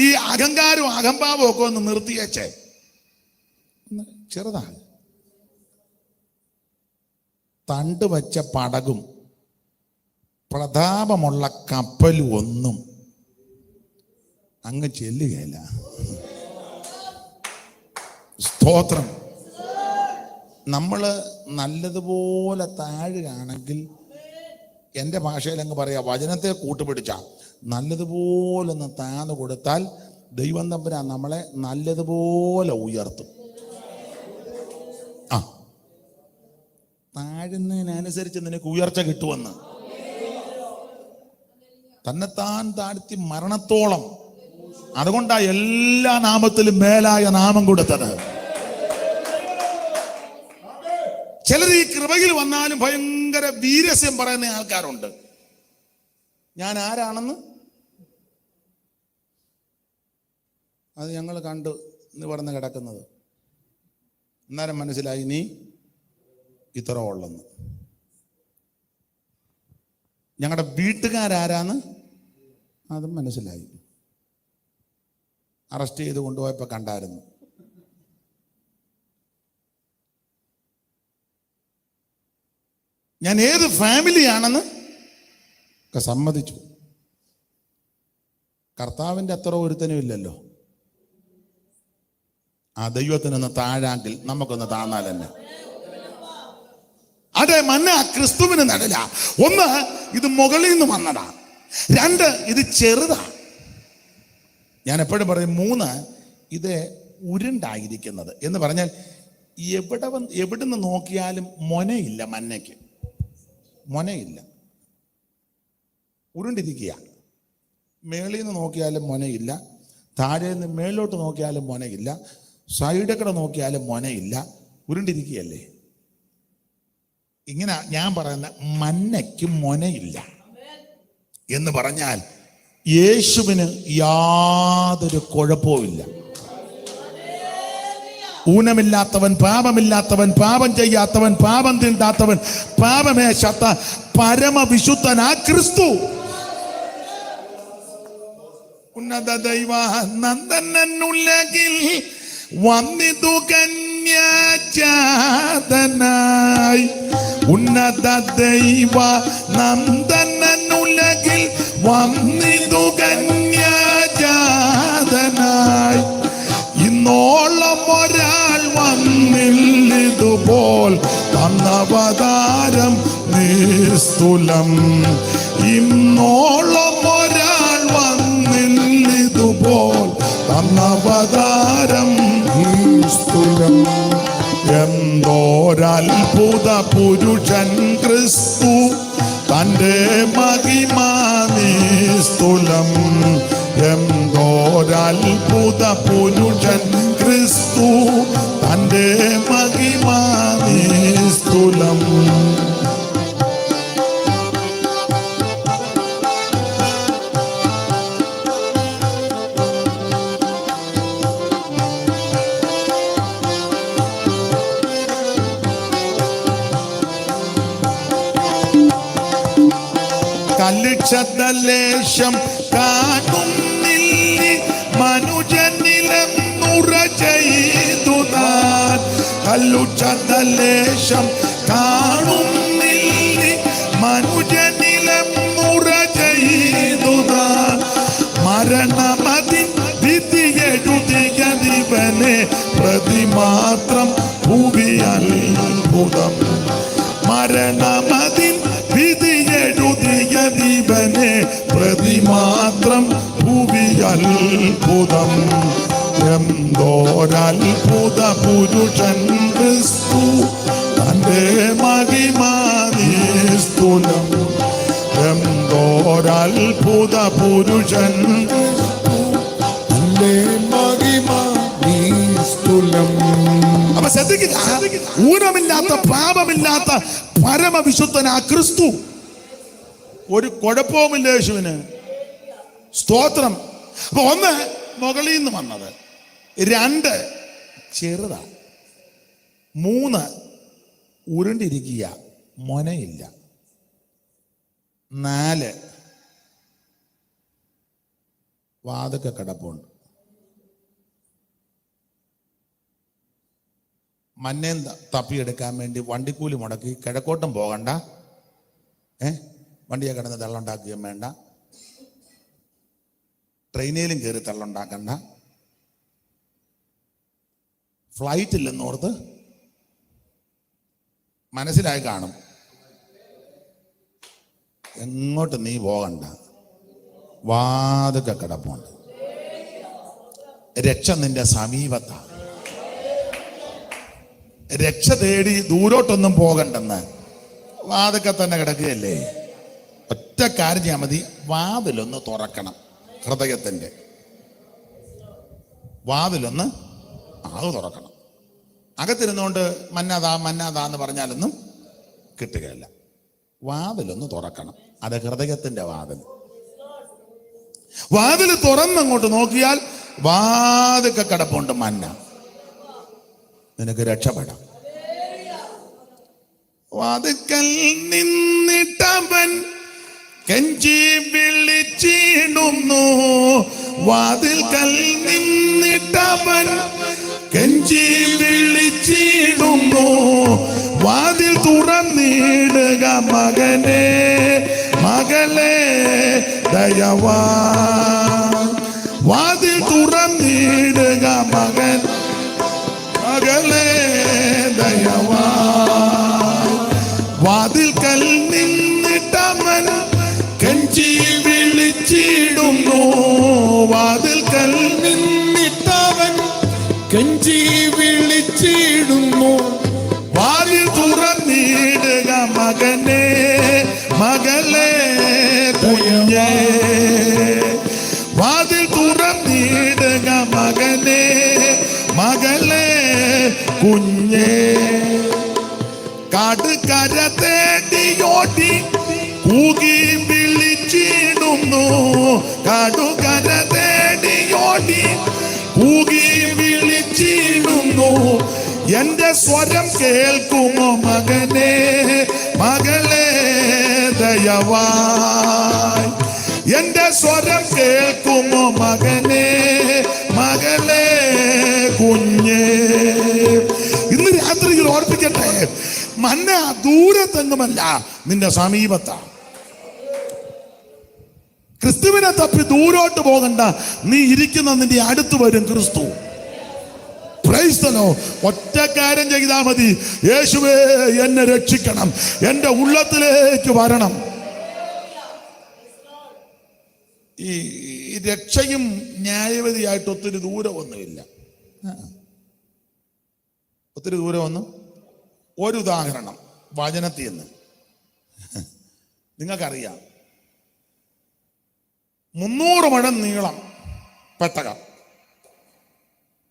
ഈ അഹങ്കാരവും അഹംഭാവവും ഒക്കെ ഒന്ന് നിർത്തിയേച്ചേ, ചെറുതാണ്. തണ്ട് വച്ച പടകും പ്രതാപമുള്ള കപ്പലും ഒന്നും അങ്ങ് ചെല്ലുകയില്ല. സ്തോത്രം. നമ്മള് നല്ലതുപോലെ താഴുകയാണെങ്കിൽ, എൻ്റെ ഭാഷയിൽ അങ്ങ് പറയാ, വചനത്തെ കൂട്ടുപിടിച്ച നല്ലതുപോലെ ഒന്ന് താന്നു കൊടുത്താൽ ദൈവം തമ്പുരാൻ നമ്മളെ നല്ലതുപോലെ ഉയർത്തും. താഴുന്നതിനനുസരിച്ച് നിനക്ക് ഉയർച്ച കിട്ടുമെന്ന്. തന്നെത്താൻ താഴ്ത്തി മരണത്തോളം. അതുകൊണ്ടാ എല്ലാ നാമത്തിലും മേലായ നാമം കൊടുത്തത്. ചിലർ ഈ കൃപയിൽ വന്നാലും ഭയങ്കര വീരസ്യം പറയുന്ന ആൾക്കാരുണ്ട്. ഞാൻ ആരാണെന്ന് അത് ഞങ്ങൾ കണ്ടു നിവർന്ന് കിടക്കുന്നത്. അന്നേരം മനസ്സിലായി നീ ഇത്ര ഉള്ളെന്ന്. ഞങ്ങളുടെ വീട്ടുകാരാരാന്ന് അതും മനസ്സിലായി. അറസ്റ്റ് ചെയ്ത് കൊണ്ടുപോയപ്പോൾ കണ്ടായിരുന്നു. ഞാൻ ഏത് ഫാമിലിയാണെന്ന് ഒക്കെ സമ്മതിച്ചു. കർത്താവിൻ്റെ അത്ര ഒരുത്തനും ഇല്ലല്ലോ. ആ ദൈവത്തിനൊന്ന് താഴാങ്കിൽ നമുക്കൊന്ന് താഴ്ന്നാൽ തന്നെ. അതെ, മന്ന ക്രിസ്തുവിന് നടല. ഒന്ന്, ഇത് മുകളിൽ നിന്ന് വന്നതാ. രണ്ട്, ഇത് ചെറുതാ. ഞാൻ എപ്പോഴും പറയും, മൂന്ന്, ഇത് ഉരുണ്ടായിരിക്കുന്നത്. എന്ന് പറഞ്ഞാൽ എവിടുന്ന് നോക്കിയാലും മൊനയില്ല. മന്നയ്ക്ക് മൊനയില്ല, ഉരുണ്ടിരിക്കുക. മേളിൽ നിന്ന് നോക്കിയാലും മൊനയില്ല, താഴെ നിന്ന് മേളിലോട്ട് നോക്കിയാലും മൊനയില്ല, സൈഡിൽ കൂടെ നോക്കിയാലും മൊനയില്ല, ഉരുണ്ടിരിക്കുകയല്ലേ. ഇങ്ങനെ ഞാൻ പറയുന്ന മന്നയ്ക്ക് മൊനയില്ല എന്ന് പറഞ്ഞാൽ യേശുവിന് യാതൊരു കുഴപ്പവുമില്ല. ഊനമില്ലാത്തവൻ, പാപമില്ലാത്തവൻ, പാപം ചെയ്യാത്തവൻ, പാപം തീണ്ടാത്തവൻ, പാപമേശാത്ത പരമവിശുദ്ധനാ ക്രിസ്തു. ഉന്നത ദൈവ നന്ദനുലകിൽ വന്നിതു കന്യാജാതനായി. ഉന്നത ദൈവ നന്ദനുലകിൽ വന്നിതു കന്യാജാതനായി. ഇന്നോളം ഒരാൾ വന്നില്ലിതുപോൽ തന്നവതാരം നിസ്തുലം. ഇന്നോളം ഒരാൾ വന്നില്ലിതുപോൽ തന്നവതാരം നിസ്തുലം. എന്തോരത്ഭുത പുരുഷൻ ക്രിസ്തു, തന്റെ മഹിമാ നിസ്തുലം. എന്തോരത്ഭുത പുരുഷൻ ക്രിസ്തു, തന്റെ മഹിമാ നിസ്തുലം. കല്ലിക്ഷതലേശം കാണുന്നില്ലി മനുജനിലെന്നുറ ചെയ്തു താൻ. കല്ലുക്ഷതലേശം കാണുന്നില്ലി മനുജനിലെന്നുറ ചെയ്തു താൻ. മരണമതിൻ വിധിയെഴുതിയ ദിവനെ പ്രതിമാത്രം ഭൂവി അത്ഭുതം. മരണമതിൻ വിധിയെഴുതിയ ദിവനെ പ്രതിമാത്രം ഭൂവി അത്ഭുതം. എന്തോരത്ഭുത പുരുഷൻ ക്രിസ്തു, തന്റെ മഹിമാ നിസ്തുലം. എന്തോരത്ഭുത പുരുഷൻ തന്റെ മഹിമാ നിസ്തുലം. അപ്പൊ ശ്രദ്ധിക്കുക, ഊനമില്ലാത്ത പാപമില്ലാത്ത പരമവിശുദ്ധനാ ക്രിസ്തു. ഒരു കുഴപ്പവുമില്ല യേശുവിന്. സ്തോത്രം. അപ്പൊ ഒന്ന്, മുകളിൽ നിന്ന് വന്നത്. 2, ചെറുതാ. 3, ഉരുണ്ടിരിക്കുക, മൊനയില്ല. 4, വാതൊക്കെ കിടപ്പുണ്ട്. മന്നേം തപ്പിയെടുക്കാൻ വേണ്ടി വണ്ടിക്കൂലി മുടക്കി കിഴക്കോട്ടും പോകണ്ട, വണ്ടിയെ കിടന്ന് തള്ളുണ്ടാക്കുകയും വേണ്ട, ട്രെയിനിലും കയറി തള്ളുണ്ടാക്കണ്ട, ഫ്ലൈറ്റില്ലെന്നോർത്ത് മനസ്സിലായി കാണും. എങ്ങോട്ട് നീ പോകണ്ട, വാതൊക്കെ കിടപ്പുണ്ട്. രക്ഷ നിന്റെ സമീപത്താണ്. രക്ഷ തേടി ദൂരോട്ടൊന്നും പോകണ്ടെന്ന് വാതൊക്കെ തന്നെ കിടക്കുകയല്ലേ. ഒറ്റ കാര്യം ചെയ്യാൻ മതി, വാതിലൊന്ന് തുറക്കണം. ഹൃദയത്തിൻ്റെ വാതിലൊന്ന് തുറക്കണം. അകത്തിരുന്നുകൊണ്ട് മന്നാതാ എന്ന് പറഞ്ഞാലൊന്നും കിട്ടുകയില്ല. വാതിലൊന്ന് തുറക്കണം. അത് ഹൃദയത്തിന്റെ വാതിൽ. വാതിൽ തുറന്നങ്ങോട്ട് നോക്കിയാൽ വാതൊക്കെ കിടപ്പുണ്ട് മന്ന. നിനക്ക് രക്ഷപ്പെടാം. വാതിൽക്കൽ നിന്നിട്ടവൻ കെഞ്ചി വിളിച്ചിടുന്നു. വാതിൽക്കൽ നിന്നിട്ടവൻ കെഞ്ചി വിളിച്ചിടുന്നു. വാതിൽ തുറന്നിടുക മകനെ, മകളെ ദയവാ. വാതിൽ തുറന്നിടുക മകൻ, മകളെ ദയവാ. വാതിൽക്കൽ നിന്നിട്ടവൻ കെഞ്ചി വിളിച്ചിടുന്നു. വാതിൽക്കൽ നിന്നിട്ടവൻ കെഞ്ചി വിളിച്ചിടുന്നു. വാതിൽ തുറന്നിടുക മകനെ, മകളെ കുഞ്ഞേ. വാതിൽ തുറന്നിടുക മകനെ, മകളെ കുഞ്ഞേ. കാടുകര തേടിയോടി കൂകി വിളിച്ചിടുന്നു. കടുകര തേടിയോടി കൂകി വിളിച്ചിടുന്നു. എന്റെ സ്വരം കേൾക്കുമോ മകനെ മകളെ ദയവായി. എന്റെ സ്വരം കേൾക്കുമോ മകനെ മകളെ കുഞ്ഞേ. ഇന്ന് രാത്രിയിൽ ഓർപ്പിക്കട്ടെ, മന്ന ദൂരത്തെങ്ങുമല്ല, നിന്റെ സമീപത്താണ്. ക്രിസ്തുവിനെ തപ്പി ദൂരോട്ട് പോകണ്ട, നീ ഇരിക്കുന്ന നിന്റെ അടുത്ത് വരും ക്രിസ്തു. Price the Lord. ഒറ്റ കാര്യം ചെയ്താൽ മതി, യേശുവേ എന്നെ രക്ഷിക്കണം, എന്റെ ഉള്ളത്തിലേക്ക് വരണം. ഈ രക്ഷയും ന്യായവതിയായിട്ട് ഒത്തിരി ദൂരമൊന്നുമില്ല. ഒത്തിരി ദൂരമൊന്നും. ഒരു ഉദാഹരണം വചനത്തിൽ നിന്ന് നിങ്ങൾക്കറിയാം. 300 മുഴം നീളം പെട്ടകം,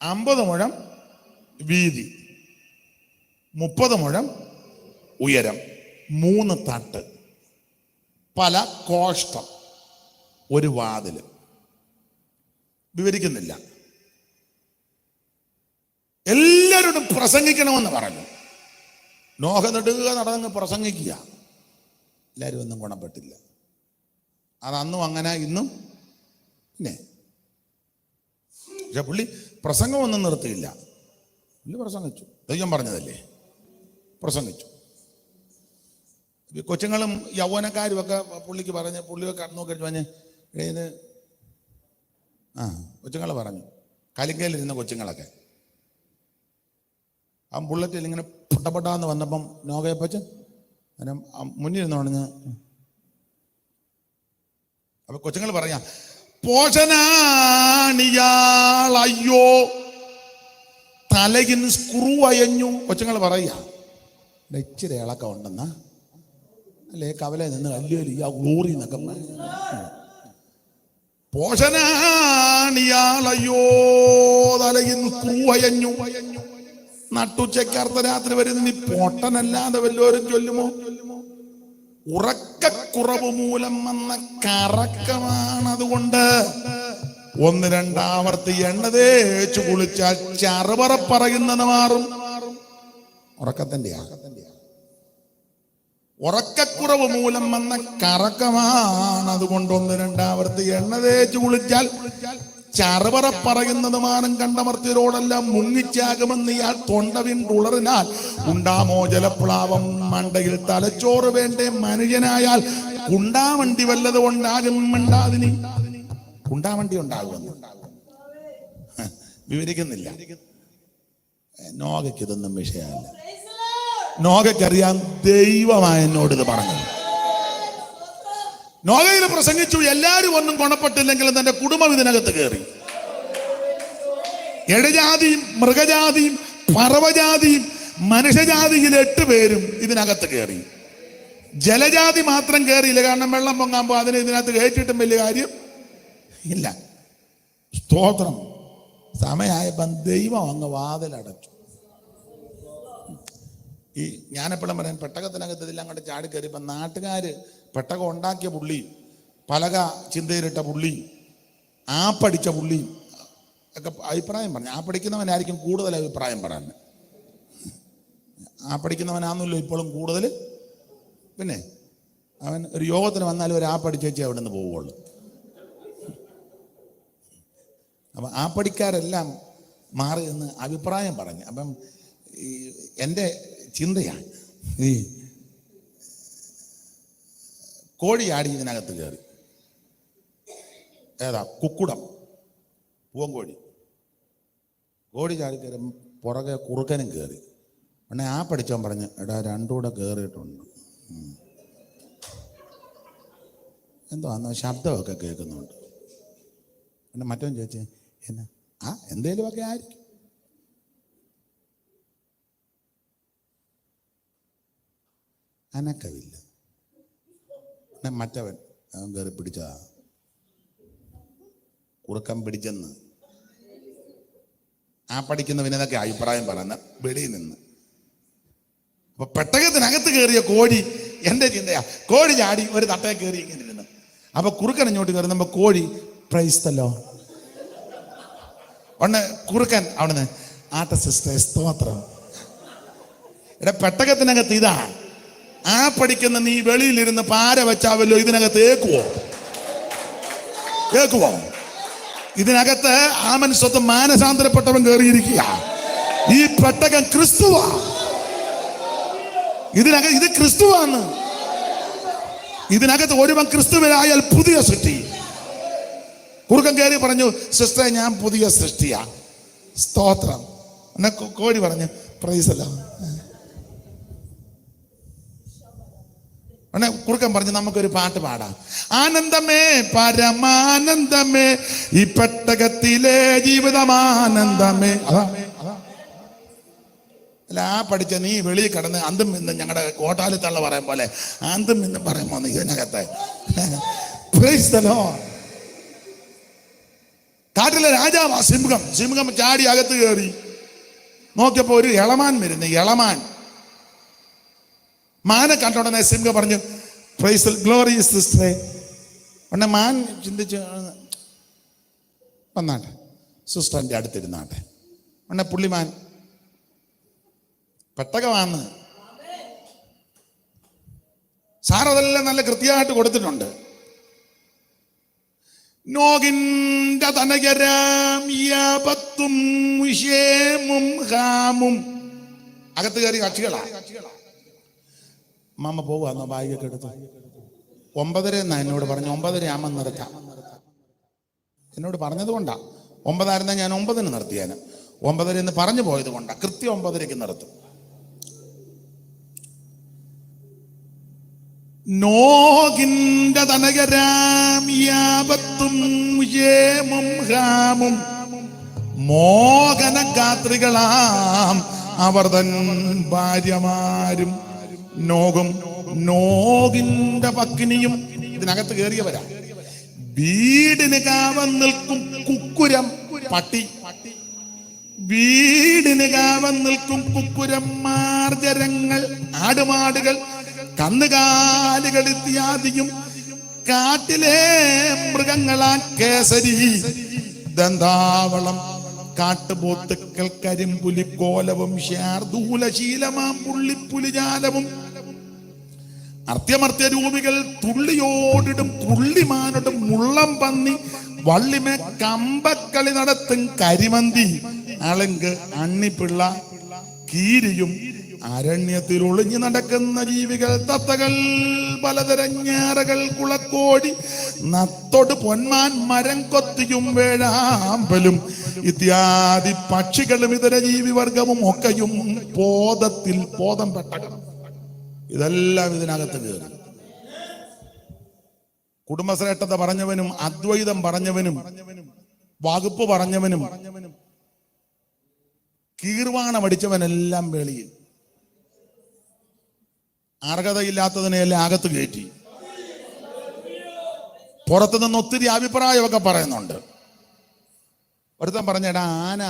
50 മുഴം വീതി, 30 മുഴം ഉയരം, 3 തട്ട്, പല കോഷ്ടം, ഒരു വാതില്. വിവരിക്കുന്നില്ല. എല്ലാവരോടും പ്രസംഗിക്കണമെന്ന് പറഞ്ഞു. നോഹ നെടുക നടന്ന് പ്രസംഗിക്കുക. എല്ലാവരും ഒന്നും ഗുണപ്പെട്ടില്ല. അത് അന്നും അങ്ങനെ, ഇന്നും പിന്നെ. പക്ഷെ പുള്ളി പ്രസംഗമൊന്നും നിർത്തിയില്ല. പുള്ളി പ്രസംഗിച്ചു. ദൈവം പറഞ്ഞതല്ലേ, പ്രസംഗിച്ചു. കൊച്ചുങ്ങളും യൗവനക്കാരും ഒക്കെ പുള്ളിക്ക് പറഞ്ഞ്, പുള്ളിയൊക്കെ നോക്കി പറഞ്ഞ് ഇത് കൊച്ചുങ്ങൾ പറഞ്ഞു. കലിങ്കയിലിരുന്ന കൊച്ചുങ്ങളൊക്കെ ആ ബുള്ളറ്റിൽ ഇങ്ങനെ പൊട്ടപ്പൊട്ടാന്ന് വന്നപ്പം നോകയപ്പച്ചൻ അങ്ങനെ മുന്നിരുന്ന് പറഞ്ഞ്, അപ്പൊ കൊച്ചുങ്ങൾ പറയാം, പോഷനാണിയാൾ, അയ്യോ തലയിൽ സ്ക്രൂ അയഞ്ഞു. കൊച്ചുങ്ങൾ പറയാ, ഇച്ചിരി ഇളക്കം ഉണ്ടെന്നാ അല്ലേ, കവല നിന്ന് അല്ലൂരി ആ ഊറി എന്നൊക്കെ. പോഷനാണിയാൾ, അയ്യോ തലയിൽ സ്ക്രൂ അയഞ്ഞു. നട്ടുച്ചയ്ക്ക് അർദ്ധരാത്രി വരുന്ന നീ പൊട്ടനല്ലാതെ വല്ലോരും ചൊല്ലുമോ? ഉറക്കക്കുറവ് മൂലം വന്ന കറക്കമാണ്. അതുകൊണ്ട് 1-2 ആവർത്തി എണ്ണ തേച്ചു കുളിച്ചാൽ ചറുപറ പറയുന്നത് മാറും. ഉറക്കക്കുറവ് മൂലം വന്ന കറക്കമാണ്. അതുകൊണ്ട് 1-2 ആവർത്തി എണ്ണ തേച്ചു കുളിച്ചാൽ ചറുപറ പറയുന്നത് മാറും. കണ്ടമർത്തിയരോടെല്ലാം മുങ്ങിച്ചാകുമെന്ന് ഇയാൾ തൊണ്ട വീണ്ടുളറിനാൽ ഉണ്ടാമോ ജലപ്ലാവം? മണ്ടയിൽ തലച്ചോറ് വേണ്ടേ മനുഷ്യനായാൽ കുണ്ടാവണ്ടി വല്ലത് ഉണ്ടാകും. മിണ്ടാതിനി കുണ്ടാവണ്ടി ഉണ്ടാകുമെന്ന് വിവരിക്കുന്നില്ല. നോഗയ്ക്ക് ഇതൊന്നും വിഷയമല്ല. നോഗയ്ക്കറിയാം ദൈവമായ എന്നോട് ഇത് പറഞ്ഞത്. നോഗയിൽ പ്രസംഗിച്ചു. എല്ലാവരും ഒന്നും ഗുണപ്പെട്ടില്ലെങ്കിലും തന്റെ കുടുംബം ഇതിനകത്ത് കയറി. ഇഴജാതിയും മൃഗജാതിയും പറവജാതിയും മനുഷ്യജാതിയിൽ 8 പേരും ഇതിനകത്ത് കയറി. ജലജാതി മാത്രം കയറിയില്ല. കാരണം വെള്ളം പൊങ്ങാകുമ്പോൾ അതിനെ ഇതിനകത്ത് കയറ്റിയിട്ടും വലിയ കാര്യം ഇല്ല. സ്തോത്രം. സമയമായപ്പം ദൈവം അങ്ങ് വാതിലടച്ചു. ഈ ഞാനെപ്പോഴും പറയാൻ, പെട്ടകത്തിനകത്ത് ഇതെല്ലാം അങ്ങോട്ട് ചാടിക്കയറിയപ്പം നാട്ടുകാര് പെട്ടകം ഉണ്ടാക്കിയ പുള്ളിയും പലക ചിന്തയിലിട്ട പുള്ളിയും പഠിച്ച പുള്ളിയും ഒക്കെ അഭിപ്രായം പറഞ്ഞു. പഠിക്കുന്നവനായിരിക്കും കൂടുതൽ അഭിപ്രായം പറയാൻ. പഠിക്കുന്നവനാണല്ലോ ഇപ്പോഴും കൂടുതൽ. പിന്നെ അവൻ ഒരു യോഗത്തിന് വന്നാലും ഒരു പഠിച്ചേച്ചേ അവിടെ നിന്ന് പോവുള്ളൂ. അപ്പം പഠിക്കാരെല്ലാം മാറി നിന്ന് അഭിപ്രായം പറഞ്ഞു. അപ്പം എൻ്റെ ചിന്തയാണ്, ഈ കോഴി ആടി ഇതിനകത്ത് കയറി. ഏതാ? കുക്കുടം, പൂവൻകോഴി. കോഴി ചാടി കയറി പുറകെ കുറുക്കനും കയറി. പിന്നെ പഠിച്ചവൻ പറഞ്ഞു, എടാ 2 കൂടെ കയറിയിട്ടുണ്ട്. എന്തോ അന്ന് ശബ്ദമൊക്കെ കേൾക്കുന്നുണ്ട്. പിന്നെ മറ്റവൻ ചോദിച്ചു, എന്നാ എന്തേലുമൊക്കെ ആയിരിക്കും. അനക്കവില്ല. മറ്റവൻ അവൻ കയറി പിടിച്ചതാ. കുറുക്കം പിടിച്ചെന്ന് പഠിക്കുന്നവനതൊക്കെ അഭിപ്രായം പറയുന്ന വെളിയിൽ നിന്ന്. അപ്പൊ പെട്ടകത്തിനകത്ത് കയറിയ കോഴി, എൻ്റെ ചിന്തയാ, കോഴി ചാടി ഒരു തട്ടയെ കയറി ഇങ്ങനെ ഇരുന്ന് അപ്പൊ കുറുക്കൻ ഇങ്ങോട്ട് കയറി നമ്മ കോഴി പ്രൈസ്തല്ലോ ഒന്ന് കുറുക്കൻ അവിടുന്ന് ആട്ട സിസ്റ്റർ സ്തോത്രം. ഇവിടെ പെട്ടകത്തിനകത്ത് ഇതാ ആ പഠിക്കുന്ന നീ വെളിയിലിരുന്ന് പാര വെച്ചാവല്ലോ ഇതിനകത്ത് കേക്കുവോ? ഇതിനകത്ത് ആമൻ സ്വത്ത് മാനസാന്തരപ്പെട്ടവൻ കയറിയിരിക്കുക. ഈ പെട്ടകം ക്രിസ്തുവാ. ഇത് ക്രിസ്തുവാണ്. ഇതിനകത്ത് ഒരുവൻ ക്രിസ്തുവിനായാൽ പുതിയ സൃഷ്ടി. കുറുക്കൻ കയറി പറഞ്ഞു, സിസ്റ്ററെ ഞാൻ പുതിയ സൃഷ്ടിയാ, സ്തോത്രം. എന്നെ കോഴി പറഞ്ഞു പ്രൈസല്ല. കുറുക്കൻ പറഞ്ഞു നമുക്കൊരു പാട്ട് പാടാം. ആനന്ദമേ പരമാനന്ദമേ ഈ പെട്ടകത്തിലെ ജീവിതമാനന്ദമേ. അല്ല ആ പഠിച്ച നീ വെളിയിൽ കിടന്ന് അന്തും ഇന്നും ഞങ്ങളുടെ കോട്ടാലി തള്ള പറയും പോലെ അന്തും ഇന്നും പറയുമ്പോ ഇതിനകത്തെ കാട്ടിലെ രാജാവാ സിംഹം. സിംഹം ചാടി അകത്ത് കയറി നോക്കിയപ്പോ ഒരു ഇളമാൻ വരുന്നു. ഇളമാൻ മാനെ കണ്ടോടനെ സിംഹം പറഞ്ഞു പ്രൈസ് ഗ്ലോറി സിസ്റ്ററെ. ഉടനെ മാൻ ചിന്തിച്ച് വന്നാട്ടെ സിസ്റ്ററിന്റെ അടുത്തിരുന്നാട്ടെ. ഉടനെ പുള്ളിമാൻ പെട്ടകമാണ് സാർ, അതെല്ലാം നല്ല കൃത്യമായിട്ട് കൊടുത്തിട്ടുണ്ട്. നോകിന്റെ തനകരാം യാപത്തും വിഷേമും ഹാമും. അകത്ത് കയറി കക്ഷികളാ. മാമ പോവാന്നോ ബാഗൊക്കെ എടുത്ത്? 9:30 എന്നാ എന്നോട് പറഞ്ഞു. 9:30 ആകുമ്പോൾ നിർത്താം എന്നോട് പറഞ്ഞത് കൊണ്ടാ. 9 ഞാൻ 9 നിർത്തിയാന്. 9 എന്ന് പറഞ്ഞു പോയത് കൊണ്ടാ. കൃത്യം 9:00 നിർത്തും. നോകിന്റെ തനകരാം യാപത്തും യേമും ഹാമും മോഹന ഗാത്രികളാം അവർ തൻ ഭാര്യമാരും നോകും നോകിന്റെ പക്കിനിയും. ഇതിനകത്ത് കയറിയവരാ. വീടിന് കാവൽ നിൽക്കും കുക്കുരം പട്ടി. വീടിന് കാവൽ നിൽക്കും കുക്കുരം മാർജരങ്ങൾ ആടുമാടുകൾ കന്നുകാലികൾ ഇത്യാദിയും കാട്ടിലെ മൃഗങ്ങളാ കേസരി ദന്താവളം കാട്ടുപോത്തുക്കൾ കരിമ്പുലിക്കോലവും ശാർദൂലശീലമാം പുള്ളിപ്പുലിജാലവും അർത്യമർത്യ രൂപികൾ തുള്ളിയോടിടും തുള്ളിമാനോടും മുള്ളം പന്നി വള്ളിമേ കമ്പക്കളി നടത്തും കരിമന്തി അളങ്ക് അണ്ണിപ്പിള്ള കീരിയും അരണ്യത്തിൽ ഒളിഞ്ഞു നടക്കുന്ന ജീവികൾ തത്തകൾ പലതരം ഞാറകൾ കുളക്കോടി നത്തോട് പൊന്മാൻ മരം കൊത്തിയും വേഴാമ്പലും ഇത്യാദി പക്ഷികളും ഇതര ജീവിവർഗവും ഒക്കെയും ബോധം പെട്ടകം. ഇതെല്ലാം ഇതിനകത്ത് കയറി. കുടുംബശ്രേഷ്ഠത പറഞ്ഞവനും അദ്വൈതം പറഞ്ഞവനും വകുപ്പ് പറഞ്ഞവനും കീർവാണമടിച്ചവനെല്ലാം വെളിയിൽ. അർഹതയില്ലാത്തതിനെല്ലാം അകത്ത് കയറ്റി. പുറത്തു നിന്ന് ഒത്തിരി അഭിപ്രായമൊക്കെ പറയുന്നുണ്ട്. ഒരുത്തൻ പറഞ്ഞേടാ ആന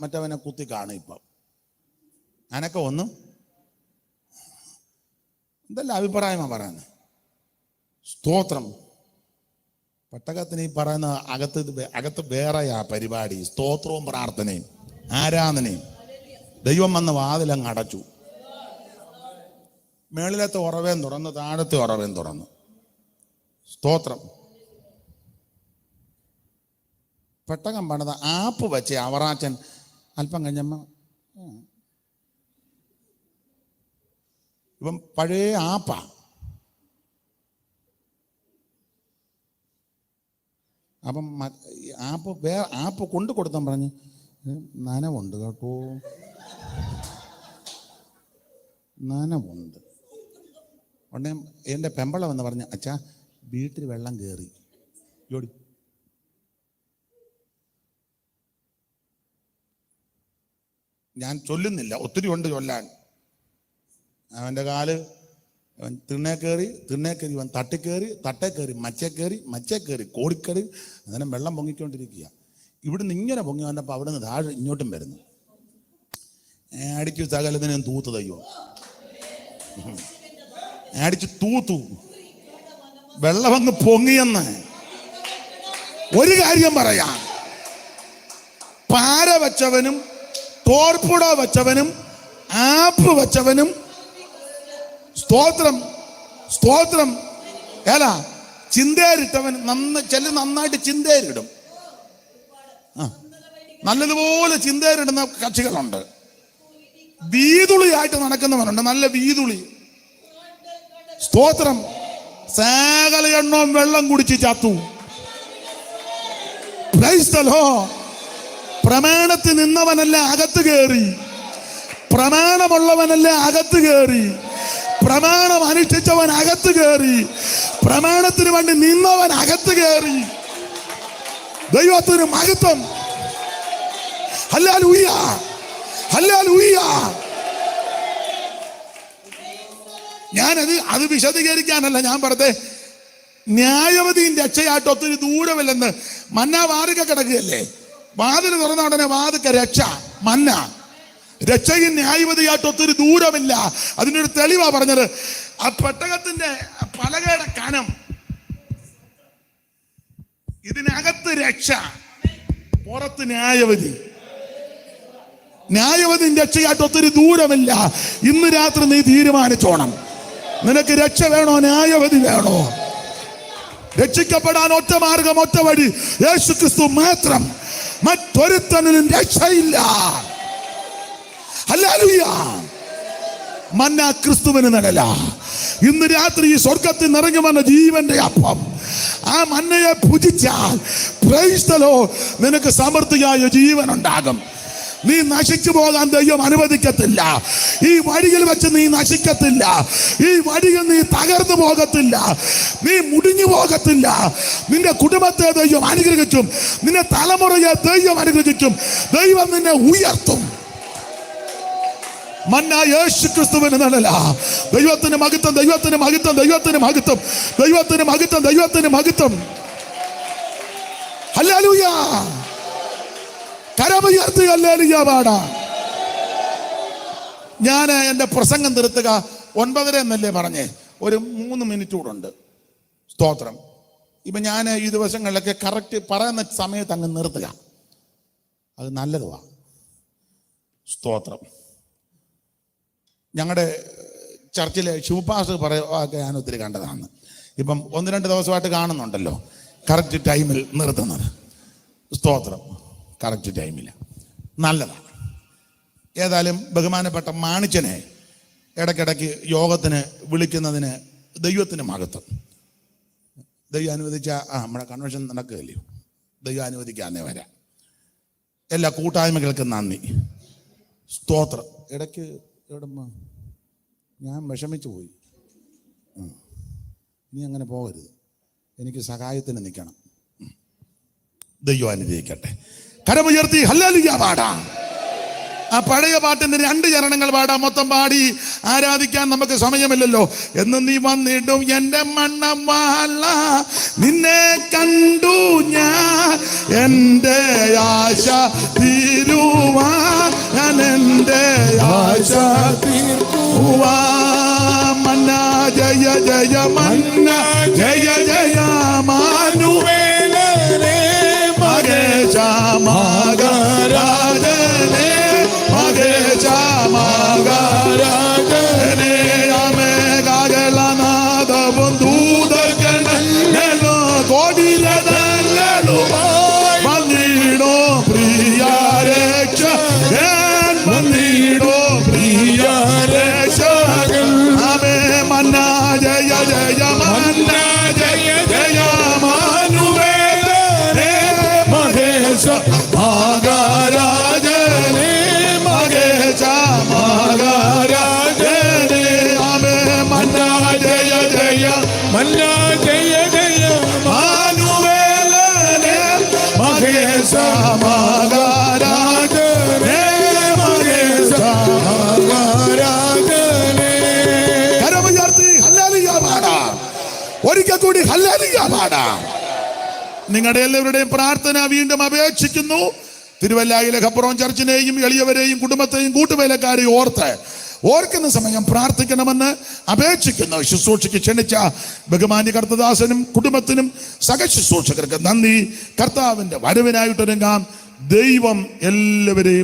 മറ്റവനെ കുത്തി കാണും. ഇപ്പം ആനൊക്കെ ഒന്നും എന്തെല്ലാം അഭിപ്രായമാ പറയുന്നത്. സ്തോത്രം. പെട്ടകത്തിന് ഈ പറയുന്ന അകത്ത് വേറെയാ പരിപാടി. സ്തോത്രവും പ്രാർത്ഥനയും ആരാധനയും. ദൈവം വന്ന് വാതിലങ്ങ് അടച്ചു. മേളിലത്തെ ഉറവേം തുറന്നു, താഴത്തെ ഉറവേം തുറന്നു. സ്തോത്രം. പെട്ടകം പണിത ആപ്പ് വെച്ച് അവറാച്ചൻ അല്പം കഴിഞ്ഞമ്മ ഇപ്പം പഴയ ആപ്പാ. അപ്പം ആപ്പ് കൊണ്ടു കൊടുത്താൻ പറഞ്ഞു നനവുണ്ട് കേട്ടോ, നനവുണ്ട്. ഉടനെ എൻ്റെ പെമ്പള വന്ന് പറഞ്ഞു അച്ഛാ വീട്ടിൽ വെള്ളം കയറി. ജോഡി ഞാൻ ചൊല്ലുന്നില്ല, ഒത്തിരി ഉണ്ട് ചൊല്ലാൻ. അവൻ്റെ കാല് അവൻ തിണ്ണേ കയറി ഇവൻ തട്ടേ കയറി മച്ചേ കയറി കോടിക്കറി. അങ്ങനെ വെള്ളം പൊങ്ങിക്കൊണ്ടിരിക്കുക. ഇവിടുന്ന് ഇങ്ങനെ പൊങ്ങി വന്നപ്പോൾ അവിടെ നിന്ന് താഴെ ഇങ്ങോട്ടും വരുന്നു. അടിച്ചു സകലത്തിനും തൂത്ത് തയ്യോ, അടിച്ചു തൂത്തു. വെള്ളം അങ്ങ് പൊങ്ങിയെന്ന്. ഒരു കാര്യം പറയാം, പാര വെച്ചവനും തോർപ്പുട വെച്ചവനും ആപ്പ് വെച്ചവനും സ്തോത്രം സ്തോത്രം ഏല ചിന്തേരിട്ടവൻ നന്നായിട്ട് ചിന്തേരിടും. നല്ലതുപോലെ ചിന്തേരിടുന്ന കക്ഷികളുണ്ട്. വീതുളിയായിട്ട് നടക്കുന്നവനുണ്ട്, നല്ല വീതുളി. സ്തോത്രം. സകല എണ്ണവും വെള്ളം കുടിച്ച് ചത്തു. Price the Lord. പ്രമാണത്തിൽ നിന്നവനല്ല അകത്ത് കയറി, പ്രമാണമുള്ളവനല്ല അകത്ത് കയറി, പ്രമാണം അനുഷ്ഠിച്ചവൻ അകത്ത് കയറി, പ്രമാണത്തിന് വേണ്ടി നിന്നവൻ അകത്ത് കയറി. ദൈവത്തിന് മഹത്വം. Hallelujah, hallelujah. അത് വിശദീകരിക്കാനല്ല ഞാൻ പറഞ്ഞത്. ന്യായവതിയും രക്ഷയായിട്ട് ഒത്തിരി ദൂരമില്ലെന്ന്. മന്ന വാതിക്ക കിടക്കുകയല്ലേ, വാതിൽ തുറന്ന ഉടനെ വാതിക്ക രക്ഷ, മന്ന. രക്ഷയും ന്യായവതിയായിട്ട് ഒത്തിരി ദൂരമില്ല. അതിനൊരു തെളിവാ പറഞ്ഞത്. ആ പെട്ടകത്തിന്റെ പലകയുടെ കനം, ഇതിനകത്ത് രക്ഷ, പുറത്ത് ന്യായവതി. ന്യായവതിയും രക്ഷയായിട്ട് ഒത്തിരി ദൂരമില്ല. ഇന്ന് രാത്രി നീ തീരുമാനിച്ചോണം, നിനക്ക് രക്ഷ വേണോ ന്യായവതി വേണോ? രക്ഷിക്കപ്പെടാൻ ഒറ്റ മാർഗം, ഒറ്റ വഴി, യേശുക്രിസ്തു മാത്രം. മറ്റൊരുത്തനും രക്ഷയില്ല. ഹല്ലേലൂയ. മന്ന ക്രിസ്തുവിന് നിഴല. ഇന്ന് രാത്രി ഈ സ്വർഗത്തിൽ നിറങ്ങി വന്ന ജീവന്റെ അപ്പം, ആ മന്നയെ ഭുജിച്ചാൽ പ്രൈസ് ദി ലോർഡ്, നിനക്ക് സമൃദ്ധിയായ ജീവൻ ഉണ്ടാകും. നീ നശിച്ചു പോകാൻ ദൈവം അനുവദിക്കത്തില്ല. ഈ വഴിയിൽ വെച്ച് നീ നശിക്കത്തില്ല. ഈ വഴിയിൽ നീ തകർന്നു പോകത്തില്ല. നീ മുടിഞ്ഞു പോകത്തില്ല. നിന്റെ കുടുംബത്തെ ദൈവം അനുഗ്രഹിക്കും. നിന്റെ തലമുറയെ ദൈവം അനുഗ്രഹിക്കും. ദൈവം നിന്നെ ഉയർത്തും. മന്ന യേശു ക്രിസ്തുവിന് നിഴല. ദൈവത്തിന് മഹത്വം, ദൈവത്തിന് മഹത്വം, ദൈവത്തിന് മഹത്വം, ദൈവത്തിന് മഹത്വം, ദൈവത്തിന് മഹത്വം. ഹല്ലേലൂയ. കരമുയർത്തി ഹല്ലേലൂയ പാടാം. ഞാൻ എൻ്റെ പ്രസംഗം നിർത്തുക 9:30 എന്നല്ലേ പറഞ്ഞേ. ഒരു 3 മിനിറ്റ് കൂടെ ഉണ്ട്. സ്തോത്രം. ഇപ്പൊ ഞാൻ ഈ ദിവസങ്ങളിലൊക്കെ കറക്റ്റ് പറയുന്ന സമയത്ത് അങ്ങ് നിർത്തുക, അത് നല്ലതുവാ. സ്തോത്രം. ഞങ്ങളുടെ ചർച്ചിലെ ശുപാസ് പറയുക ഞാൻ ഒത്തിരി കണ്ടതാണ്. ഇപ്പം 1-2 ദിവസമായിട്ട് കാണുന്നുണ്ടല്ലോ കറക്റ്റ് ടൈമിൽ നിർത്തുന്നത്. സ്തോത്രം. കറക്റ്റ് ടൈമില്ല, നല്ലതാണ്. ഏതായാലും ബഹുമാനപ്പെട്ട മാണിച്ചനെ ഇടയ്ക്കിടയ്ക്ക് യോഗത്തിന് വിളിക്കുന്നതിന് ദൈവത്തിന് മഹത്വം. ദൈവം അനുവദിച്ച നമ്മുടെ കൺവെൻഷൻ നടക്കുകയല്ലയോ, ദൈവം അനുവദിക്കാന്നേ വരാം. എല്ലാ കൂട്ടായ്മകൾക്കും നന്ദി. സ്തോത്രം. ഇടയ്ക്ക് എവിടെ ഞാൻ വിഷമിച്ചു പോയി. ഇനി അങ്ങനെ പോകരുത്, എനിക്ക് സഹായത്തിന് നിൽക്കണം. ദൈവം അനുഗ്രഹിക്കട്ടെ. കരമുയർത്തി ഹല്ലേലൂയ പാടാം. ആ പഴയ പാട്ടിന്റെ 2 ചരണങ്ങൾ പാടാം. മൊത്തം പാടി ആരാധിക്കാൻ നമുക്ക് സമയമില്ലല്ലോ. എന്ന് നീ വന്നിടും എൻ്റെ മണ്ണവാള, നിന്നെ കണ്ടു ഞാൻ എൻ്റെ ആശ തീരുവാൻ, ഞാൻ എൻ്റെ ആശ തീർക്കുവാൻ. മന്ന ജയ ജയ മന്ന ജയ ജയ മാനുവേലേ മകേശ മകരാജനേ മകേശ മകരാജനേ. അമേ ഗാഗലനാദവും ദൂതഗണങ്ങളും കോടിരഥങ്ങളുമായി വന്നിടോ പ്രിയ രക്ഷകൻ, വന്നിടോ പ്രിയ രക്ഷകൻ. അമേ മന്ന ജയ ജയ മന്ന ജയ ജയ മാനുവേലേ മഹേശ മകരാജനേ മഹേശ മകരാജനേ. ആമേ മന്ന ജയ ജയ മന്ന ജയ ജയ മാനുവേലേ മഹേശ മകരാജനേ മഹേശ മകരാജനേ. കരമുയർത്തി ഹല്ലേലൂയ പാടാം. ഒരിക്കൽ കൂടി ഹല്ലേലൂയ പാടാം. നിങ്ങളുടെ എല്ലാവരുടെയും പ്രാർത്ഥന വീണ്ടും അപേക്ഷിക്കുന്നു. തിരുവല്ലായിലെ ഖബറോൻ ചർച്ചിനെയും എളിയവരെയും കുടുംബത്തെയും കൂട്ടുവേലക്കാരെയും ഓർത്ത് ഓർക്കുന്ന സമയം പ്രാർത്ഥിക്കണമെന്ന് അപേക്ഷിക്കുന്നു. ശുശ്രൂഷയ്ക്ക് ക്ഷണിച്ച ബഹുമാന്യ കർത്തദാസനും കുടുംബത്തിനും സഹശുശ്രൂഷകർക്ക് നന്ദി. കർത്താവിന്റെ വരവിനായിട്ടൊരുങ്ങാം. ദൈവം എല്ലാവരെയും